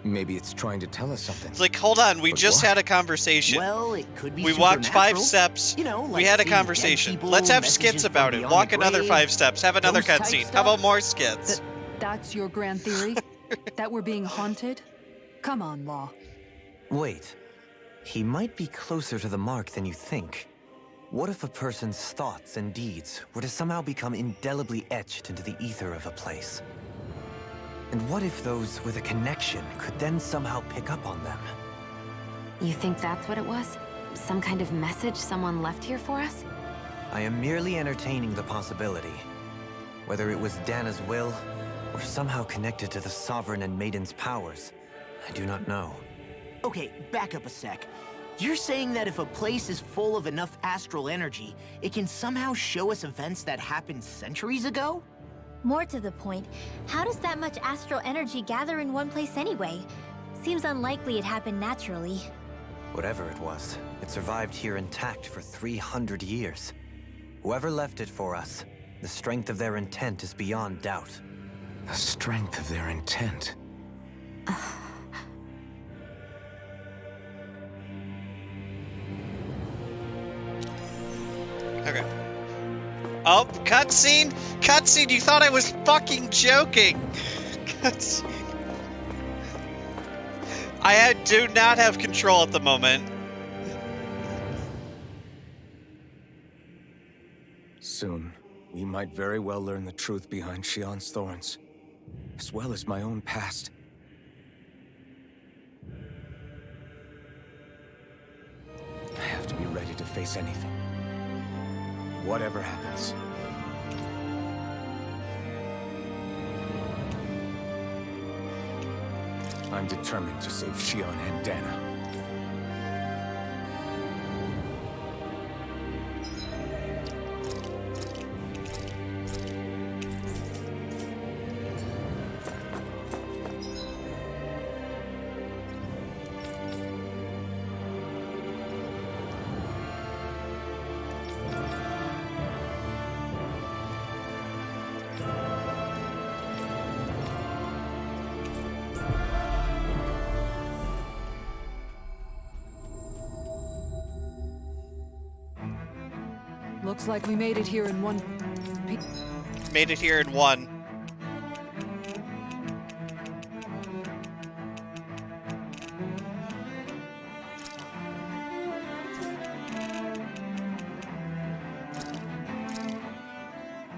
Maybe it's trying to tell us something. It's like, hold on, we But just what? had a conversation. Well, it could be We walked 5 supernatural. steps. You know, We like had a seeing dead conversation. people, Let's have messages skits from about it. beyond Walk the another grave, 5 steps. Have another ghost type cutscene. How stuff. about more skits? That's your grand theory? That we're being haunted? Come on, Law. Wait. He might be closer to the mark than you think. What if a person's thoughts and deeds were to somehow become indelibly etched into the ether of a place? And what if those with a connection could then somehow pick up on them? You think that's what it was? Some kind of message someone left here for us? I am merely entertaining the possibility. Whether it was Dana's will, or somehow connected to the Sovereign and Maiden's powers, I do not know. Okay, back up a sec. You're saying that if a place is full of enough astral energy, it can somehow show us events that happened centuries ago? More to the point, how does that much astral energy gather in one place anyway? Seems unlikely it happened naturally. Whatever it was, it survived here intact for 300 years. Whoever left it for us, the strength of their intent is beyond doubt. The strength of their intent. Okay. Oh, cutscene? Cutscene, you thought I was fucking joking! Cutscene. Do not have control at the moment. Soon, we might very well learn the truth behind Shion's thorns, as well as my own past. I have to be ready to face anything. Whatever happens. I'm determined to save Shion and Dana. Looks like we made it here in one... Made it here in one.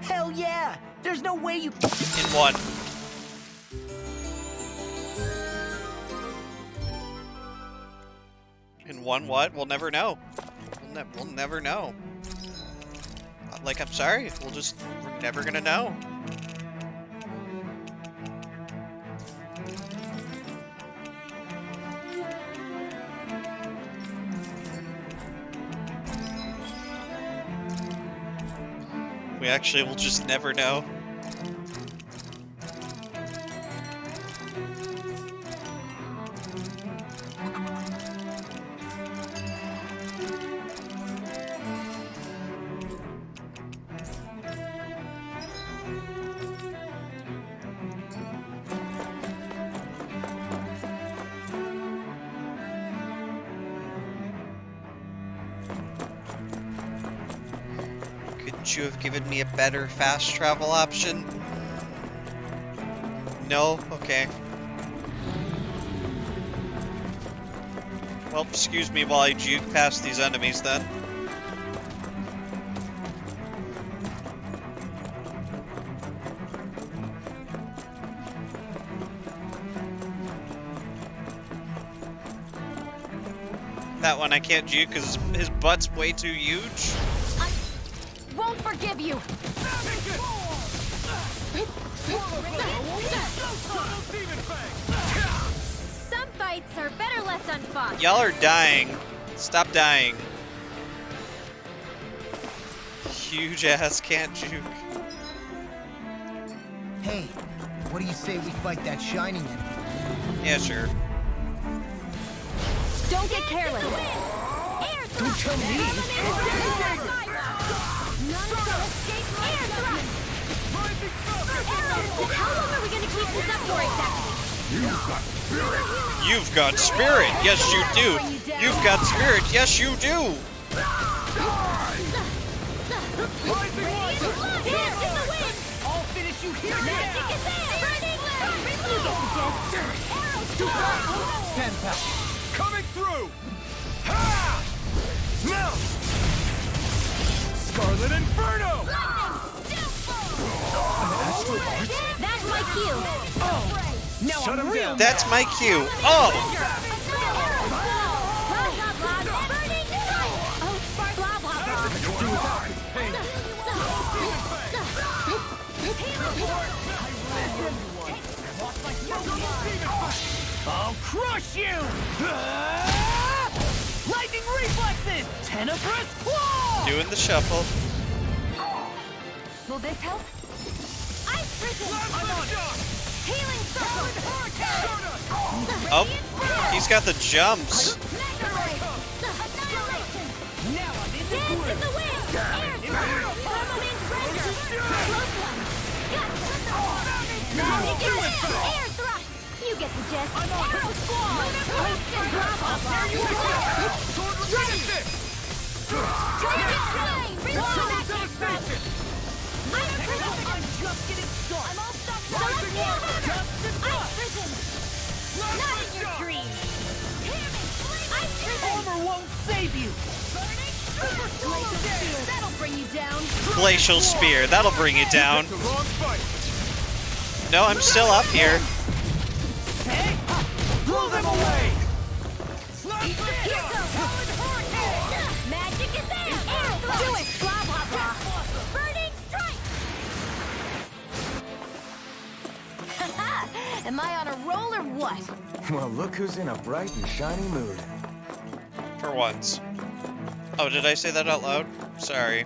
Hell yeah! There's no way you... In one. In one what? We'll never know. We'll never know. Like, I'm sorry. We're never gonna know. We actually will just never know. Couldn't you have given me a better fast travel option? No? Okay. Well, excuse me while I juke past these enemies then. That one I can't juke because his butt's way too huge. Won't forgive you! Some fights are better left unfought. Y'all are dying. Stop dying. Huge ass can't juke. Hey, what do you say we fight that shining enemy? Yeah, sure. Don't get careless! Don't tell me! How long are we gonna keep this up for exactly? You've got spirit. Yes, you do. You've got spirit. Yes, you do. I'll finish you here! Stand back! Coming through! Ha! Now! Scarlet Inferno! That's my cue. Now Shut I'm him real down. That's my cue. Oh! I'll crush you! Lightning reflexes! Tenebrous claw! Doing the shuffle. Will this help? Ice prison. Healing circle! Oh, he's got the jumps. Now I'm in the Dance in groove! the wind. Air thrust. Summoning treasure. Close one. Magic is air thrust. You get the gist. Arrow squall. Instant drop off. Giant flame. Magic thrust. Ice prison. I'm just getting started! I'm all stuck. Celestial hammer. Ice prison. Not in your dreams. Ice prison. Armor won't save you! Glacial spear. That'll bring you down. Glacial spear. That'll bring you down. The wrong fight. No, I'm still up here. Hey! Blow them away! Here goes. Magic is there. Air thrust. Do it. Blob hopper. Burning strike. Am I on a roll or what? Well, look who's in a bright and shiny mood. For once. Oh, did I say that out loud? Sorry.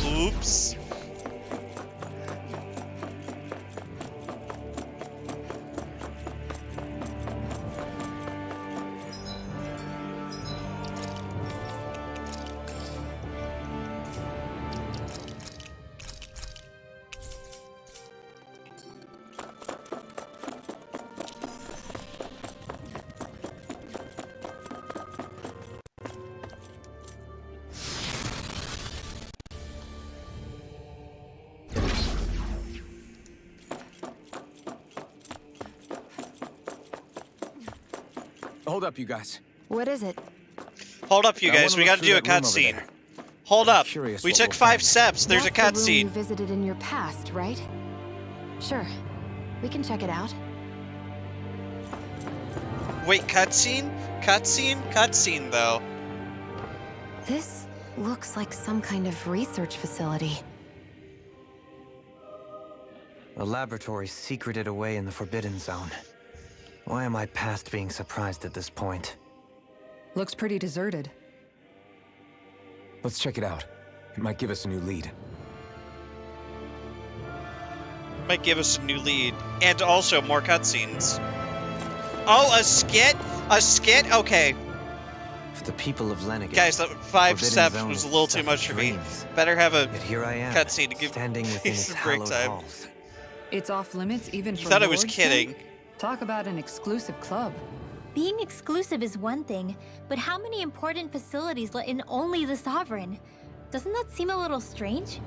Oops. Hold up, you guys. What is it? Hold up, you I guys. wanna We look gotta do through a that room over cutscene. there. Hold up. curious We what took we'll 5 find. steps. There's a That's the room you cutscene. visited in your past, right? Sure. We can check it out. Wait, cutscene? Cutscene? Cutscene, though. This looks like some kind of research facility. A laboratory secreted away in the Forbidden Zone. Why am I past being surprised at this point? Looks pretty deserted. Let's check it out. It might give us a new lead. Might give us a new lead. And also more cutscenes. Oh, a skit? A skit? Okay. For the people of Lenegis, Guys, that 5 Forbidden steps Zone was a is little set too much for for me. dreams. Better have a Yet here I am, cutscene to give standing me within its some break hallowed time. halls. It's off limits even for You thought I was lords, kidding. then? Talk about an exclusive club. Being exclusive is one thing, but how many important facilities let in only the Sovereign? Doesn't that seem a little strange?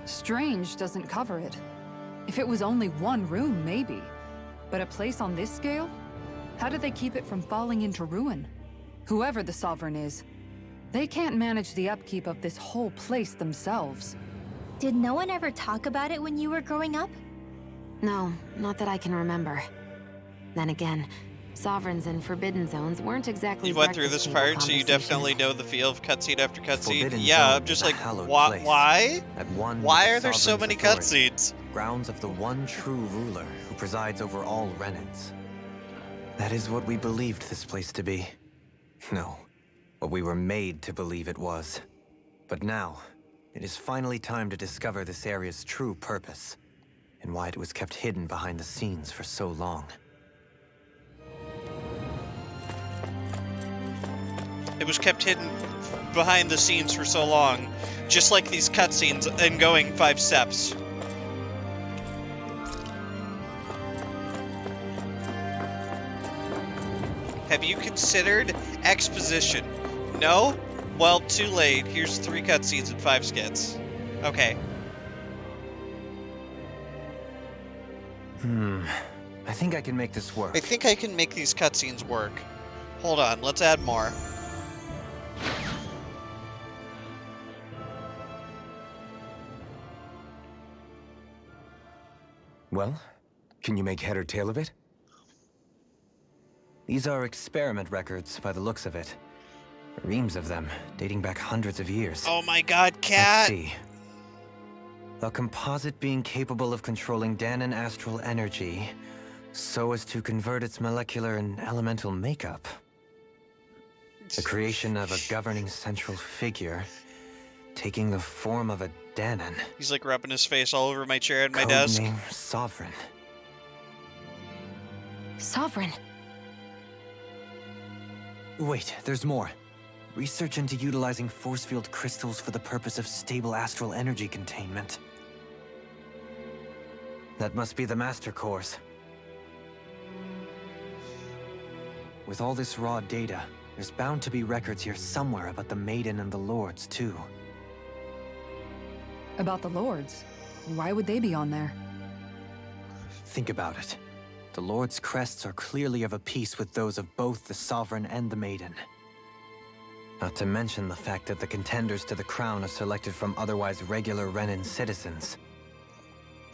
Strange doesn't cover it. If it was only one room, maybe. But a place on this scale? How do they keep it from falling into ruin? Whoever the Sovereign is, they can't manage the upkeep of this whole place themselves. Did no one ever talk about it when you were growing up? No, not that I can remember. Then again, Sovereigns and Forbidden Zones weren't exactly You went through breakfast this table part, so you conversations. definitely know the feel of cutscene after cutscene. Forbidden Yeah, Zone I'm just is a like, hallowed why? place. At one Why with are the there so Sovereign's many authority. cutscenes? Grounds of the one true ruler who presides over all Renans. That is what we believed this place to be. No, what we were made to believe it was. But now, it is finally time to discover this area's true purpose, and why it was kept hidden behind the scenes for so long. It was kept hidden behind the scenes for so long, just like these cutscenes and going 5 steps. Have you considered exposition? No? Well, too late. Here's 3 cutscenes and 5 skits. Okay. I think I can make this work. I think I can make these cutscenes work. Hold on, let's add more. Well, can you make head or tail of it? These are experiment records by the looks of it. Reams of them, dating back hundreds of years. Oh my god, Cat! Let's see. A composite being capable of controlling Danan astral energy so as to convert its molecular and elemental makeup. The creation of a governing central figure taking the form of a Danan. He's like rubbing his face all over my chair at my desk. Codename Sovereign. Sovereign. Wait, there's more. Research into utilizing force field crystals for the purpose of stable astral energy containment. That must be the Master Cores. With all this raw data, there's bound to be records here somewhere about the Maiden and the Lords, too. About the Lords? Why would they be on there? Think about it. The Lord's crests are clearly of a piece with those of both the Sovereign and the Maiden. Not to mention the fact that the contenders to the crown are selected from otherwise regular Renan citizens.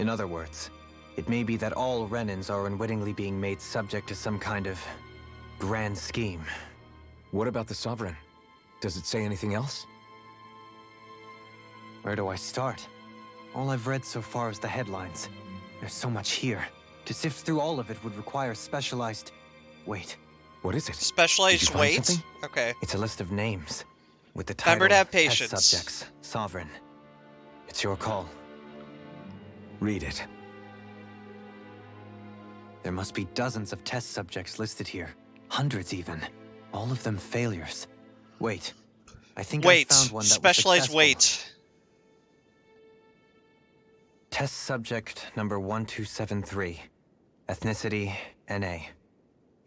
In other words, it may be that all Renans are unwittingly being made subject to some kind of grand scheme. What about the Sovereign? Does it say anything else? Where do I start? All I've read so far is the headlines. There's so much here. To sift through all of it would require specialized... Wait. What is it? Specialized weight? Something? Okay. It's a list of names. With the Remember title, to have Test patience. Subjects, Sovereign. It's your call. Read it. There must be dozens of test subjects listed here. Hundreds even. All of them failures. Wait. I think I found one that Specialized was successful. weight. Test subject number 1273. Ethnicity, NA.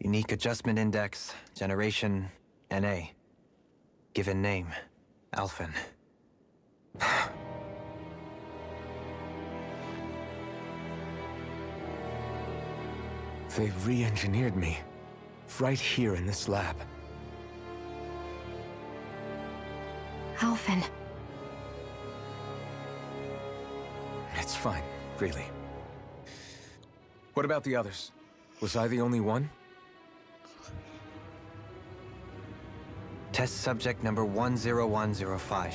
Unique adjustment index, generation, NA. Given name, Alphen. They've re-engineered me. Right here in this lab. Alphen. It's fine, really. What about the others? Was I the only one? Test subject number 10105.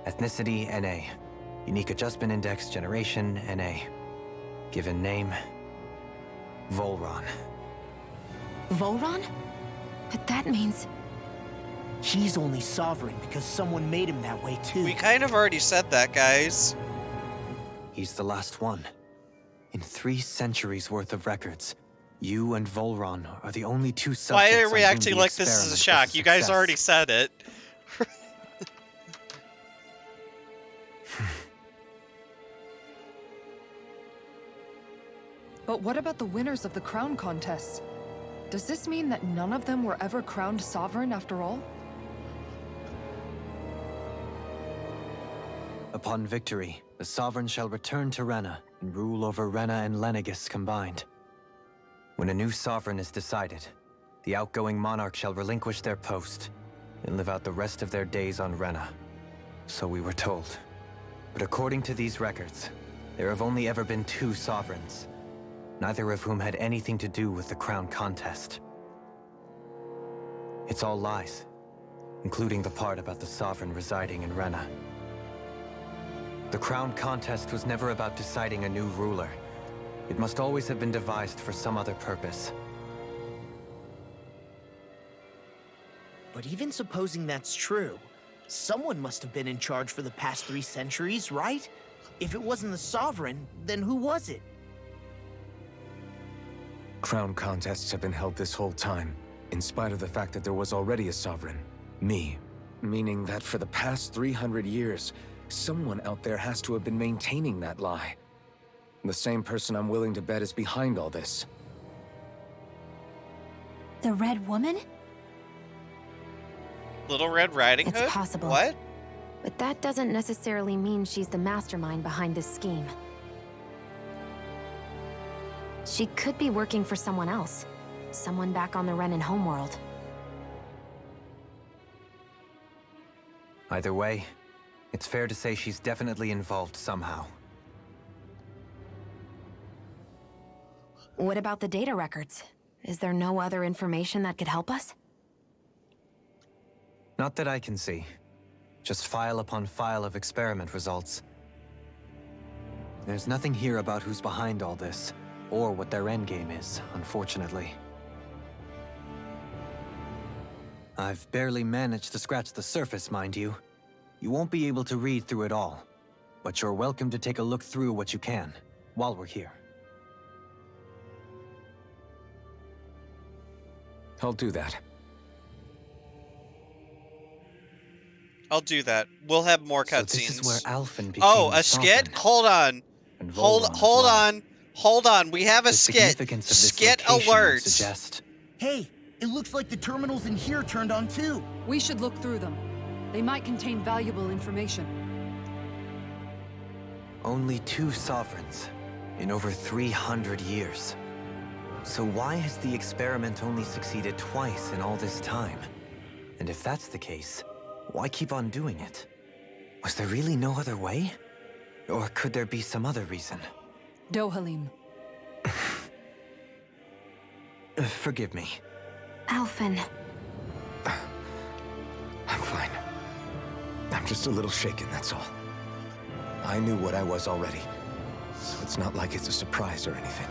Ethnicity, NA. Unique Adjustment Index, Generation, NA. Given name, Volron. Volron? But that means... He's only sovereign because someone made him that way too. We kind of already said that, guys. He's the last one. In 3 centuries worth of records, you and Volron are the only 2 subjects. Why are we on whom acting the like this is a experiment shock? was You guys success. already said it. But what about the winners of the crown contests? Does this mean that none of them were ever crowned sovereign after all? Upon victory, the Sovereign shall return to Rena and rule over Rena and Lenegis combined. When a new Sovereign is decided, the outgoing monarch shall relinquish their post and live out the rest of their days on Rena. So we were told. But according to these records, there have only ever been 2 Sovereigns, neither of whom had anything to do with the crown contest. It's all lies, including the part about the Sovereign residing in Rena. The crown contest was never about deciding a new ruler. It must always have been devised for some other purpose. But even supposing that's true, someone must have been in charge for the past 3 centuries, right? If it wasn't the Sovereign, then who was it? Crown contests have been held this whole time, in spite of the fact that there was already a sovereign. Me. Meaning that for the past 300 years, someone out there has to have been maintaining that lie. The same person I'm willing to bet is behind all this. The Red Woman? Little Red Riding It's Hood? possible. What? But that doesn't necessarily mean she's the mastermind behind this scheme. She could be working for someone else. Someone back on the Renan homeworld. Either way, it's fair to say she's definitely involved somehow. What about the data records? Is there no other information that could help us? Not that I can see. Just file upon file of experiment results. There's nothing here about who's behind all this, or what their endgame is, unfortunately. I've barely managed to scratch the surface, mind you. You won't be able to read through it all, but you're welcome to take a look through what you can, while we're here. I'll do that. I'll do that. We'll have more So cutscenes. this is where Alphen became Oh, the a skit? Sovereign, Hold on. and Hold Volron as hold well. on. Hold on. We have a The skit. significance of this Skit location would alert. suggest Hey, it looks like the terminals in here turned on too. We should look through them. They might contain valuable information. only 2 sovereigns in over 300 years. So why has the experiment only succeeded twice in all this time? And if that's the case, why keep on doing it? Was there really no other way? Or could there be some other reason? Dohalim. Forgive me. Alphen. I'm fine. I'm just a little shaken, that's all. I knew what I was already, so it's not like it's a surprise or anything.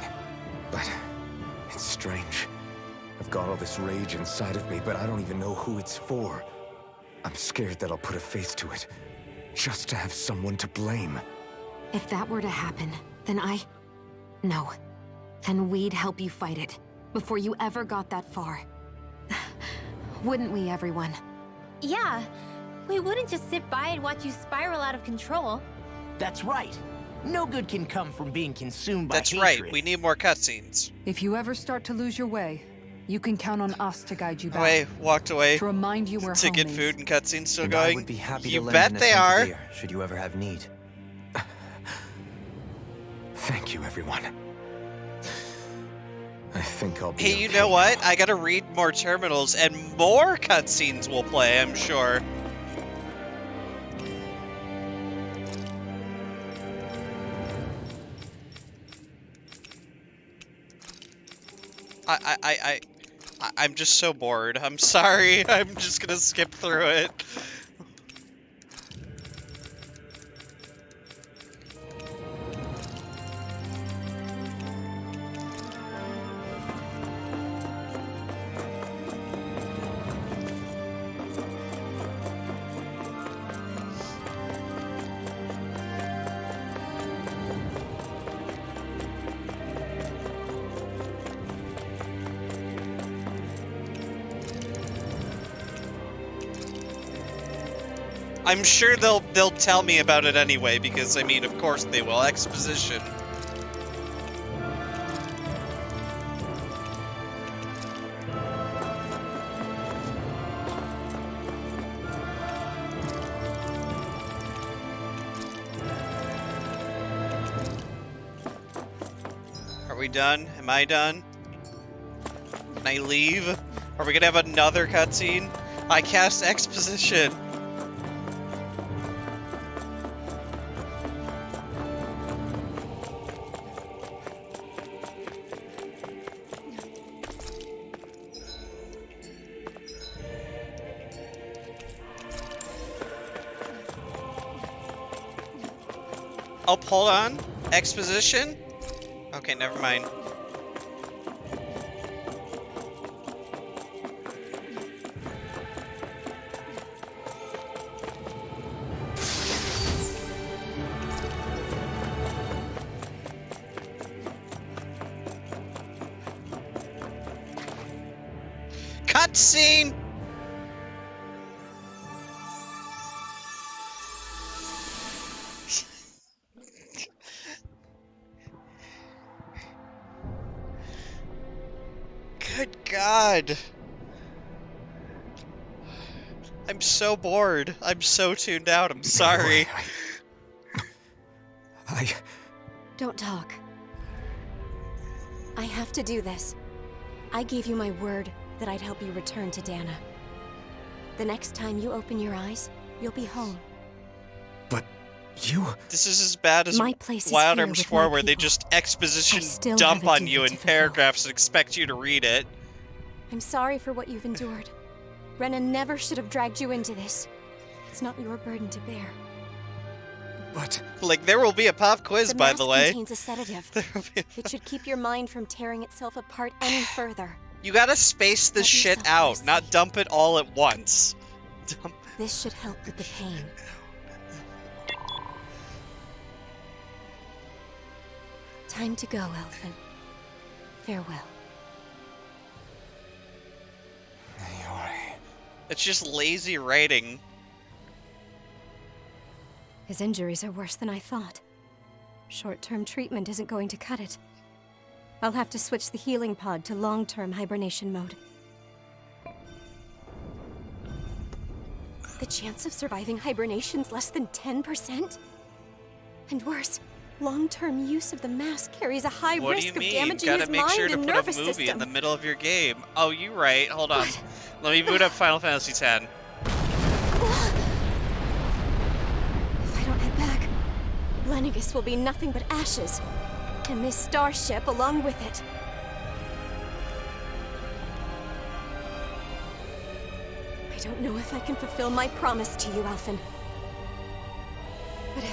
But it's strange. I've got all this rage inside of me, but I don't even know who it's for. I'm scared that I'll put a face to it, just to have someone to blame. If that were to happen, then No. Then we'd help you fight it, before you ever got that far. Wouldn't we, everyone? Yeah, we wouldn't just sit by and watch you spiral out of control. That's right. No good can come from being consumed by That's hatred. right. We need more cutscenes. If you ever start to lose your way, you can count on us to guide you back. Away, walked away. To remind you where To home get is. food and cutscenes still And going. I would be happy You to lend bet an they attentive are. ear, should you ever have need. Thank you, everyone. I think I'll be Hey, you okay know what? now. I gotta read more terminals and more cutscenes will play, I'm sure. I'm just so bored. I'm sorry. I'm just gonna skip through it. I'm sure they'll tell me about it anyway, because I mean, of course they will. Exposition. Are we done? Am I done? Can I leave? Are we gonna have another cutscene? I cast exposition. Oh, hold on. Exposition? Okay, never mind. Cutscene! Good God. I'm so bored. I'm so tuned out. I'm sorry. Don't talk. I have to do this. I gave you my word that I'd help you return to Dana. The next time you open your eyes, you'll be home. But you... This is as bad as My place is Wild here Arms with 4, my where they people. just I exposition still dump have a on duty you in to fulfill. paragraphs and expect you to read it. I'm sorry for what you've endured. Rena never should have dragged you into this. It's not your burden to bear. But... Like, there will be a pop quiz, by the mask way. contains a sedative. It should keep your mind from tearing itself apart any further. You gotta space this shit out, not dump it all at once. This should help with the pain. Time to go, Elfin. Farewell. It's just lazy writing. His injuries are worse than I thought. Short-term treatment isn't going to cut it. I'll have to switch the healing pod to long-term hibernation mode. The chance of surviving hibernation's less than 10%? And worse, long-term use of the mask carries a high What do risk you of mean? damaging Gotta his make sure mind to and put nervous a movie system. in the middle of your game. Oh, you right. Hold on. Let me boot up Final Fantasy X. If I don't head back, Lenegis will be nothing but ashes. And this starship along with it. I don't know if I can fulfill my promise to you, Alphen. But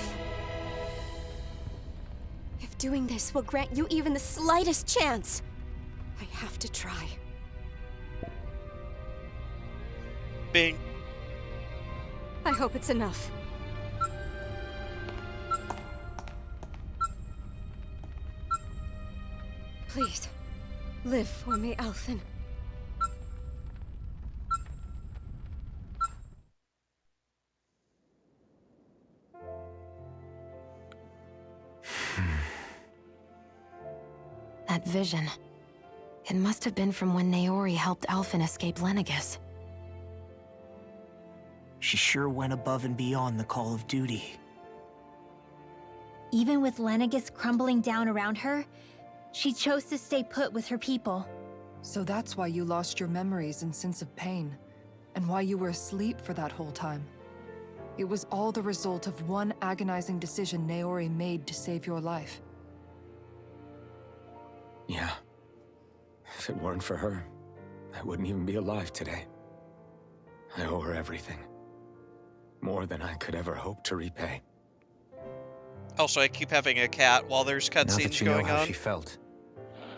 if doing this will grant you even the slightest chance, I have to try. Bing. I hope it's enough. Please, live for me, Alphen. That vision. It must have been from when Naori helped Alphen escape Lenegis. She sure went above and beyond the call of duty. Even with Lenegis crumbling down around her, she chose to stay put with her people. So that's why you lost your memories and sense of pain, and why you were asleep for that whole time. It was all the result of one agonizing decision Naori made to save your life. Yeah. If it weren't for her, I wouldn't even be alive today. I owe her everything. More than I could ever hope to repay. Also, I keep having a cat while there's Now that cutscenes you know going how on. she felt,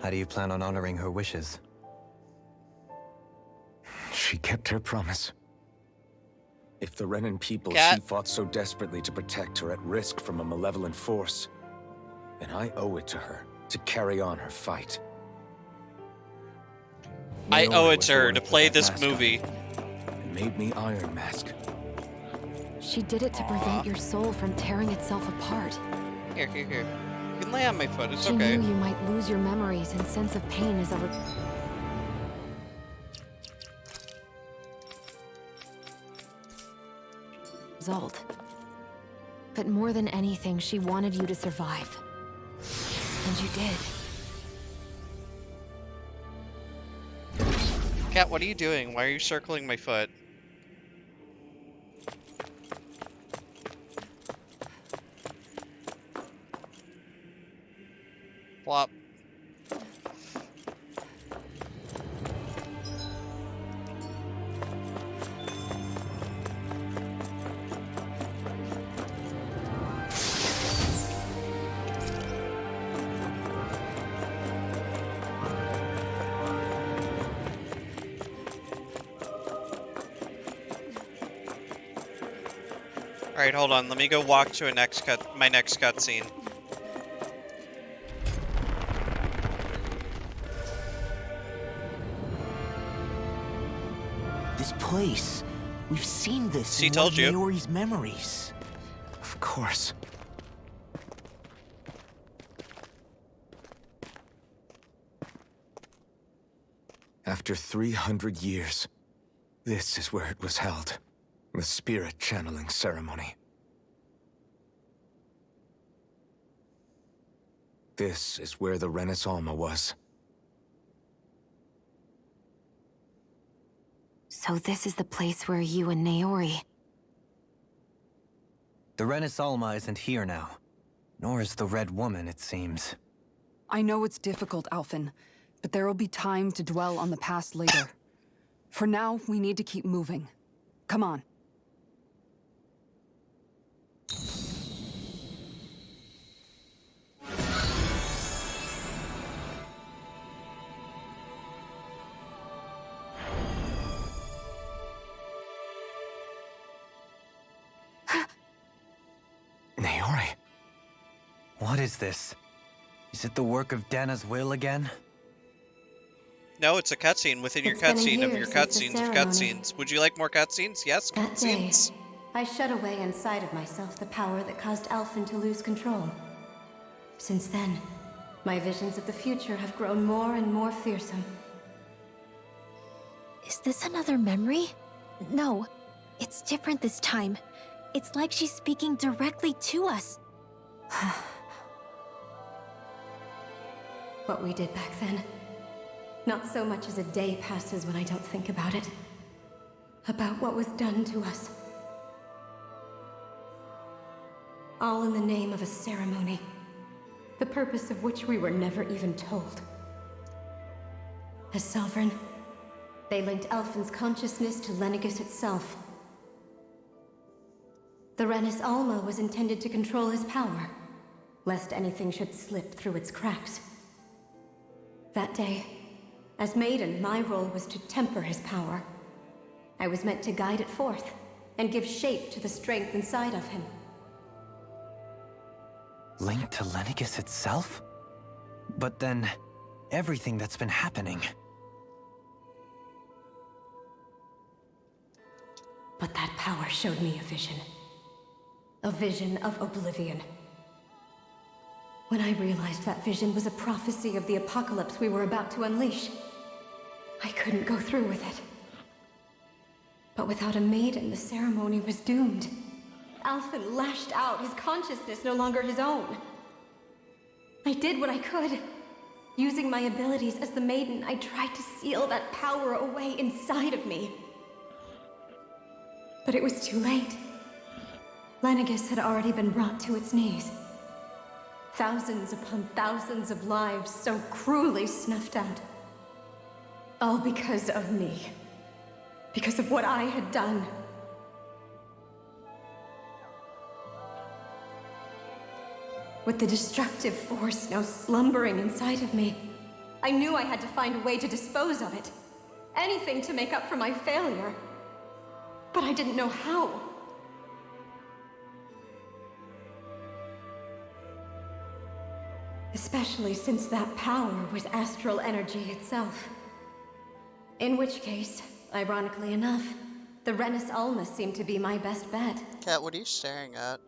how do you plan on honoring her wishes? She kept her promise. If the Renan people Cat? she fought so desperately to protect are at risk from a malevolent force, then I owe it to her to carry on her fight. I Naori owe it was to the her one to who put play that this mask on movie. me and made me Iron Mask. She did it to prevent your soul from tearing itself apart. Here. You can lay on my foot, it's She okay. knew you might lose your memories and sense of pain as a result. But more than anything, she wanted you to survive. And you did. Cat, what are you doing? Why are you circling my foot? Flop. Alright, hold on. Let me go walk to my next cutscene. This place. We've seen this She in told one of you. Naori's memories. Of course. After 300 years, this is where it was held. The spirit channeling ceremony. This is where the Renis Alma was. So this is the place where you and Naori... The Renis Alma isn't here now. Nor is the Red Woman, it seems. I know it's difficult, Alphen, but there will be time to dwell on the past later. For now, we need to keep moving. Come on. Naori. What is this? Is it the work of Dana's will again? No, it's a cutscene within your It's been a cutscene of year your since the cutscenes of ceremony. cutscenes. Would you like more cutscenes? Yes, That day, cutscenes. I shut away inside of myself the power that caused Alphen to lose control. Since then, my visions of the future have grown more and more fearsome. Is this another memory? No, it's different this time. It's like she's speaking directly to us. What we did back then. Not so much as a day passes when I don't think about it. About what was done to us. All in the name of a ceremony. The purpose of which we were never even told. As Sovereign, they linked Alphen's consciousness to Lenegis itself. The Renis Alma was intended to control his power, lest anything should slip through its cracks. That day, as Maiden, my role was to temper his power. I was meant to guide it forth, and give shape to the strength inside of him. Linked to Lenegis itself? But then, everything that's been happening. But that power showed me a vision. A vision of oblivion. When I realized that vision was a prophecy of the apocalypse we were about to unleash, I couldn't go through with it. But without a maiden, the ceremony was doomed. Alphen lashed out, his consciousness no longer his own. I did what I could. Using my abilities as the maiden, I tried to seal that power away inside of me. But it was too late. Lenegis had already been brought to its knees. Thousands upon thousands of lives so cruelly snuffed out. All because of me. Because of what I had done. With the destructive force now slumbering inside of me, I knew I had to find a way to dispose of it. Anything to make up for my failure. But I didn't know how. Especially since that power was astral energy itself. In which case, ironically enough, the Renis Alma seemed to be my best bet. Cat, what are you staring at?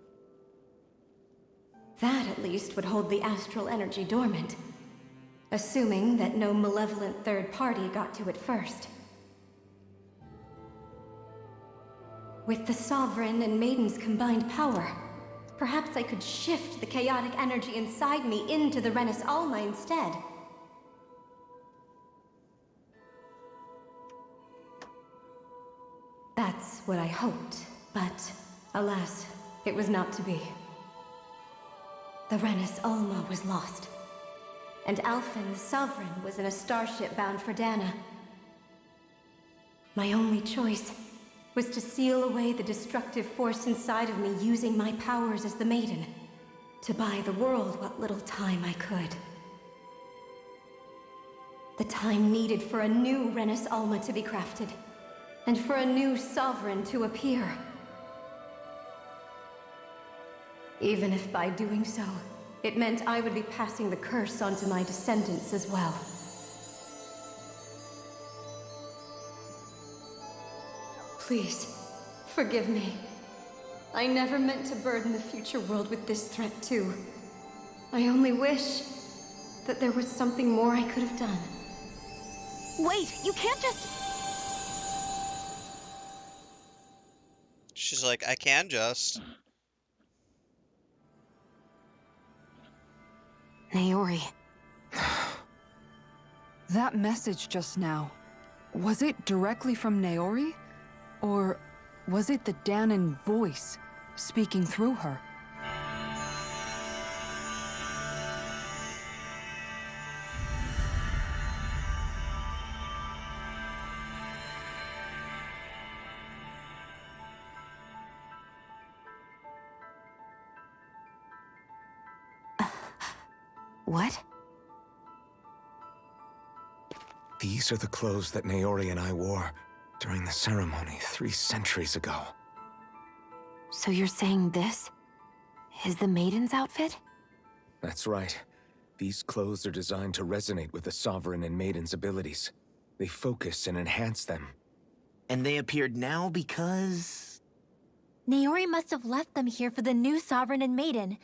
That, at least, would hold the astral energy dormant. Assuming that no malevolent third party got to it first. With the Sovereign and Maiden's combined power, perhaps I could shift the chaotic energy inside me into the Renis Alma instead. That's what I hoped, but alas, it was not to be. The Renis Alma was lost, and Alphen the Sovereign was in a starship bound for Dana. My only choice was to seal away the destructive force inside of me using my powers as the Maiden, to buy the world what little time I could. The time needed for a new Renis Alma to be crafted, and for a new Sovereign to appear. Even if by doing so, it meant I would be passing the curse on to my descendants as well. Please, forgive me. I never meant to burden the future world with this threat too. I only wish that there was something more I could have done. Wait, you can't just... She's like, I can just. Naori. That message just now, was it directly from Naori? Or was it the Dahnan voice speaking through her? What? These are the clothes that Naori and I wore during the ceremony 3 centuries ago. So you're saying this is the Maiden's outfit? That's right. These clothes are designed to resonate with the Sovereign and Maiden's abilities. They focus and enhance them. And they appeared now because... Naori must have left them here for the new Sovereign and Maiden,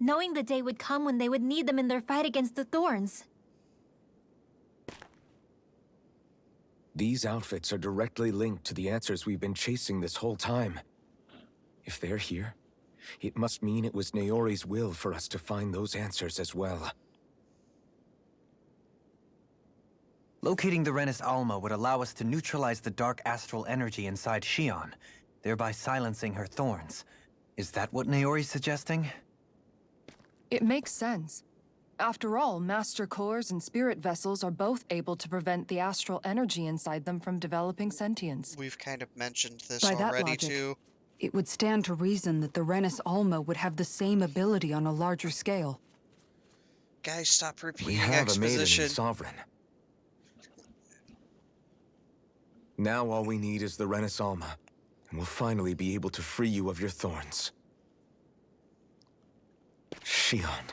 knowing the day would come when they would need them in their fight against the Thorns. These outfits are directly linked to the answers we've been chasing this whole time. If they're here, it must mean it was Naori's will for us to find those answers as well. Locating the Renis Alma would allow us to neutralize the dark astral energy inside Shion, thereby silencing her thorns. Is that what Naori's suggesting? It makes sense. After all, Master Cores and Spirit Vessels are both able to prevent the astral energy inside them from developing sentience. We've kind of mentioned this By that already logic, too. It would stand to reason that the Renis Alma would have the same ability on a larger scale. Guys, stop We repeating have a Maiden exposition. and Sovereign. Now all we need is the Renis Alma, and we'll finally be able to free you of your thorns. Shion.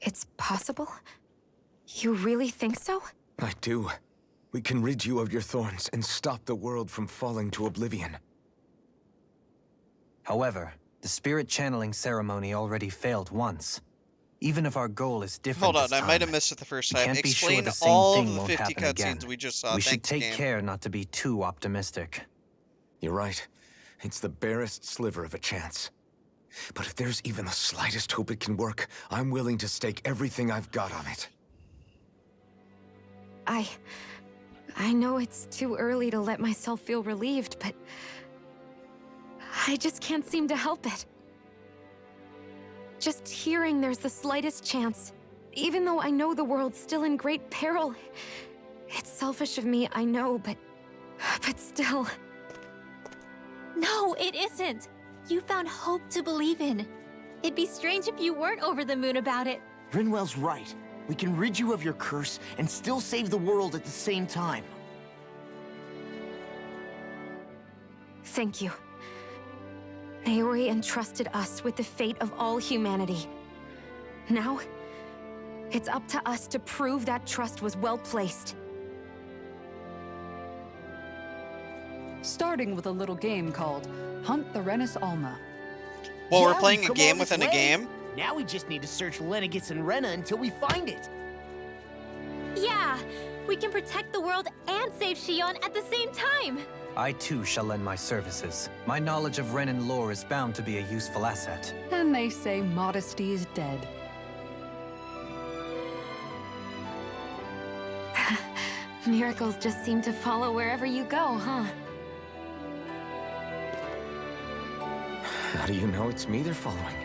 It's possible? You really think so? I do. We can rid you of your thorns and stop the world from falling to oblivion. However, the spirit channeling ceremony already failed once. Even if our goal is different Hold on, this I might have time, missed it the first we time. can't be sure Explain the same all thing of the won't 50 happen again. cutscenes we just saw. We should Thanks, take game. care not to be too optimistic. You're right. It's the barest sliver of a chance. But if there's even the slightest hope it can work, I'm willing to stake everything I've got on it. I know it's too early to let myself feel relieved, but I just can't seem to help it. Just hearing there's the slightest chance, Even though I know the world's still in great peril, it's selfish of me, I know, but still. No, it isn't. You found hope to believe in. It'd be strange if you weren't over the moon about it. Rinwell's right. We can rid you of your curse and still save the world at the same time. Thank you. Naori entrusted us with the fate of all humanity. Now, it's up to us to prove that trust was well placed. Starting with a little game called Hunt the Rennis Alma. Well, Yeah, we're playing we've a come game all this within a way. game? Now we just need to search Lenegis and Rena until we find it. Yeah, we can protect the world and save Shion at the same time. I too shall lend my services. My knowledge of Renan lore is bound to be a useful asset. And they say modesty is dead. Miracles just seem to follow wherever you go, huh? How do you know it's me they're following?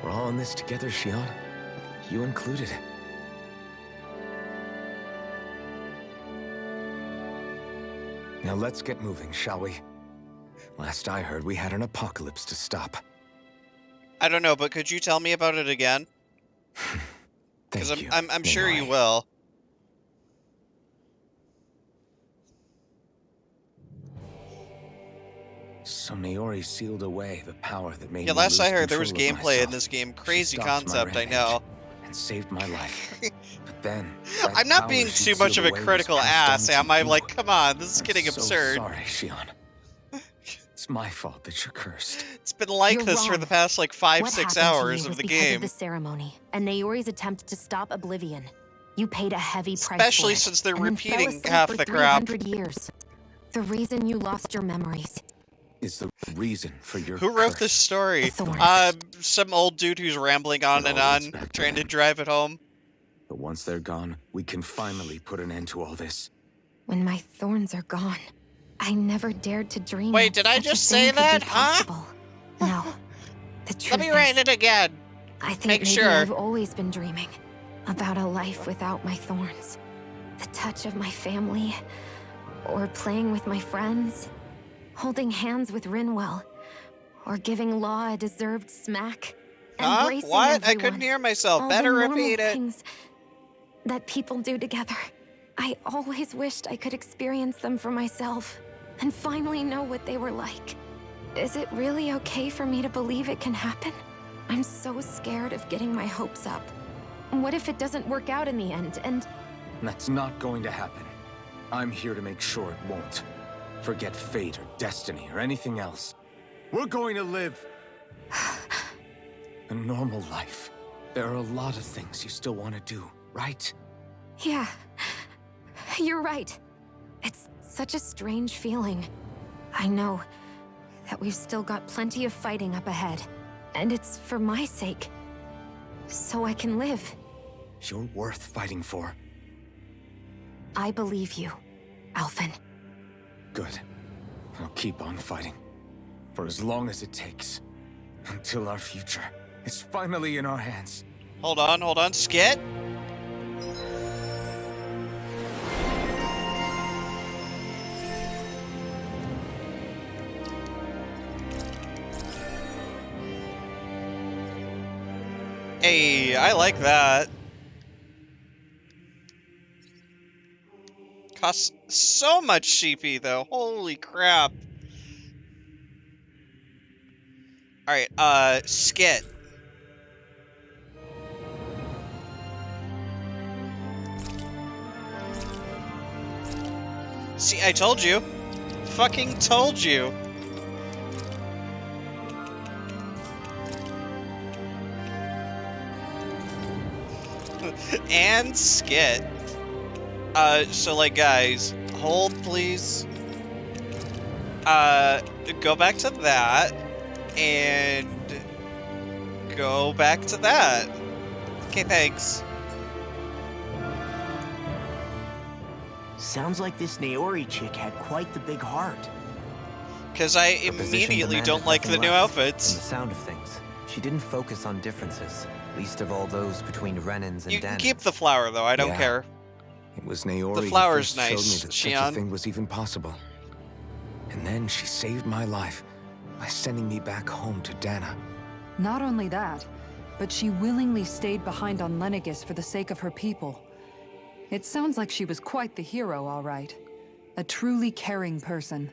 We're all in this together, Shion. You included. Now let's get moving, shall we? Last I heard, we had an apocalypse to stop. I don't know, but could you tell me about it again? Because I'm sure you will. So Naori sealed away the power that made Yeah, me last I lose heard there was control of gameplay in myself. this game. She Crazy stopped my concept, I know. and saved my life. But then I'm not being too much of a critical ass, am I? Like, come on, this is getting absurd. Sorry, Shion. It's my fault that you're cursed. It's been like You're this for wrong. the past, like, 5-6 What happened to hours you of was the because game. of the ceremony and Naori's attempt to stop Oblivion. You paid a heavy price Especially for it, since they're and then fell repeating asleep half for the crap. 300 years. The reason you lost your memories. Is the reason for your Who wrote curse. this story? Thorns. Some old dude who's rambling on and on, trying to drive it home. But once they're gone, we can finally put an end to all this. When my thorns are gone, I never dared to dream. Wait, that did I such a just thing say could be that, huh? possible. No. The truth Let me write it again. I think Make maybe sure. I've always been dreaming about a life without my thorns. The touch of my family, or playing with my friends, holding hands with Rinwell, or giving Law a deserved smack. Huh? Embracing What? I everyone. couldn't hear myself. All Better the normal repeat it. things that people do together. I always wished I could experience them for myself and finally know what they were like. Is it really okay for me to believe it can happen? I'm so scared of getting my hopes up. What if it doesn't work out in the end, and... That's not going to happen. I'm here to make sure it won't. Forget fate or destiny or anything else. We're going to live a normal life. There are a lot of things you still want to do, right? Yeah, you're right. It's such a strange feeling. I know that we've still got plenty of fighting up ahead, and it's for my sake, so I can live. You're worth fighting for. I believe you, Alphen. Good. I'll keep on fighting. For as long as it takes. Until our future is finally in our hands. Hold on, Skit. Hey, I like that. Costs so much CP though. Holy crap. Alright, Skit. See, I told you. Fucking told you. And Skit. So like guys, hold please. Go back to that. And go back to that. Okay, thanks. Sounds like this Naori chick had quite the big heart. Because I Her position immediately demanded don't like the nothing new less. outfits. From the sound of things, She didn't focus on differences, least of all those between Renans and You can Danans. keep the flower, though. I don't Yeah. care. It was Naori The who flower's first showed me nice, that such a Shion. thing was even possible. And then she saved my life by sending me back home to Dana. Not only that, but she willingly stayed behind on Lenegis for the sake of her people. It sounds like she was quite the hero, all right. A truly caring person.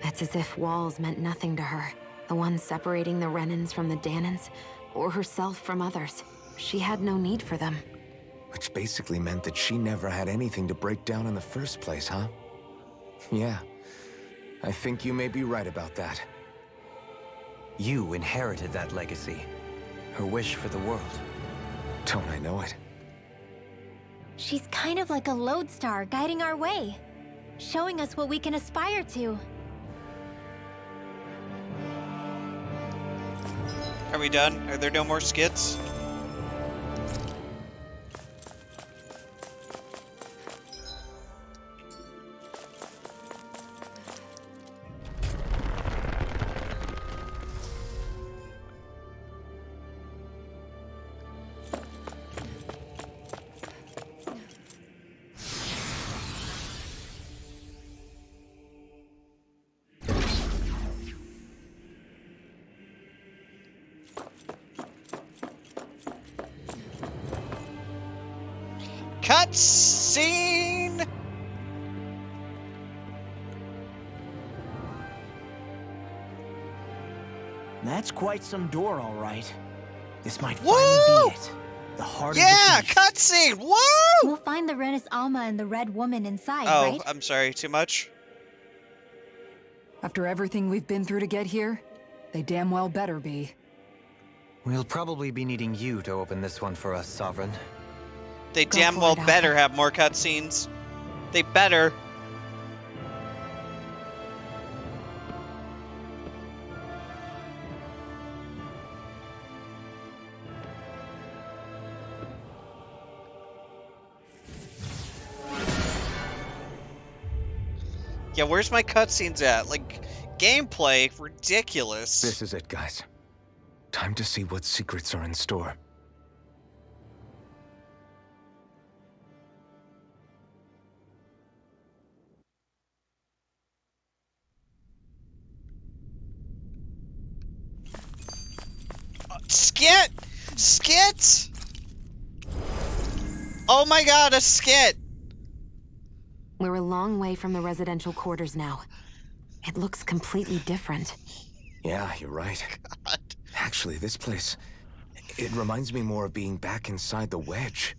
It's as if walls meant nothing to her. The ones separating the Renans from the Danans, or herself from others. She had no need for them. Which basically meant that she never had anything to break down in the first place, huh? Yeah. I think you may be right about that. You inherited that legacy. Her wish for the world. Don't I know it? She's kind of like a lodestar guiding our way, showing us what we can aspire to. Are we done? Are there no more skits? Cutscene! That's quite some door, all right. This might Woo! finally be it. The heart Yeah, of the beast. cutscene! Woo! We'll find the Renis Alma and the Red Woman inside, Oh, right? I'm sorry, too much? After everything we've been through to get here, they damn well better be. We'll probably be needing you to open this one for us, Sovereign. They Go damn for well it, better Alpha. have more cutscenes. They better. Yeah, where's my cutscenes at? Like, gameplay, ridiculous. This is it, guys. Time to see what secrets are in store. Skit! Skit! Oh my god, a skit! We're a long way from the residential quarters now. It looks completely different. Yeah, you're right. God. Actually, this place... it reminds me more of being back inside the Wedge.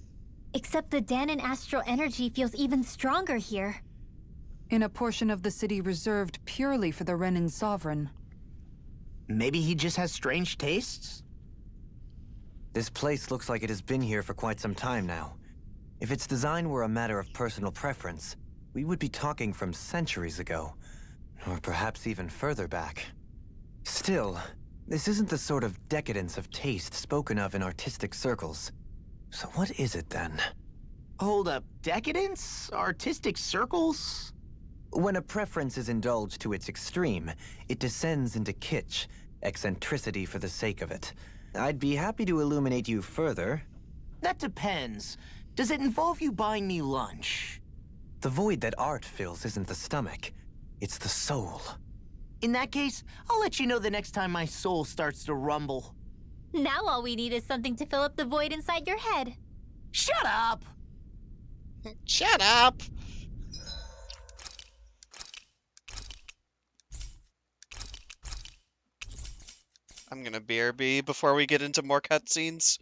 Except the Danan astral energy feels even stronger here. In a portion of the city reserved purely for the Renin Sovereign. Maybe he just has strange tastes? This place looks like it has been here for quite some time now. If its design were a matter of personal preference, we would be talking from centuries ago. Or perhaps even further back. Still, this isn't the sort of decadence of taste spoken of in artistic circles. So what is it then? Hold up, decadence? Artistic circles? When a preference is indulged to its extreme, it descends into kitsch, eccentricity for the sake of it. I'd be happy to illuminate you further. That depends. Does it involve you buying me lunch? The void that art fills isn't the stomach, it's the soul. In that case, I'll let you know the next time my soul starts to rumble. Now all we need is something to fill up the void inside your head. Shut up! Shut up! I'm gonna BRB before we get into more cutscenes.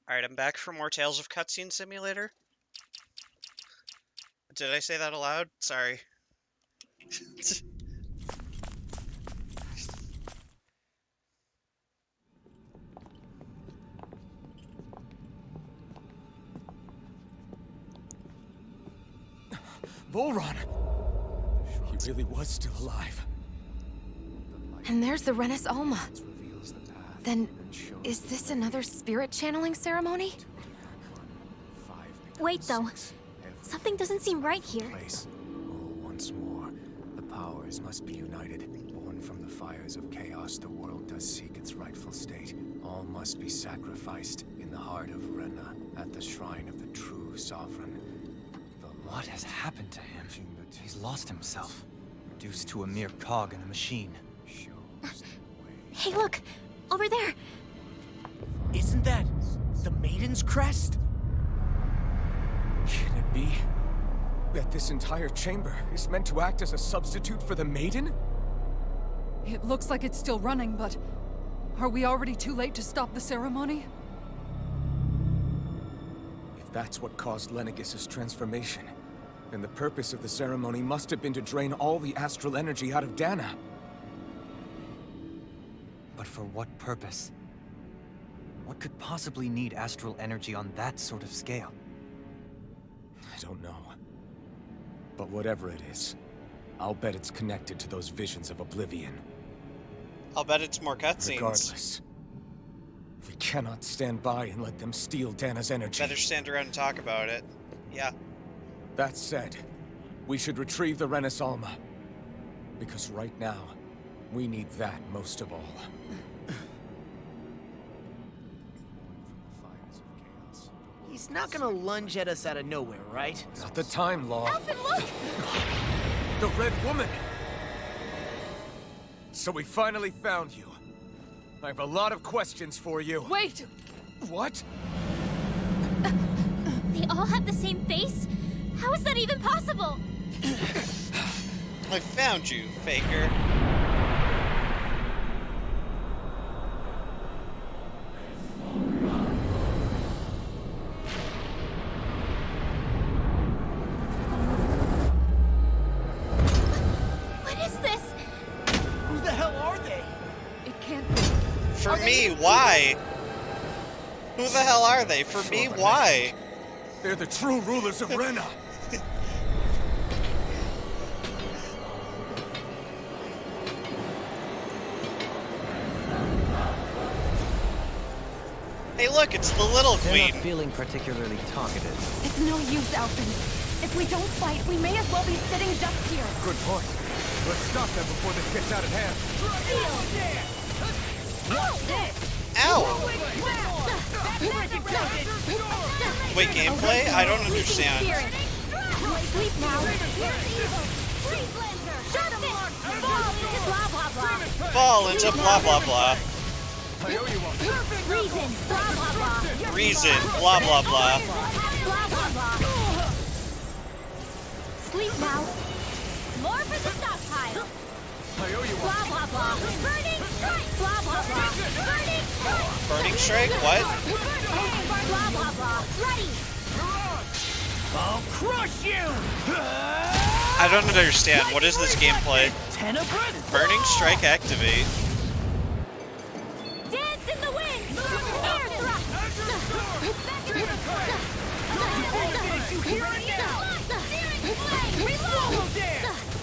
Alright, I'm back for more Tales of Cutscene Simulator. Did I say that aloud? Sorry. Volron! He really was still alive. And there's the Renis Alma. Then, is this another spirit channeling ceremony? Wait, though. Something doesn't seem right here. Once more, the powers must be united. Born from the fires of chaos, the world does seek its rightful state. All must be sacrificed in the heart of Rena, at the shrine of the true sovereign. What has happened to him? He's lost himself, reduced to a mere cog in a machine. Hey, look! Over there! Isn't that the Maiden's crest? Can it be that this entire chamber is meant to act as a substitute for the Maiden? It looks like it's still running, but are we already too late to stop the ceremony? If that's what caused Lenegis' transformation, then the purpose of the ceremony must have been to drain all the astral energy out of Dana. But for what purpose? What could possibly need astral energy on that sort of scale? I don't know. But whatever it is, I'll bet it's connected to those visions of oblivion. I'll bet it's more cutscenes. Regardless, we cannot stand by and let them steal Dana's energy. Better stand around and talk about it. Yeah. That said, we should retrieve the Renis Alma. Because right now, we need that most of all. He's not gonna lunge at us out of nowhere, right? Not the time, Law. Alphen, look! The Red Woman! So we finally found you. I have a lot of questions for you. Wait! What? They all have the same face? How is that even possible? I found you, Faker. What is this? Who the hell are they? It can't be. For me, why? Who the hell are they? For me, why? They're the true rulers of Rena. Hey, look, it's the Little They're Queen. not feeling particularly talkative. It's no use, Alphen. If we don't fight, we may as well be sitting just here. Good point. Let's stop them before this gets out of hand. Ow! Wait, gameplay? I don't understand. Sleep now. Fall into blah blah blah. Fall into blah blah blah. I owe you one. Reason, blah blah blah. Reason, blah blah blah. Blah blah blah. Sleep now. More for the stockpile. I owe you one. Blah blah blah. Burning strike. Blah blah blah. Burning strike. Burning strike? What? Blah blah blah. Ready. I'll crush you! I don't understand. What is this gameplay? Burning strike activate. Dance in the wind. Air thrust.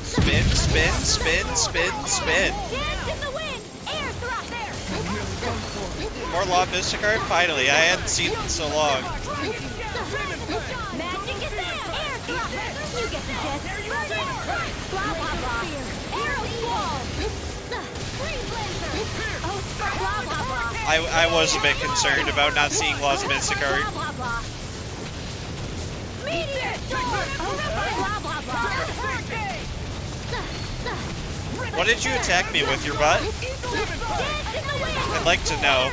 Spin, spin, spin, spin, spin. Dance in the wind. Air thrust. More Law Mysticard? Finally, I hadn't seen it in so long. Magic is there. Air thrust. You get the gist. Blah blah blah. Arrow wall. Blah blah blah. I was a bit concerned about not seeing Law's Mysticard. Blah blah blah. Meteor storm. Blah blah blah. What did you attack me with, your butt? I'd like to know.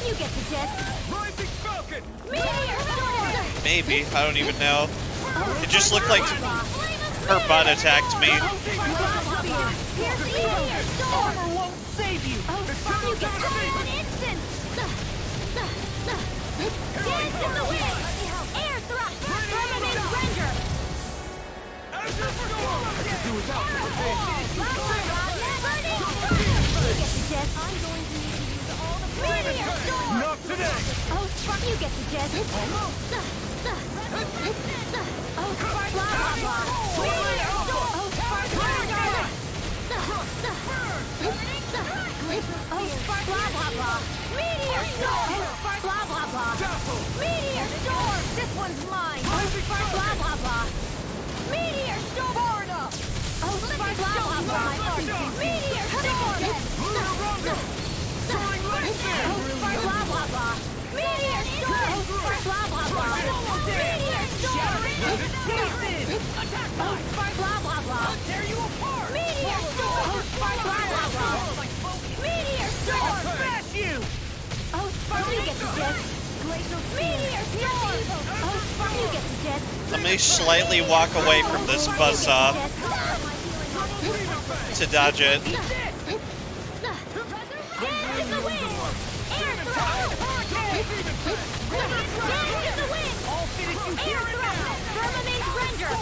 You get the gist. Rising Falcon! Maybe. I don't even know. It just looked like... Her butt attacked me. Armor won't save you! Oh, you get caught in an instant! Dance in the wind! Air thrust! Firmament render! I could do without this. Not today! Oh, Spark, you get the gist. Oh, Spark, blah, blah, blah. Meteor storm! Oh, Spark, blah, blah, blah. Oh, Spark, blah, blah, blah. Meteor storm! Oh, Spark, blah, blah, blah. Meteor storm! This one's mine! Oh, Spark, blah, blah, blah. Meteor storm! Far enough! Oh, Spark, blah, blah, blah. Meteor storm! Oh, Spark, blah, blah, blah. Meteor storm! Oh, Spark, blah, blah, blah. Meteor storm! Oh, Spark, blah, blah, blah. Tear you apart! Meteor storm! Oh, Spark, blah, blah, blah. Meteor storm! Smash you! Oh, Spark, you get the gist. Meteor storm! Oh, Spark, you get the gist. Let me slightly walk away from this buzzsaw to dodge it. Dance in the wind! Air thrust! Dance in the wind! Air thrust! Firmament render!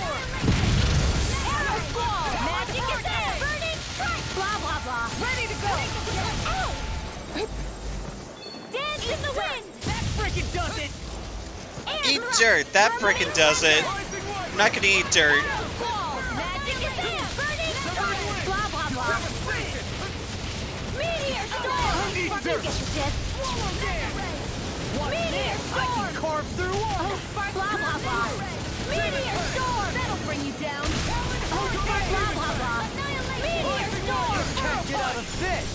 Arrow squall! Magic is there! Burning strike! Blah, blah, blah! Ready to go! Ow! Dance in the wind! That frickin' does it! Eat dirt. That frickin' does it. I'm not gonna eat dirt. Arrow squall! Magic is there! Burning strike! Blah, blah, blah! Meteor storm! You get the gist. Meteor storm! I can carve through walls! Oh, Spark, blah, blah, blah! Meteor storm! That'll bring you down! Oh, Spark, blah, blah, blah! Meteor storm! Can't get out of this!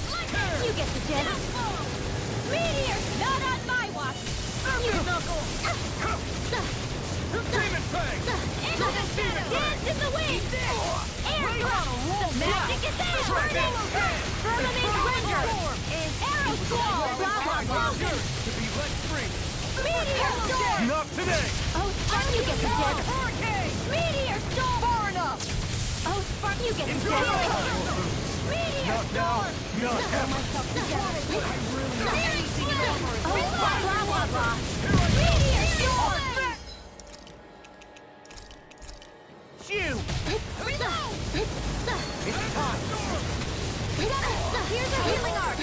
You get the gist. Meteor! Not on my watch! You knuckle! Demon Fang! Dance in the wind! Air thrust! Magic is there! Burning! Firmament render! Arrow squall! Blah, blah, blah! To be let free! Meteor storm! Not today! Oh, Spark, you get the gist. Hurricane! Meteor storm! Far enough! Oh, Spark, you get the gist. Meteor storm! Not ever! Oh, Spark, blah, blah, blah! Meteor storm! Shoot! Reload! Here's a healing arc!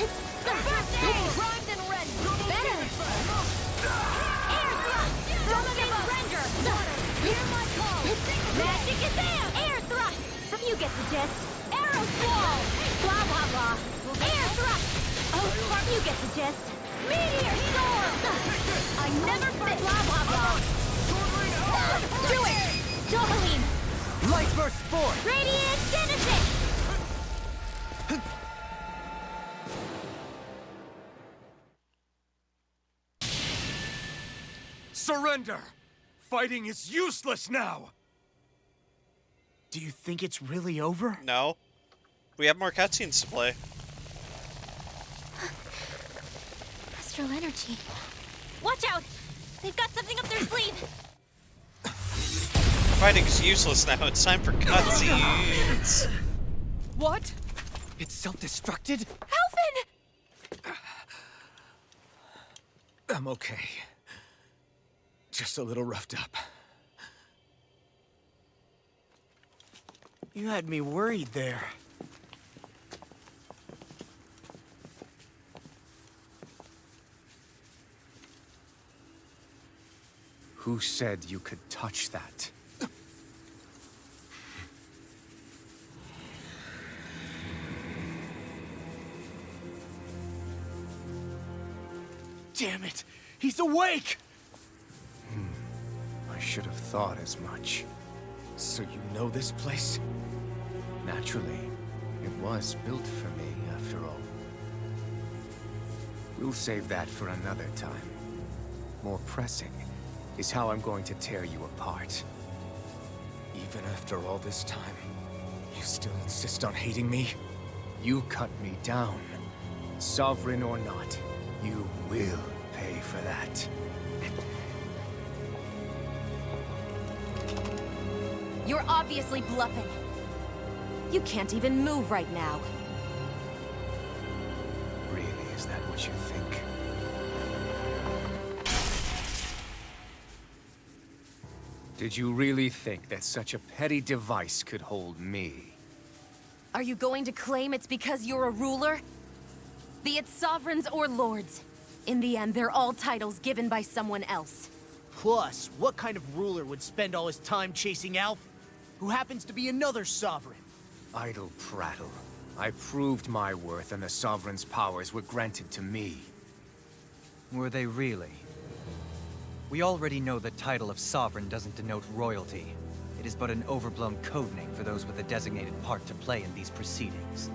First aid! Primed and ready! Better! Air thrust! Firmament render! Hear my call! Magic is there! Air thrust! You get the gist. Arrow squall! Blah, blah, blah! Air thrust! Oh, Spark, you get the gist. Meteor storm! I never fit! Blah, blah, blah! Do it! Dohaline! Light burst forth! Radiant Genesis! Surrender! Fighting is useless now! Do you think it's really over? No. We have more cutscenes to play. Astral energy. Watch out! They've got something up their sleeve! Fighting's useless now. It's time for cutscenes. What? It's self-destructed? Alphen! I'm okay. Just a little roughed up. You had me worried there. Who said you could touch that? Damn it! He's awake! I should have thought as much. So you know this place? Naturally. It was built for me, after all. We'll save that for another time. More pressing is how I'm going to tear you apart. Even after all this time, you still insist on hating me? You cut me down. Sovereign or not, you will pay for that. You're obviously bluffing. You can't even move right now. Really, is that what you think? Did you really think that such a petty device could hold me? Are you going to claim it's because you're a ruler? Be it sovereigns or lords. In the end, they're all titles given by someone else. Plus, what kind of ruler would spend all his time chasing Alphen, who happens to be another sovereign? Idle prattle. I proved my worth and the Sovereign's powers were granted to me. Were they really? We already know the title of Sovereign doesn't denote royalty. It is but an overblown codename for those with a designated part to play in these proceedings.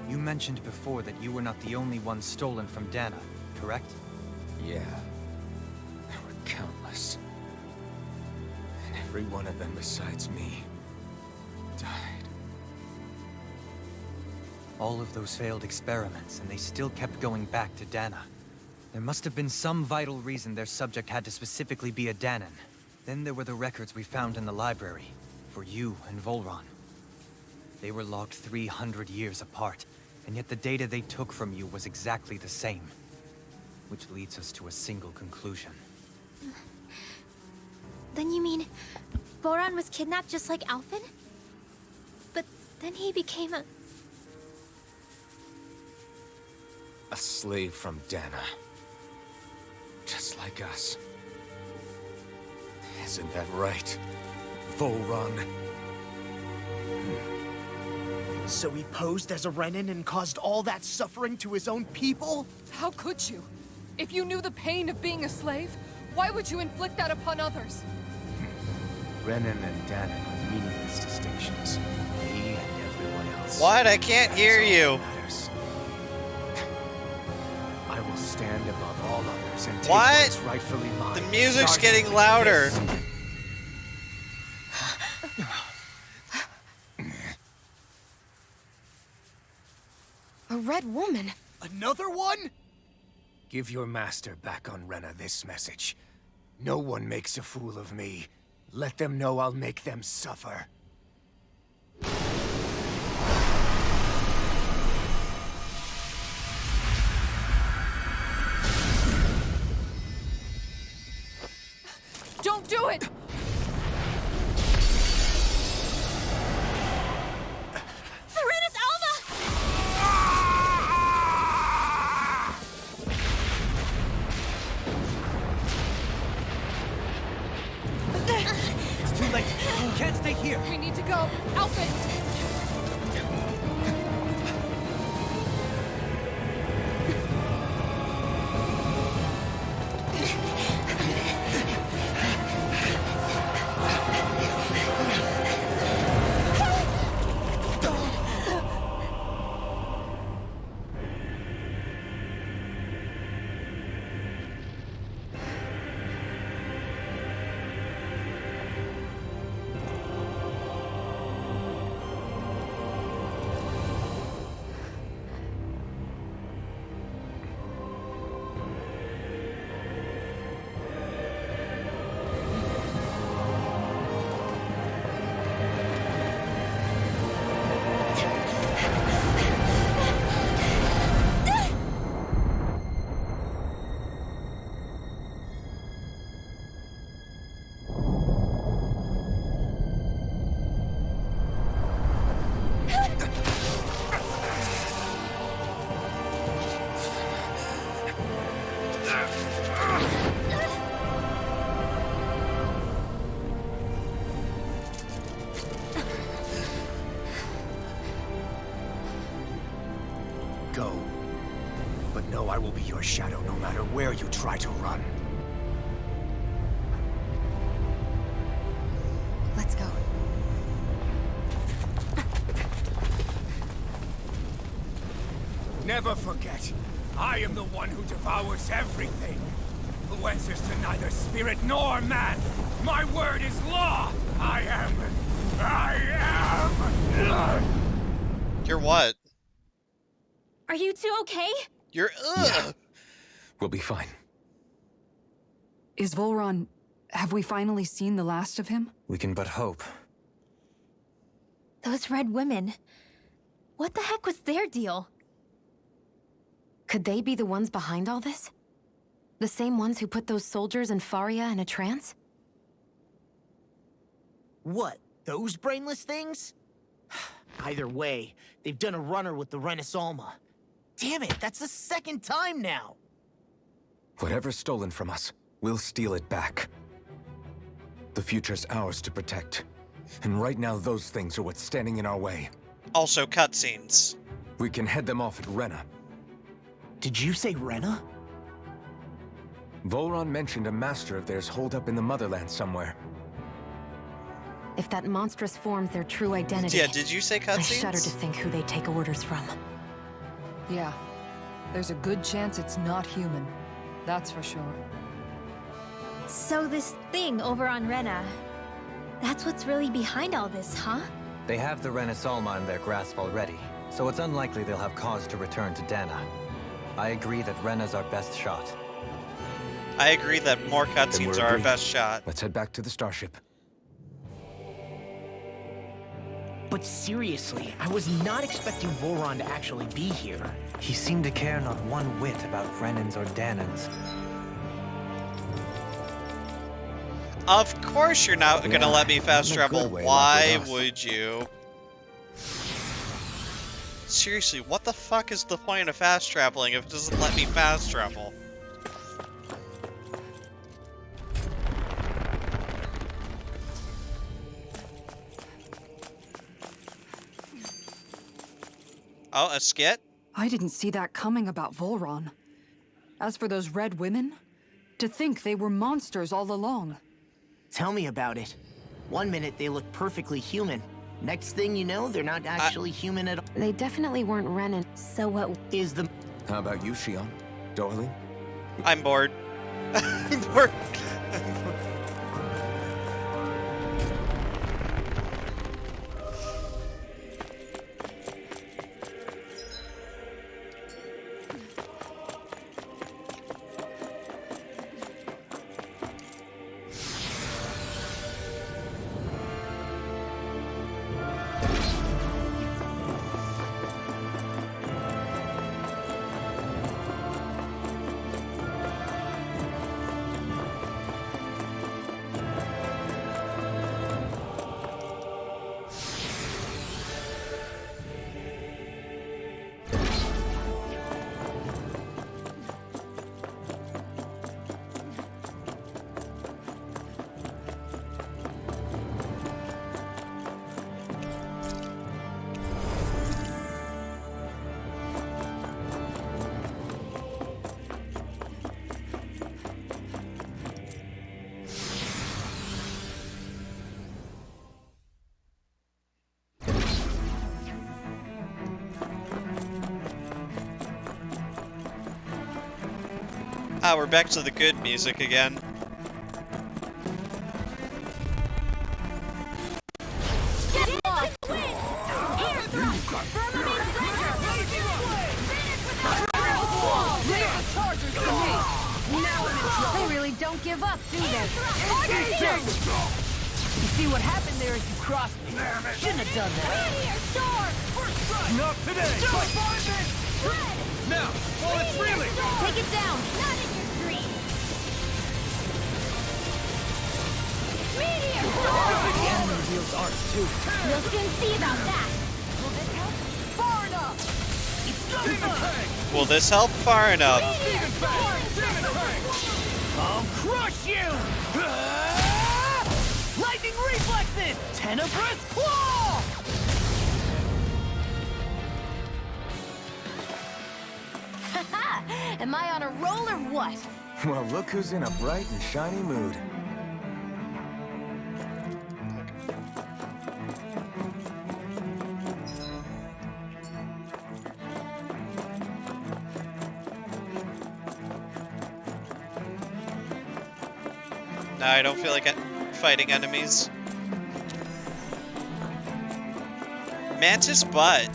You mentioned before that you were not the only one stolen from Dana, correct? Yeah. There were countless. And every one of them besides me died. All of those failed experiments, and they still kept going back to Dana. There must have been some vital reason their subject had to specifically be a Danan. Then there were the records we found in the library, for you and Volron. They were logged 300 years apart, and yet the data they took from you was exactly the same. Which leads us to a single conclusion. Then you mean Voron was kidnapped just like Alphen? But then he became a slave from Dana. Just like us. Isn't that right, Volron? So he posed as a Renan and caused all that suffering to his own people? How could you? If you knew the pain of being a slave, why would you inflict that upon others? Renan and Danan are meaningless distinctions. Me and everyone else. What? I can't hear you. I will stand above all others and take What? what is rightfully mine. The music's starting getting with louder. this. A red woman? Another one? Give your master back on Rena this message. No one makes a fool of me. Let them know I'll make them suffer. Don't do it! Serenus Alva! It's too late. You can't stay here. We need to go. Alphen! Go. But know I will be your shadow no matter where you try to run. Let's go. Never forget, I am the one who devours everything. Who answers to neither spirit nor man. My word is law. I am. You're what? Are you two okay? You're ugh. We'll be fine. Is Volron Have we finally seen the last of him? We can but hope. Those red women. What the heck was their deal? Could they be the ones behind all this? The same ones who put those soldiers and Faria in a trance? What? Those brainless things? Either way, they've done a runner with the Renis Alma. Damn it, that's the second time now! Whatever's stolen from us, we'll steal it back. The future's ours to protect. And right now, those things are what's standing in our way. Also, cutscenes. We can head them off at Rena. Did you say Rena? Volron mentioned a master of theirs holed up in the Motherland somewhere. If that monstrous form's their true identity... Yeah, did you say cutscenes? I shudder to think who they take orders from. Yeah. There's a good chance it's not human. That's for sure. So this thing over on Rena, that's what's really behind all this, huh? They have the Renis Alma in their grasp already, so it's unlikely they'll have cause to return to Dana. I agree that Rena's our best shot. I agree that more cutscenes are our best shot. Let's head back to the starship. But seriously, I was not expecting Volron to actually be here. He seemed to care not one whit about Renans or Danans. Of course you're not gonna let me fast in a travel. good way, Why like with us. would you? Seriously, what the fuck is the point of fast traveling if it doesn't let me fast travel? Oh, a skit? I didn't see that coming about Volron. As for those red women, to think they were monsters all along. Tell me about it. One minute they look perfectly human. Next thing you know, they're not actually human at all. They definitely weren't Renan. So what is the... How about you, Shion? Doily? I'm bored. I'm bored. Ah, we're back to the good music again. They really don't give up, do they? You see what happened there is you crossed me. Shouldn't have done that. Not today! Now, while it's reeling! Take it down! Not in your dreams! Meteor storm! reveals ours too. We'll soon see about that! Far enough! Will this help? Far enough. I'll crush you! Lightning reflexes! Tenebrous claw! Am I on a roll or what? Well, look who's in a bright and shiny mood. No, I don't feel like fighting enemies. Mantis butt.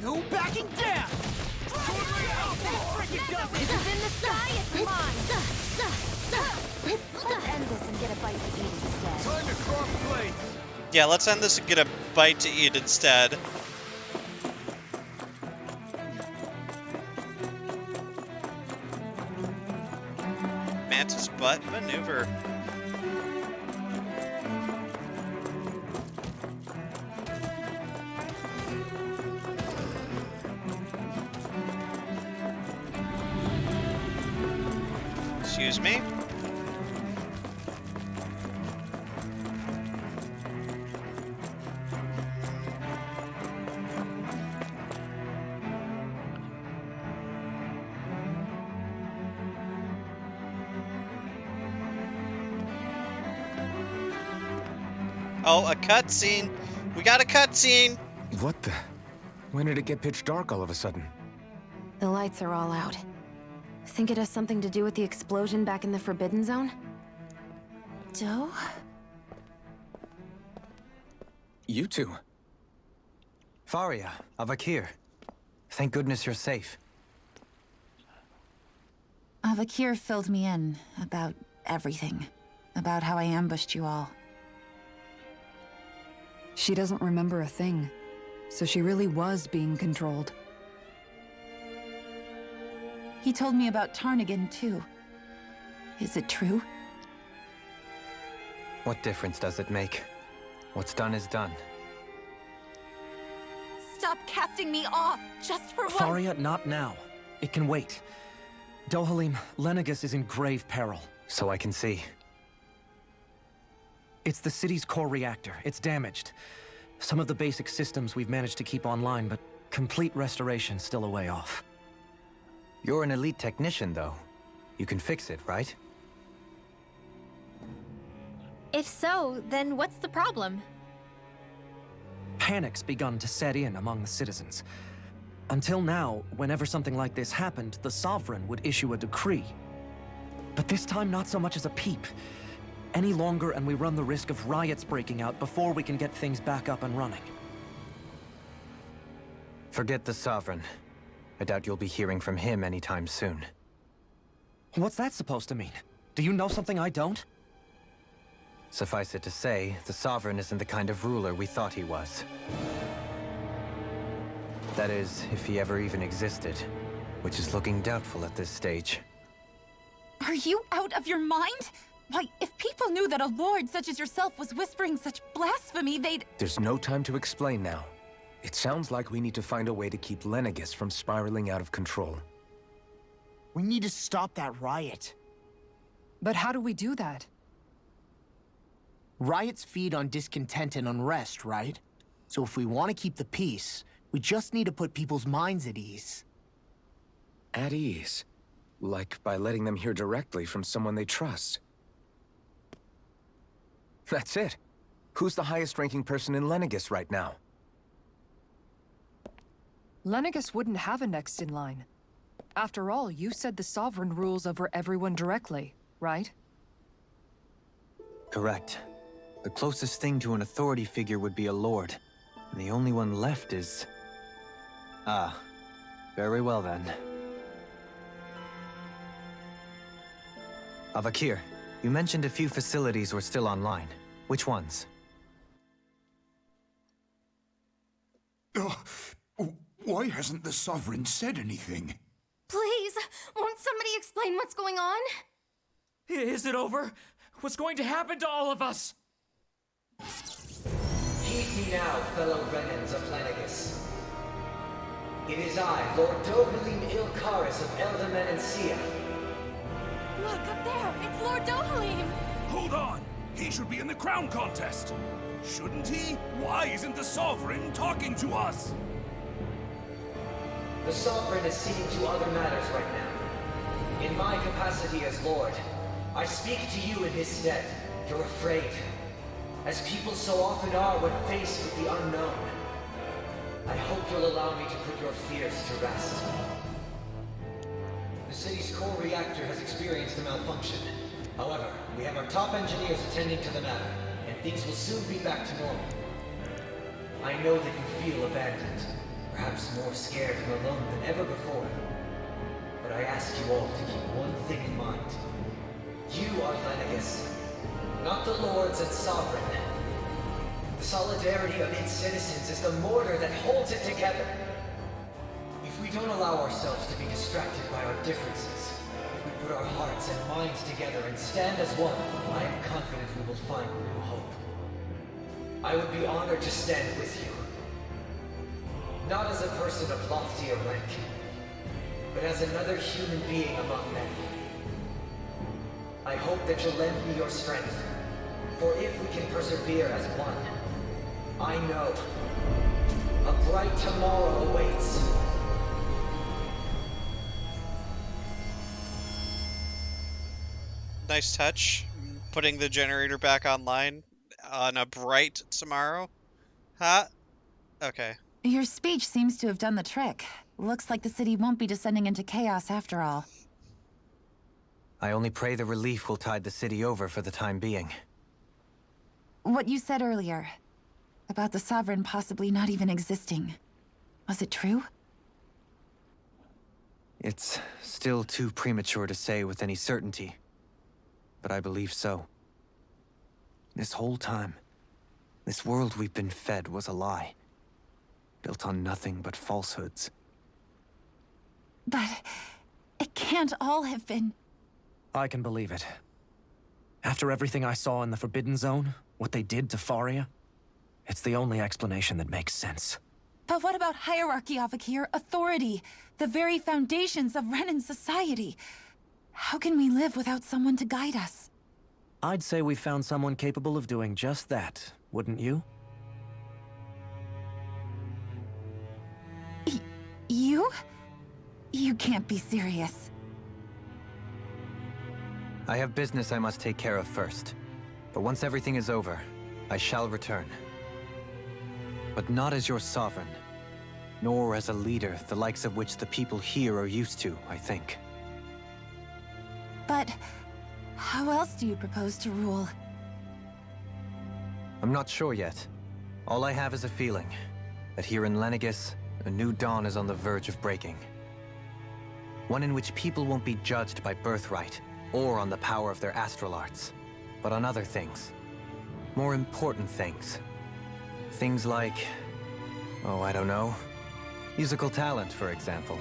No backing down! This is in the sky, it's mine! Let's end this and get a bite to eat instead. Time to cross blades. Yeah, let's end this and get a bite to eat instead. Mantis butt maneuver. Excuse me. Oh, a cutscene. We got a cutscene. What the? When did it get pitch dark all of a sudden? The lights are all out. Think it has something to do with the explosion back in the Forbidden Zone? Doe? You two. Faria, Avakir. Thank goodness you're safe. Avakir filled me in about everything. About how I ambushed you all. She doesn't remember a thing, so she really was being controlled. He told me about Tarnigan, too. Is it true? What difference does it make? What's done is done. Stop casting me off, just for once! Faria, not now. It can wait. Dohalim, Lenegis is in grave peril. So I can see. It's the city's core reactor. It's damaged. Some of the basic systems we've managed to keep online, but complete restoration's still a way off. You're an elite technician, though. You can fix it, right? If so, then what's the problem? Panic's begun to set in among the citizens. Until now, whenever something like this happened, the Sovereign would issue a decree. But this time, not so much as a peep. Any longer, and we run the risk of riots breaking out before we can get things back up and running. Forget the Sovereign. I doubt you'll be hearing from him anytime soon. What's that supposed to mean? Do you know something I don't? Suffice it to say, the Sovereign isn't the kind of ruler we thought he was. That is, if he ever even existed, which is looking doubtful at this stage. Are you out of your mind? Why, if people knew that a lord such as yourself was whispering such blasphemy, they'd... There's no time to explain now. It sounds like we need to find a way to keep Lenegis from spiraling out of control. We need to stop that riot. But how do we do that? Riots feed on discontent and unrest, right? So if we want to keep the peace, we just need to put people's minds at ease. At ease? Like by letting them hear directly from someone they trust. That's it. Who's the highest-ranking person in Lenegis right now? Lenegis wouldn't have a next in line. After all, you said the Sovereign rules over everyone directly, right? Correct. The closest thing to an authority figure would be a lord. And the only one left is... Ah. Very well then. Avakir, you mentioned a few facilities were still online. Which ones? Why hasn't the Sovereign said anything? Please, won't somebody explain what's going on? Is it over? What's going to happen to all of us? Heed me now, fellow Renans of Lenegis. It is I, Lord Dohalim Ilkaris of Elda Menancia. Look, up there! It's Lord Dohalim! Hold on! He should be in the crown contest! Shouldn't he? Why isn't the Sovereign talking to us? The Sovereign is seeing to other matters right now. In my capacity as Lord, I speak to you in his stead. You're afraid. As people so often are when faced with the unknown. I hope you'll allow me to put your fears to rest. The city's core reactor has experienced a malfunction. However, we have our top engineers attending to the matter, and things will soon be back to normal. I know that you feel abandoned, perhaps more scared and alone than ever before. But I ask you all to keep one thing in mind. You are, Lenegis. Not the lords and sovereign. The solidarity of its citizens is the mortar that holds it together. If we don't allow ourselves to be distracted by our differences, if we put our hearts and minds together and stand as one, I am confident we will find new hope. I would be honored to stand with you. Not as a person of loftier rank, but as another human being among men. I hope that you'll lend me your strength, for if we can persevere as one, I know a bright tomorrow awaits. Nice touch. Putting the generator back online on a bright tomorrow. Huh? Okay. Your speech seems to have done the trick. Looks like the city won't be descending into chaos after all. I only pray the relief will tide the city over for the time being. What you said earlier, about the Sovereign possibly not even existing, was it true? It's still too premature to say with any certainty, but I believe so. This whole time, this world we've been fed was a lie, built on nothing but falsehoods. But it can't all have been... I can believe it. After everything I saw in the Forbidden Zone, what they did to Faria, it's the only explanation that makes sense. But what about hierarchy, Avakir? Authority? The very foundations of Renan society? How can we live without someone to guide us? I'd say we found someone capable of doing just that, wouldn't you? You? You can't be serious. I have business I must take care of first. But once everything is over, I shall return. But not as your sovereign, nor as a leader the likes of which the people here are used to, I think. But how else do you propose to rule? I'm not sure yet. All I have is a feeling that here in Lenegis, a new dawn is on the verge of breaking. One in which people won't be judged by birthright, or on the power of their astral arts, but on other things. More important things. Things like, oh, I don't know, musical talent, for example.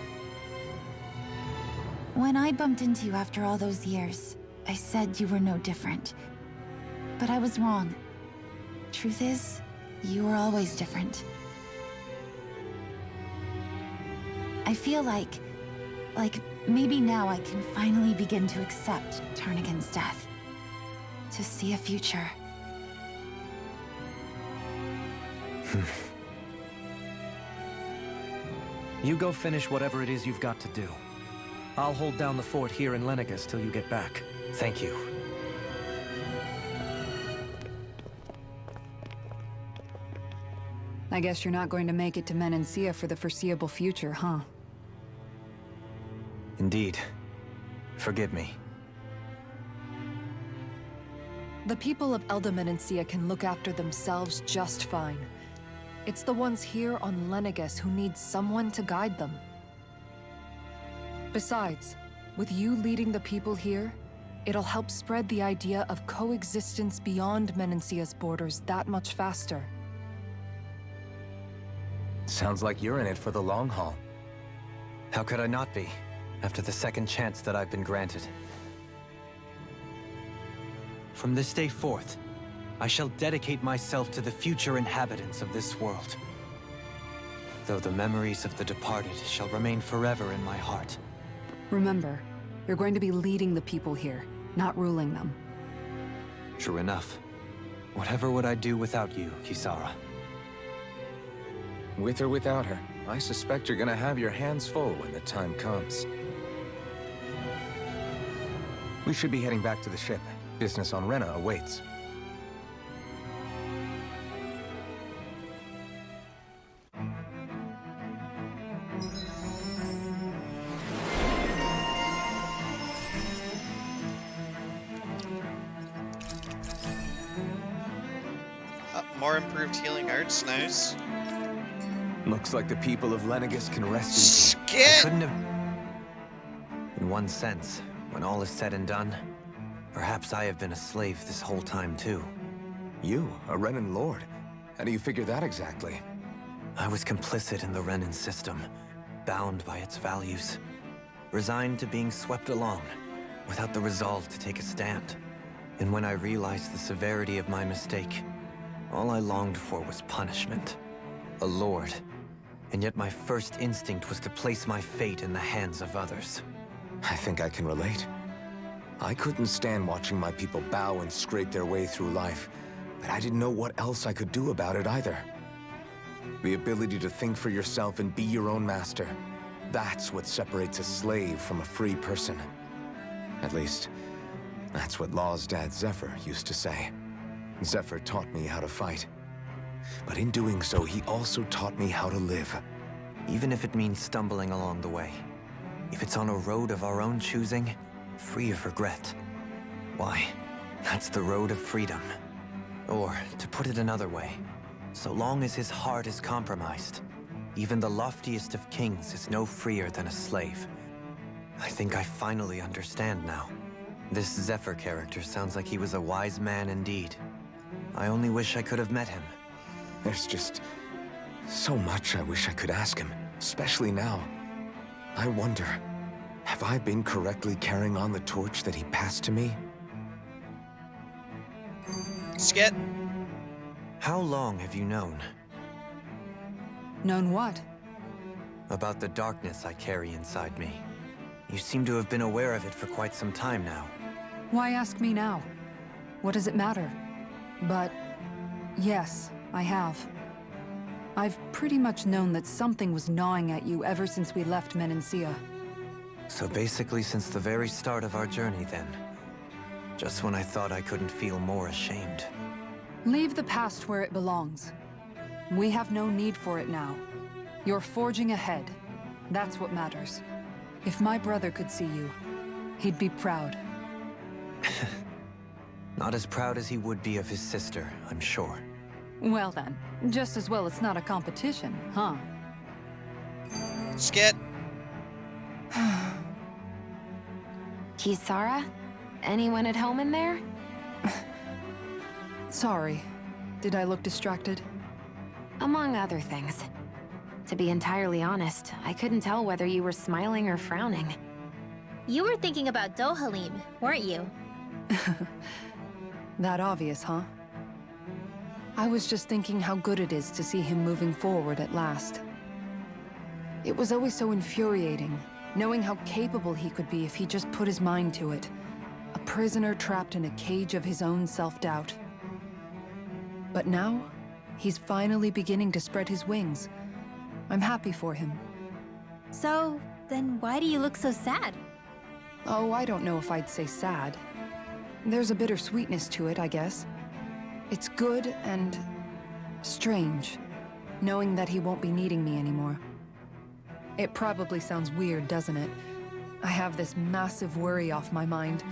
When I bumped into you after all those years, I said you were no different. But I was wrong. Truth is, you were always different. I feel like maybe now I can finally begin to accept Tarnigan's death. To see a future. You go finish whatever it is you've got to do. I'll hold down the fort here in Lenegis till you get back. Thank you. I guess you're not going to make it to Menancia for the foreseeable future, huh? Indeed. Forgive me. The people of Elda Menancia can look after themselves just fine. It's the ones here on Lenegis who need someone to guide them. Besides, with you leading the people here, it'll help spread the idea of coexistence beyond Menancia's borders that much faster. Sounds like you're in it for the long haul. How could I not be, after the second chance that I've been granted? From this day forth, I shall dedicate myself to the future inhabitants of this world. Though the memories of the departed shall remain forever in my heart. Remember, you're going to be leading the people here, not ruling them. True enough. Whatever would I do without you, Kisara? With or without her, I suspect you're gonna have your hands full when the time comes. We should be heading back to the ship. Business on Rena awaits. More improved healing arts, nice. Looks like the people of Lenegis can rest easy. I couldn't have... In one sense, when all is said and done, Perhaps I have been a slave this whole time too. You, a Renan Lord? How do you figure that exactly? I was complicit in the Renan system, bound by its values, resigned to being swept along, without the resolve to take a stand. And when I realized the severity of my mistake, all I longed for was punishment. A lord. And yet my first instinct was to place my fate in the hands of others. I think I can relate. I couldn't stand watching my people bow and scrape their way through life, but I didn't know what else I could do about it either. The ability to think for yourself and be your own master, that's what separates a slave from a free person. At least, that's what Law's dad Zephyr used to say. Zephyr taught me how to fight. But in doing so, he also taught me how to live. Even if it means stumbling along the way. If it's on a road of our own choosing, free of regret. Why, that's the road of freedom. Or, to put it another way, so long as his heart is compromised, even the loftiest of kings is no freer than a slave. I think I finally understand now. This Zephyr character sounds like he was a wise man indeed. I only wish I could have met him. There's just so much I wish I could ask him, especially now. I wonder, have I been correctly carrying on the torch that he passed to me? Skit. How long have you known? Known what? About the darkness I carry inside me. You seem to have been aware of it for quite some time now. Why ask me now? What does it matter? But yes, I have. I've pretty much known that something was gnawing at you ever since we left Menancia. So basically since the very start of our journey then. Just when I thought I couldn't feel more ashamed. Leave the past where it belongs. We have no need for it now. You're forging ahead. That's what matters. If my brother could see you, he'd be proud. Not as proud as he would be of his sister, I'm sure. Well then, just as well it's not a competition, huh? Skit. Kisara? Anyone at home in there? Sorry. Did I look distracted? Among other things. To be entirely honest, I couldn't tell whether you were smiling or frowning. You were thinking about Dohalim, weren't you? That obvious, huh? I was just thinking how good it is to see him moving forward at last. It was always so infuriating, knowing how capable he could be if he just put his mind to it. A prisoner trapped in a cage of his own self-doubt. But now, he's finally beginning to spread his wings. I'm happy for him. So, then why do you look so sad? Oh, I don't know if I'd say sad. There's a bittersweetness to it, I guess. It's good and strange, knowing that he won't be needing me anymore. It probably sounds weird, doesn't it? I have this massive worry off my mind.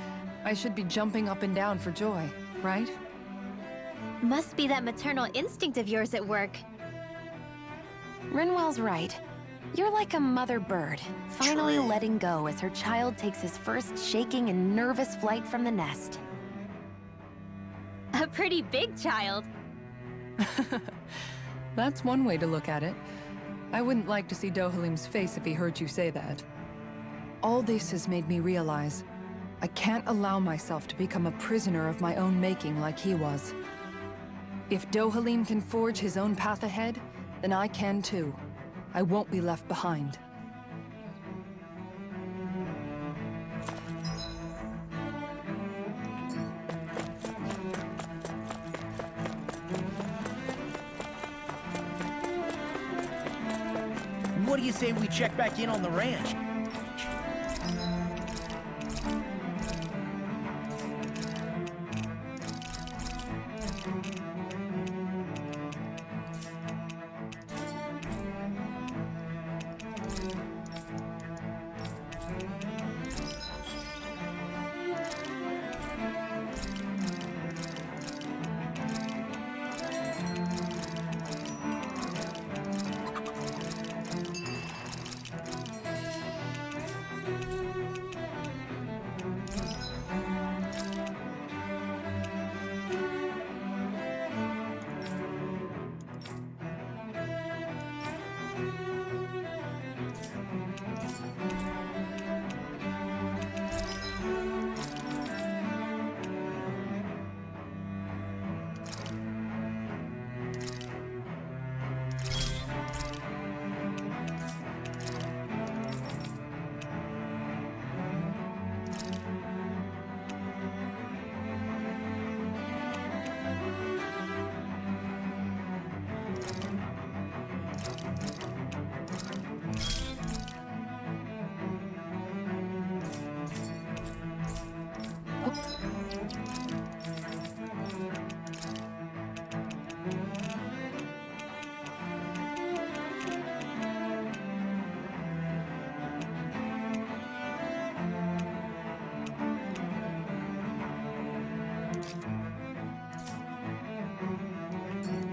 I should be jumping up and down for joy, right? Must be that maternal instinct of yours at work. Rinwell's right. You're like a mother bird, finally letting go as her child takes his first shaking and nervous flight from the nest. A pretty big child. That's one way to look at it. I wouldn't like to see Dohalim's face if he heard you say that. All this has made me realize I can't allow myself to become a prisoner of my own making like he was. If Dohalim can forge his own path ahead, then I can too. I won't be left behind. What do you say we check back in on the ranch?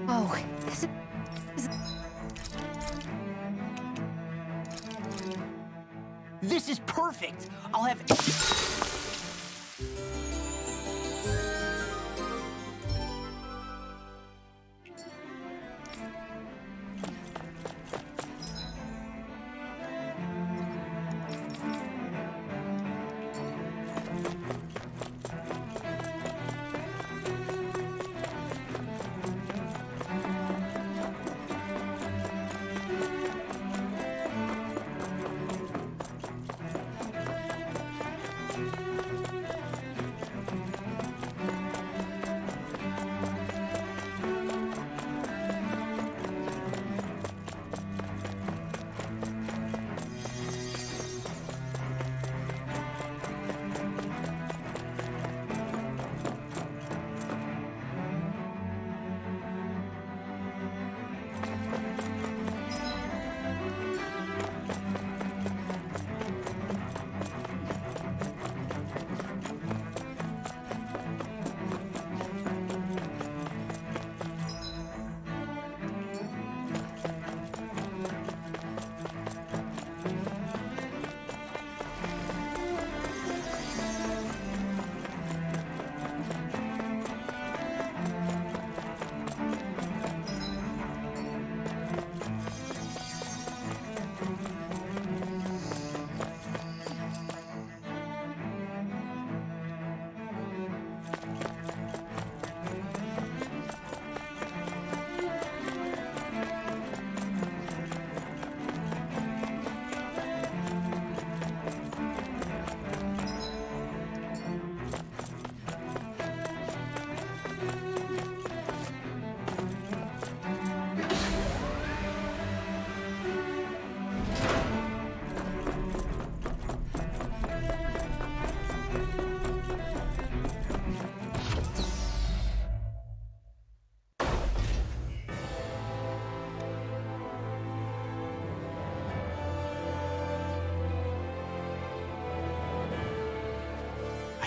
Oh, is it... This is perfect! I'll have...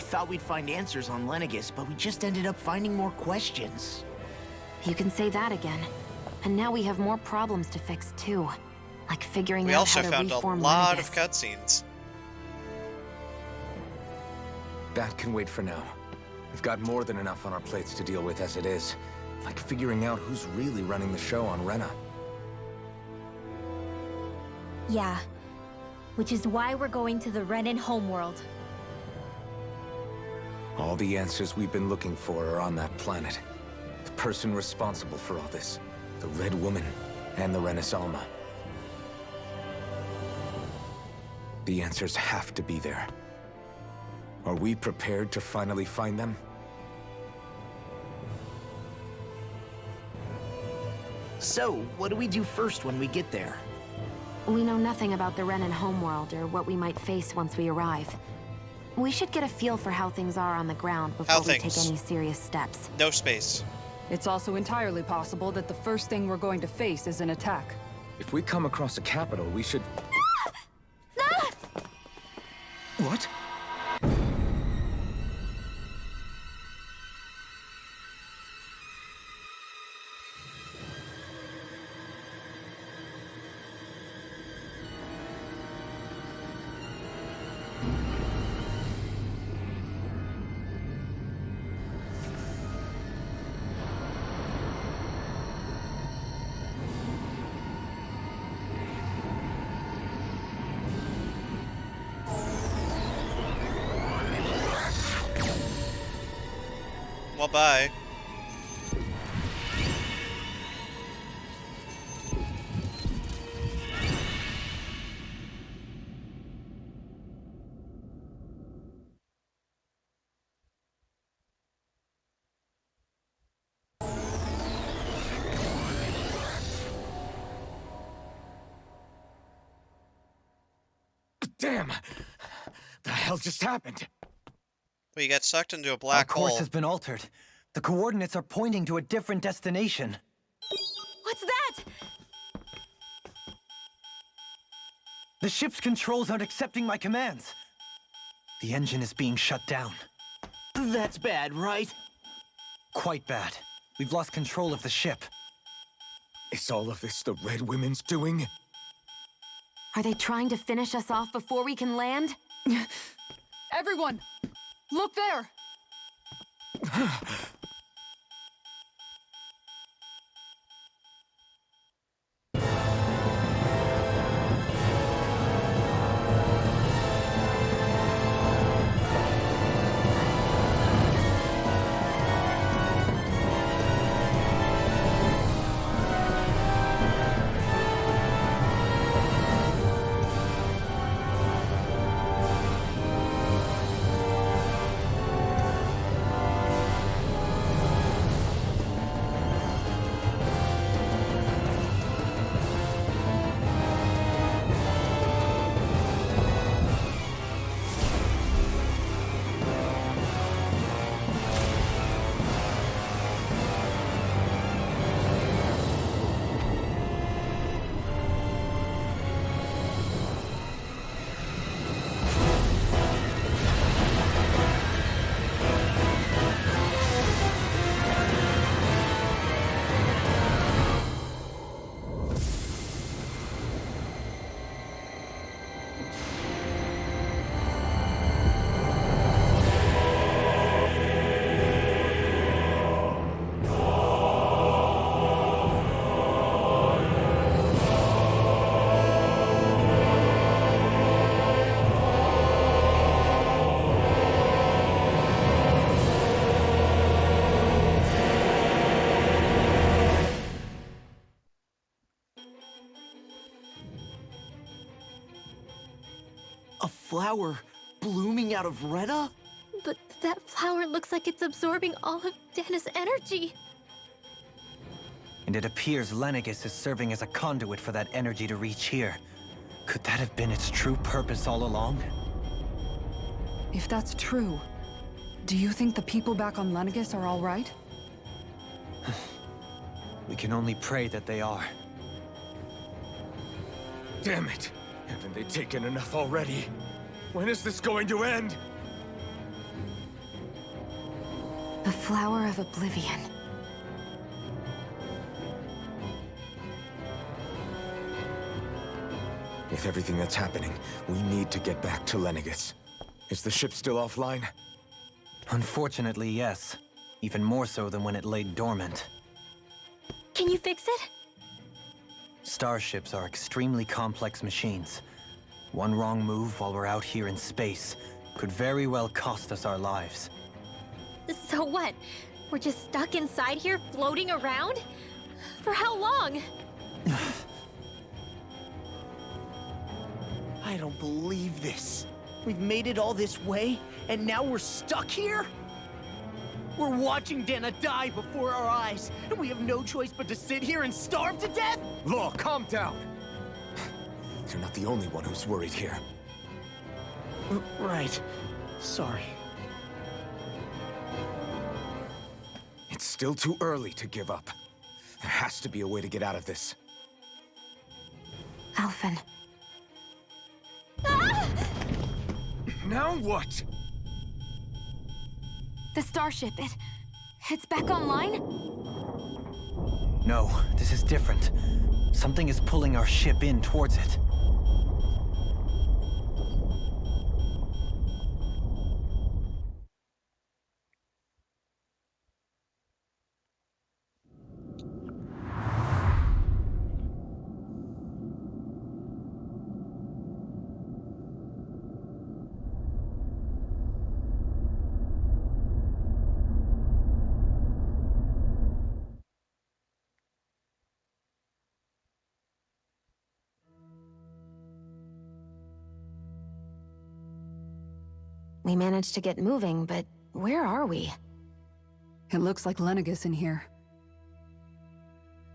Thought we'd find answers on Lenegis, but we just ended up finding more questions. You can say that again. And now we have more problems to fix, too. Like figuring We out also how to found a reform lot Lenegis. of cutscenes. That can wait for now. We've got more than enough on our plates to deal with as it is. Like figuring out who's really running the show on Rena. Yeah. Which is why we're going to the Renan homeworld. All the answers we've been looking for are on that planet. The person responsible for all this. The Red Woman and the Renis Alma. The answers have to be there. Are we prepared to finally find them? So, what do we do first when we get there? We know nothing about the Renan homeworld or what we might face once we arrive. We should get a feel for how things are on the ground before we take any serious steps. No space. It's also entirely possible that the first thing we're going to face is an attack. If we come across a capital, we should... What? Well, bye. Damn! The hell just happened? We got sucked into a black Our course hole. has been altered. The coordinates are pointing to a different destination. What's that? The ship's controls aren't accepting my commands. The engine is being shut down. That's bad, right? quite bad. We've lost control of the ship. Is all of this the Red Women's doing? Are they trying to finish us off before we can land? Everyone! Look there! A flower blooming out of Retta? But that flower looks like it's absorbing all of Dana's energy. And it appears Lenegis is serving as a conduit for that energy to reach here. Could that have been its true purpose all along? If that's true, do you think the people back on Lenegis are all right? We can only pray that they are. Damn it! Haven't they taken enough already? When is this going to end? The Flower of Oblivion. With everything that's happening, we need to get back to Lenegis. Is the ship still offline? Unfortunately, yes. Even more so than when it lay dormant. Can you fix it? Starships are extremely complex machines. One wrong move while we're out here in space could very well cost us our lives. So what? We're just stuck inside here, floating around? For how long? I don't believe this. We've made it all this way, and now we're stuck here? We're watching Dana die before our eyes, and we have no choice but to sit here and starve to death? Law, calm down! You're not the only one who's worried here. Right. Sorry. It's still too early to give up. There has to be a way to get out of this. Alphen. Now what? The starship, it's back online? No, this is different. Something is pulling our ship in towards it. We managed to get moving, but where are we? It looks like Lenegis in here.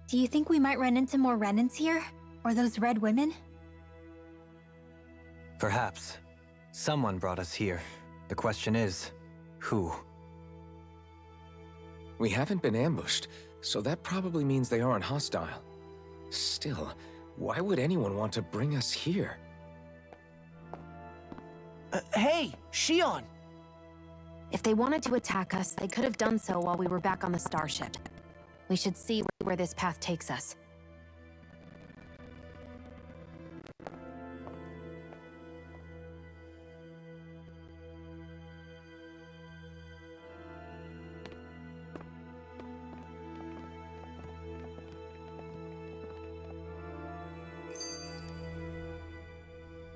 Do you think we might run into more Renans here? Or those red women? Perhaps. Someone brought us here. The question is, who? We haven't been ambushed, so that probably means they aren't hostile. Still, why would anyone want to bring us here? Hey, Shion! If they wanted to attack us, they could have done so while we were back on the starship. We should see where this path takes us.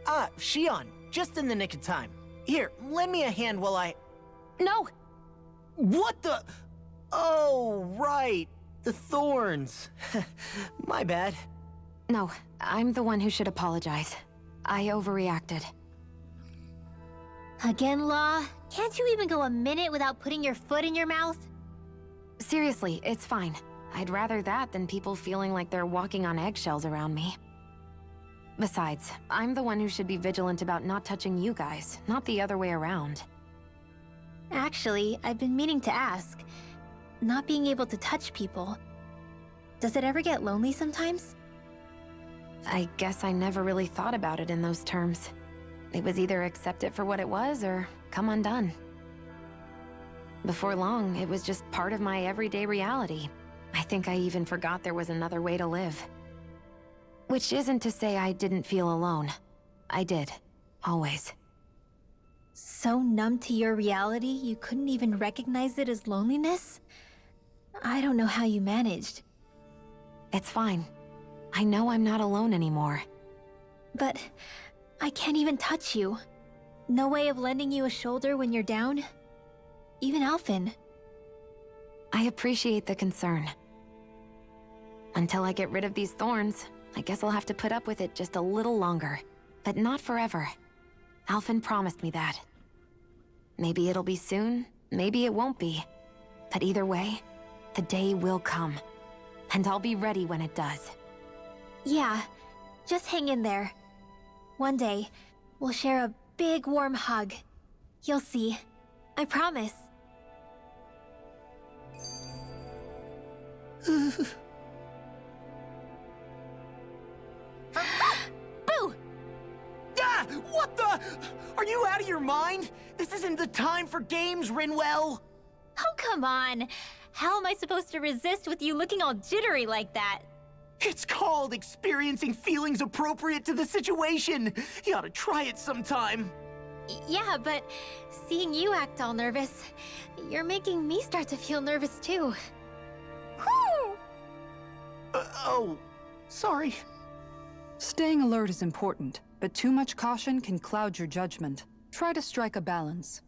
Ah, Shion, just in the nick of time. Here, lend me a hand while I... No! What the... Oh, right. The thorns. My bad. No, I'm the one who should apologize. I overreacted. Again, Law? Can't you even go a minute without putting your foot in your mouth? Seriously, it's fine. I'd rather that than people feeling like they're walking on eggshells around me. Besides, I'm the one who should be vigilant about not touching you guys, not the other way around. Actually, I've been meaning to ask. Not being able to touch people, does it ever get lonely sometimes? I guess I never really thought about it in those terms. It was either accept it for what it was, or come undone. Before long, it was just part of my everyday reality. I think I even forgot there was another way to live. Which isn't to say I didn't feel alone. I did. Always. So numb to your reality, you couldn't even recognize it as loneliness? I don't know how you managed. It's fine. I know I'm not alone anymore. But I can't even touch you. No way of lending you a shoulder when you're down? Even Alphen. I appreciate the concern. Until I get rid of these thorns, I guess I'll have to put up with it just a little longer. But not forever. Alphen promised me that. Maybe it'll be soon, maybe it won't be. But either way, the day will come. And I'll be ready when it does. Yeah, just hang in there. One day, we'll share a big warm hug. You'll see. I promise. Boo! Ah! What the? Are you out of your mind? This isn't the time for games, Rinwell! Oh, come on. How am I supposed to resist with you looking all jittery like that? It's called experiencing feelings appropriate to the situation. You ought to try it sometime. Yeah, but seeing you act all nervous, you're making me start to feel nervous too. Oh, sorry. Staying alert is important, but too much caution can cloud your judgment. Try to strike a balance.